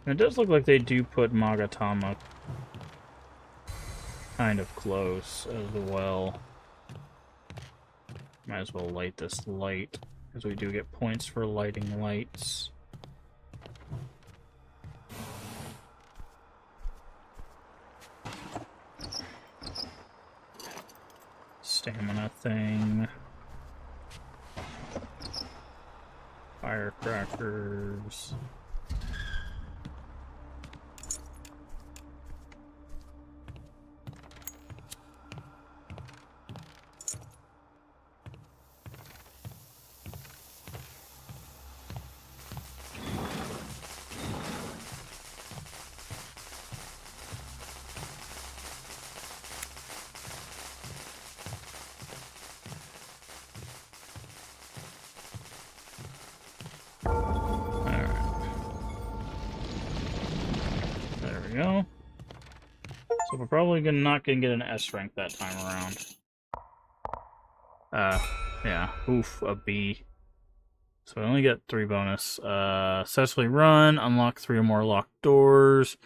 And it does look like they do put Magatama kind of close as well. Might as well light this light, because we do get points for lighting lights. Stamina thing. Firecrackers. Go. So we're probably not gonna get an S rank that time around. Yeah. Oof, a B. So I only get 3 bonus. Successfully run, unlock 3 or more locked doors,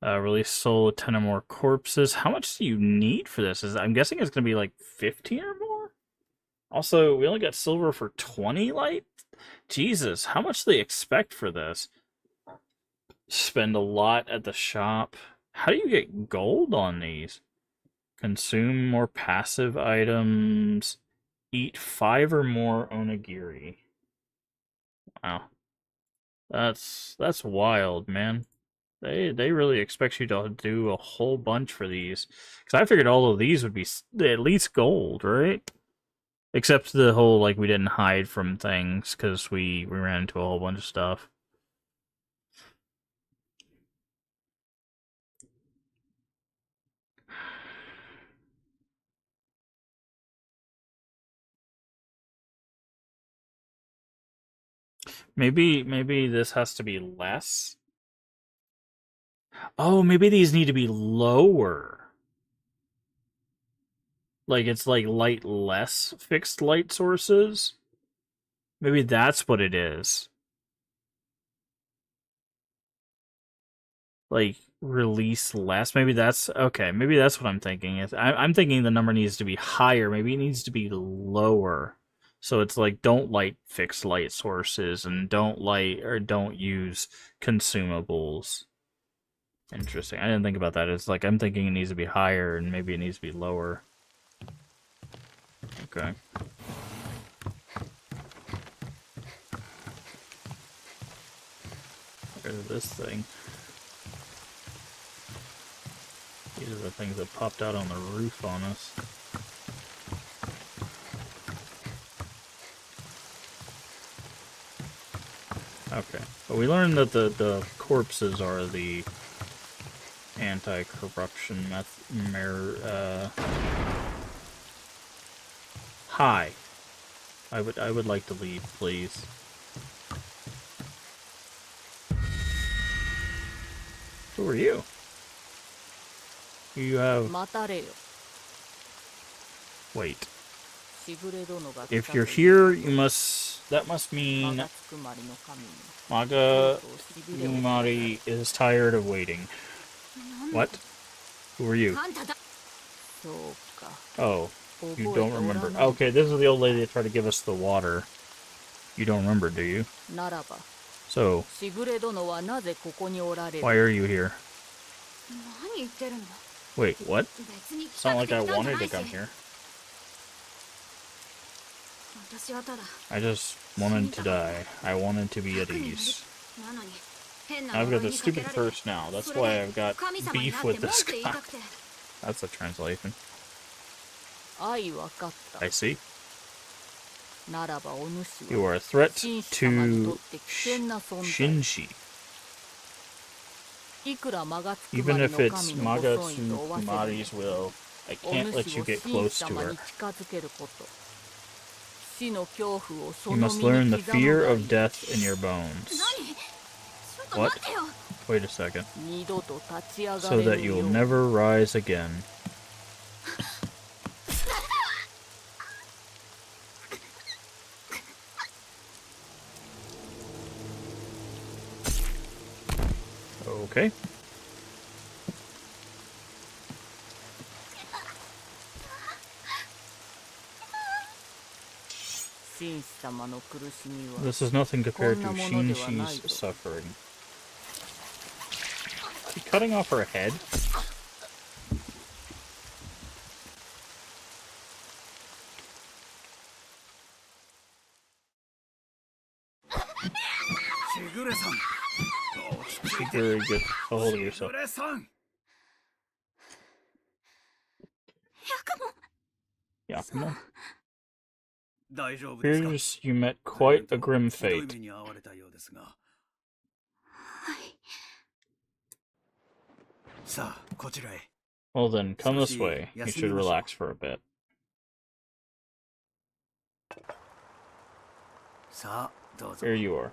release soul 10 or more corpses. How much do you need for this? I'm guessing it's gonna be like 15 or more? Also, we only got silver for 20 light? Jesus, how much do they expect for this? Spend a lot at the shop. How do you get gold on these? Consume more passive items. Eat 5 or more onigiri. Wow. That's wild, man. They really expect you to do a whole bunch for these. Because I figured all of these would be at least gold, right? Except the whole, like, we didn't hide from things because we ran into a whole bunch of stuff. Maybe this has to be less. Oh, maybe these need to be lower. Like it's like light less fixed light sources. Maybe that's what it is. Like release less. Maybe that's okay. Maybe that's what I'm thinking. I'm thinking the number needs to be higher. Maybe it needs to be lower. So it's like don't light fixed light sources and don't light or don't use consumables. Interesting. I didn't think about that. It's like I'm thinking it needs to be higher and maybe it needs to be lower. Okay. Rid of this thing. These are the things that popped out on the roof on us. Okay. But we learned that the corpses are the anti-corruption Hi. I would like to leave, please. Who are you? You have... Wait. If you're here, you must... That must mean... Maga Umari is tired of waiting. What? Who are you? Oh, you don't remember. Okay, this is the old lady that tried to give us the water. You don't remember, do you? So, why are you here? Wait, what? It's not like I wanted to come here. I just wanted to die. I wanted to be at ease. I've got this stupid thirst now. That's why I've got beef with this guy. That's a translation. I see. You are a threat to Shinshi. Even if it's Magatsukumari's will, I can't let you get close to her. You must learn the fear of death in your bones. What? Wait a second. So that you'll never rise again. Okay. This is nothing compared to Shinshi's suffering. Is he cutting off her head? Be very good. Hold of yourself. Yakumo? Appears you met quite a grim fate. Well then, come this way. You should relax for a bit. Here you are.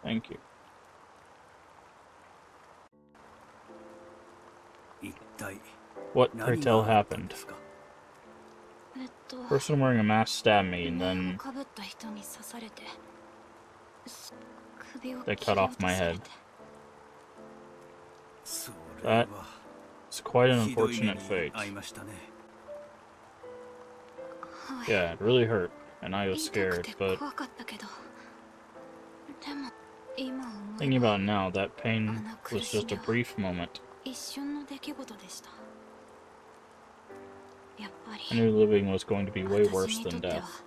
Thank you. What, pray tell, happened? Person wearing a mask stabbed me, and then they cut off my head. That is quite an unfortunate fate. Yeah, it really hurt, and I was scared, but thinking about it now, that pain was just a brief moment. I knew living was going to be way worse than death.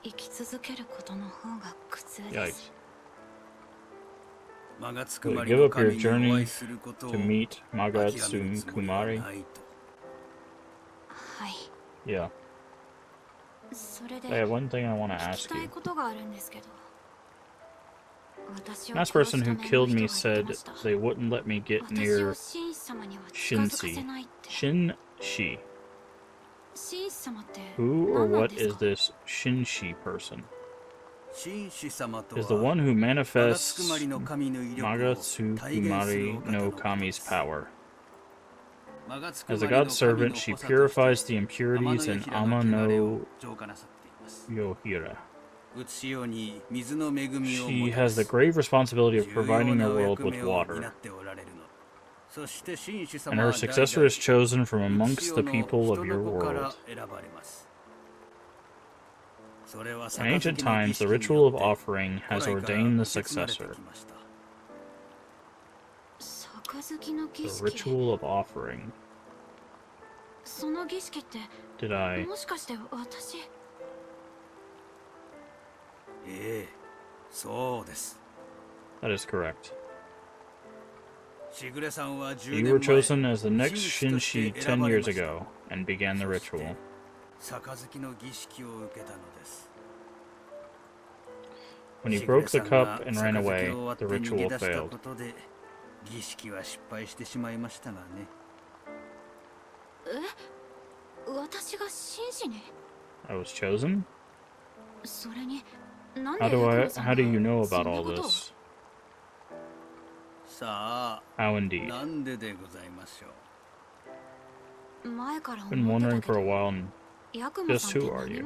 Yikes. Will you give up your journey to meet Magatsukumari? Yeah. I have one thing I want to ask you. The last person who killed me said they wouldn't let me get near Shinshi. Shinshi. Who or what is this Shinshi person? is the one who manifests Magatsukumari no Kami's power. As a god servant, she purifies the impurities in Ama no Yohira. She has the grave responsibility of providing the world with water. And her successor is chosen from amongst the people of your world. In ancient times, the ritual of offering has ordained the successor. The ritual of offering. Did I... That is correct. You were chosen as the next Shinshi 10 years ago and began the ritual. When you broke the cup and ran away, the ritual failed. I was chosen? How do you know about all this? How indeed? Been wondering for a while, and just who are you?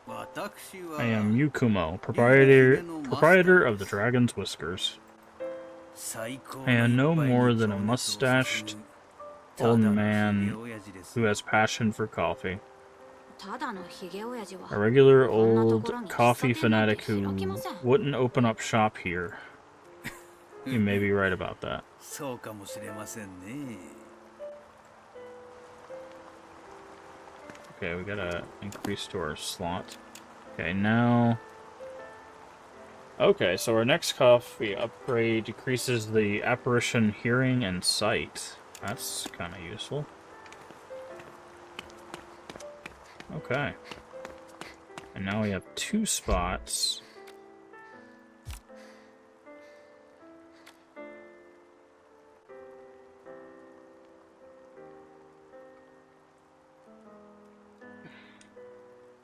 I am Yukumo, proprietor of the Dragon's Whiskers. I am no more than a mustached old man who has passion for coffee. A regular old coffee fanatic who wouldn't open up shop here. You may be right about that. Okay, we gotta increase to our slot. Okay, now... Okay, so our next coffee upgrade decreases the apparition hearing and sight. That's kind of useful. Okay. And now we have 2 spots.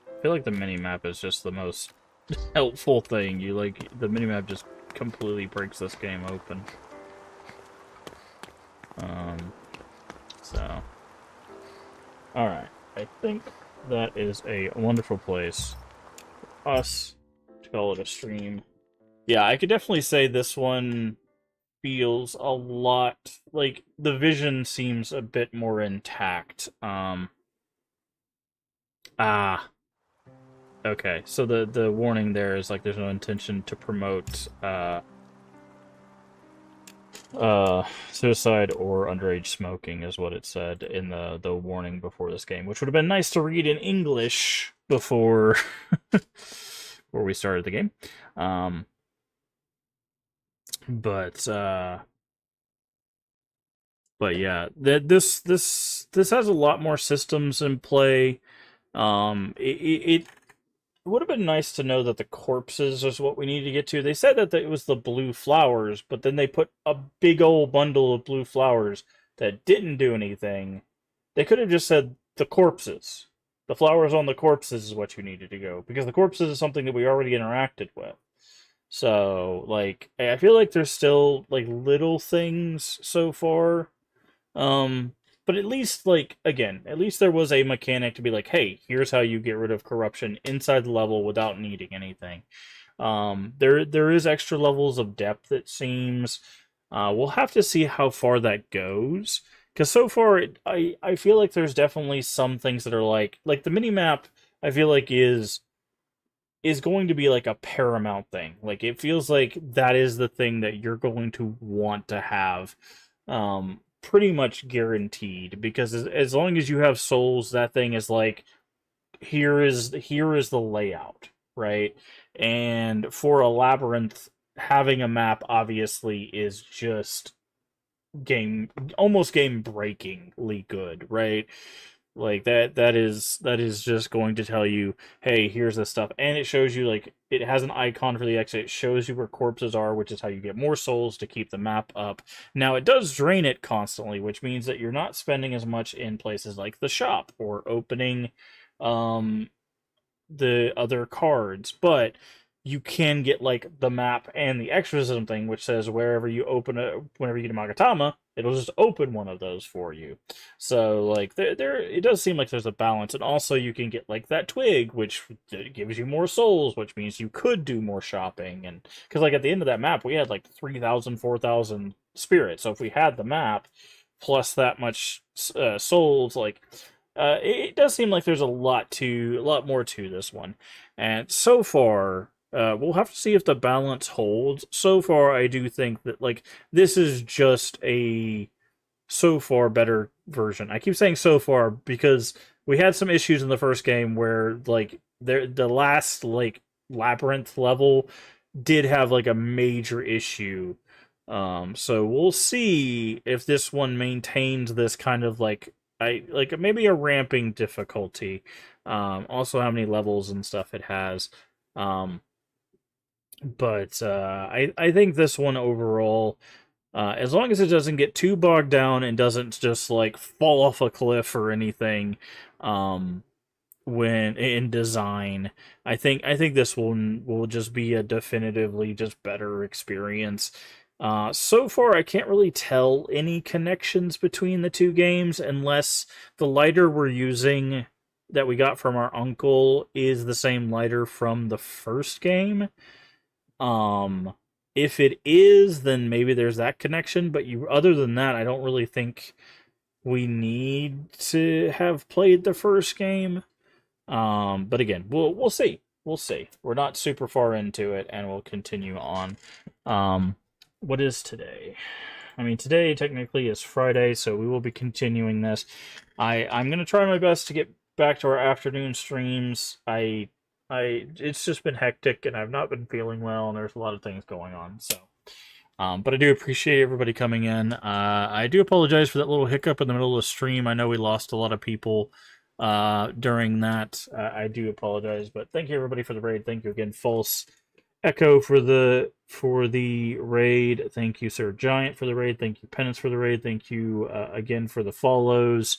I feel like the mini-map is just the most helpful thing. The mini-map just completely breaks this game open. So. Alright. I think that is a wonderful place for us to call it a stream. Yeah, I could definitely say this one feels a lot like the vision seems a bit more intact. Okay, so the warning there is like there's no intention to promote suicide or underage smoking is what it said in the warning before this game, which would have been nice to read in English before before we started the game. But yeah, this has a lot more systems in play. It would have been nice to know that the corpses is what we need to get to. They said that it was the blue flowers, but then they put a big old bundle of blue flowers that didn't do anything. They could have just said the corpses. The flowers on the corpses is what you needed to go, because the corpses is something that we already interacted with. So, like, I feel like there's still, like, little things so far. But at least, like, again, at least there was a mechanic to be like, hey, here's how you get rid of corruption inside the level without needing anything. There is extra levels of depth, it seems. We'll have to see how far that goes. Because so far, I feel like there's definitely some things that are like the minimap, I feel like is going to be like a paramount thing. Like, it feels like that is the thing that you're going to want to have. Pretty much guaranteed, because as long as you have souls, that thing is like, here is the layout, right? And for a labyrinth, having a map obviously is just almost game breakingly good, right? Like that is just going to tell you, hey, here's this stuff, and it shows you, like, it has an icon for the exit. It shows you where corpses are, which is how you get more souls to keep the map up. Now, it does drain it constantly, which means that you're not spending as much in places like the shop or opening the other cards, but you can get like the map and the exorcism thing, which says whenever you get a Magatama, it'll just open one of those for you. So like there it does seem like there's a balance, and also you can get like that twig, which gives you more souls, which means you could do more shopping. And because like at the end of that map, we had like 3,000, 4,000 spirits. So if we had the map plus that much souls, like it does seem like there's a lot more to this one. And so far, we'll have to see if the balance holds. So far, I do think that like this is just a so far better version. I keep saying so far because we had some issues in the first game where like the last like labyrinth level did have like a major issue. So we'll see if this one maintains this kind of like maybe a ramping difficulty. Also how many levels and stuff it has. But I think this one overall, as long as it doesn't get too bogged down and doesn't just like fall off a cliff or anything, when in design, I think this one will just be a definitively just better experience. So far, I can't really tell any connections between the two games unless the lighter we're using that we got from our uncle is the same lighter from the first game. If it is, then maybe there's that connection, but other than that, I don't really think we need to have played the first game. But again, we'll see. We'll see. We're not super far into it, and we'll continue on. What is today? I mean, today technically is Friday, so we will be continuing this. I'm gonna try my best to get back to our afternoon streams. It's just been hectic, and I've not been feeling well, and there's a lot of things going on. So, but I do appreciate everybody coming in. I do apologize for that little hiccup in the middle of the stream. I know we lost a lot of people during that. I do apologize, but thank you everybody for the raid. Thank you again, False Echo for the raid. Thank you, Sir Giant, for the raid. Thank you, Penance, for the raid. Thank you again for the follows.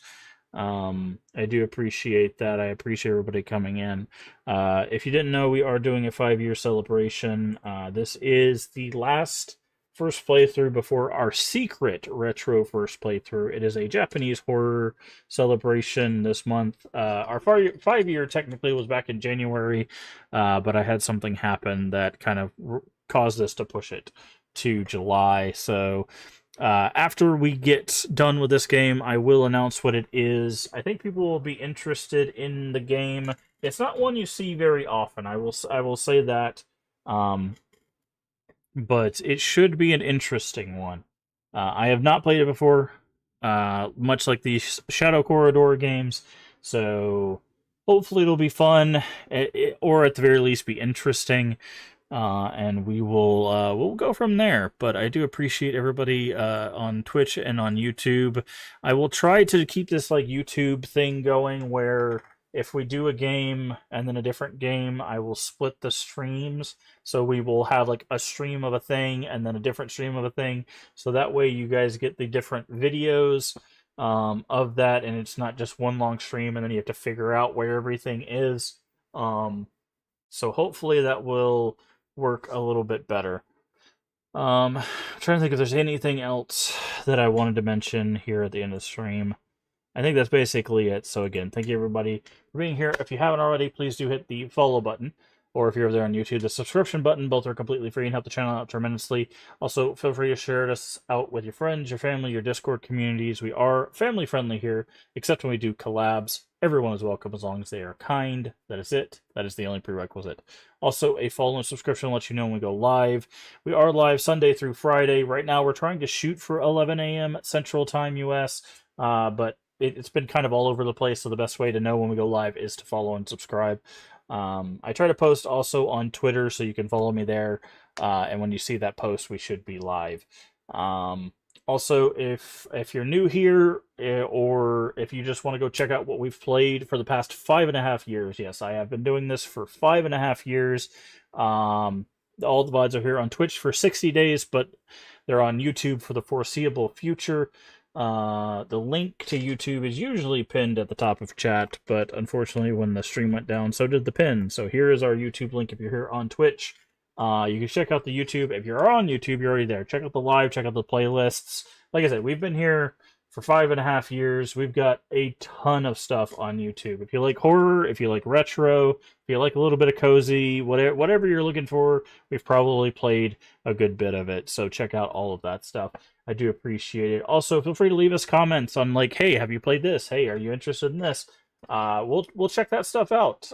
I do appreciate that. I appreciate everybody coming in. If you didn't know, we are doing a 5-year celebration. This is the last first playthrough before our secret retro first playthrough. It is a Japanese horror celebration this month. Our 5-year technically was back in January, but I had something happen that kind of caused us to push it to July. So after we get done with this game, I will announce what it is. I think people will be interested in the game. It's not one you see very often. I will say that. But it should be an interesting one. I have not played it before, much like the Shadow Corridor games, so hopefully it'll be fun, or at the very least be interesting, and we'll go from there. But I do appreciate everybody on Twitch and on YouTube. I will try to keep this like YouTube thing going where if we do a game and then a different game, I will split the streams. So we will have like a stream of a thing and then a different stream of a thing. So that way you guys get the different videos of that, and it's not just one long stream and then you have to figure out where everything is. So hopefully that will work a little bit better. I'm trying to think if there's anything else that I wanted to mention here at the end of the stream. I think that's basically it. So again, thank you everybody for being here. If you haven't already, please do hit the follow button. Or if you're over there on YouTube, the subscription button. Both are completely free and help the channel out tremendously. Also, feel free to share this out with your friends, your family, your Discord communities. We are family friendly here, except when we do collabs. Everyone is welcome as long as they are kind. That is it. That is the only prerequisite. Also, a follow and subscription lets you know when we go live. We are live Sunday through Friday. Right now, we're trying to shoot for 11 a.m. Central Time US, but it's been kind of all over the place, so the best way to know when we go live is to follow and subscribe. I try to post also on Twitter, so you can follow me there, and when you see that post, we should be live. Also, if you're new here, or if you just want to go check out what we've played for the past 5.5 years, yes, I have been doing this for 5.5 years. All the VODs are here on Twitch for 60 days, but they're on YouTube for the foreseeable future. The link to YouTube is usually pinned at the top of chat, but unfortunately when the stream went down, so did the pin. So here is our YouTube link if you're here on Twitch. You can check out the YouTube. If you're on YouTube, you're already there. Check out the live, check out the playlists. Like I said, we've been here for 5.5 years. We've got a ton of stuff on YouTube. If you like horror, if you like retro, if you like a little bit of cozy, whatever you're looking for, we've probably played a good bit of it. So check out all of that stuff. I do appreciate it. Also, feel free to leave us comments on like, hey, have you played this? Hey, are you interested in this? We'll check that stuff out.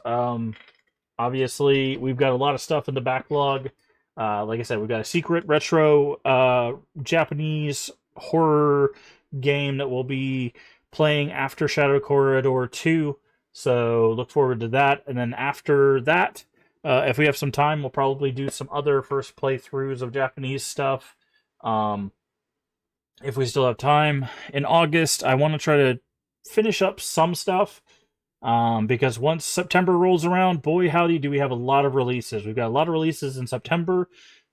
Obviously, we've got a lot of stuff in the backlog. Like I said, we've got a secret retro Japanese horror game that we'll be playing after Shadow Corridor 2. So look forward to that. And then after that, if we have some time, we'll probably do some other first playthroughs of Japanese stuff. If we still have time. In August, I want to try to finish up some stuff. Because once September rolls around, boy howdy, do we have a lot of releases. We've got a lot of releases in September.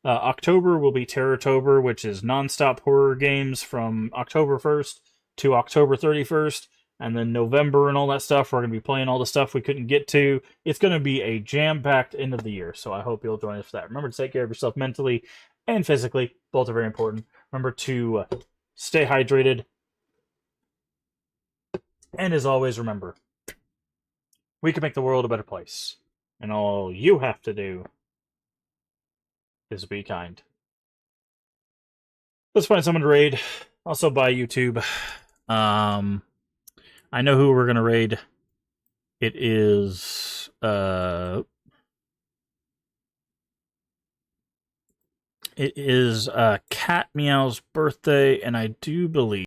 October will be Terrortober, which is non-stop horror games from October 1st to October 31st. And then November and all that stuff, we're going to be playing all the stuff we couldn't get to. It's going to be a jam-packed end of the year, so I hope you'll join us for that. Remember to take care of yourself mentally and physically. Both are very important. Remember to stay hydrated. And as always, remember, we can make the world a better place. And all you have to do is be kind. Let's find someone to raid. Also buy YouTube. I know who we're going to raid. It is... Cat Meow's birthday, and I do believe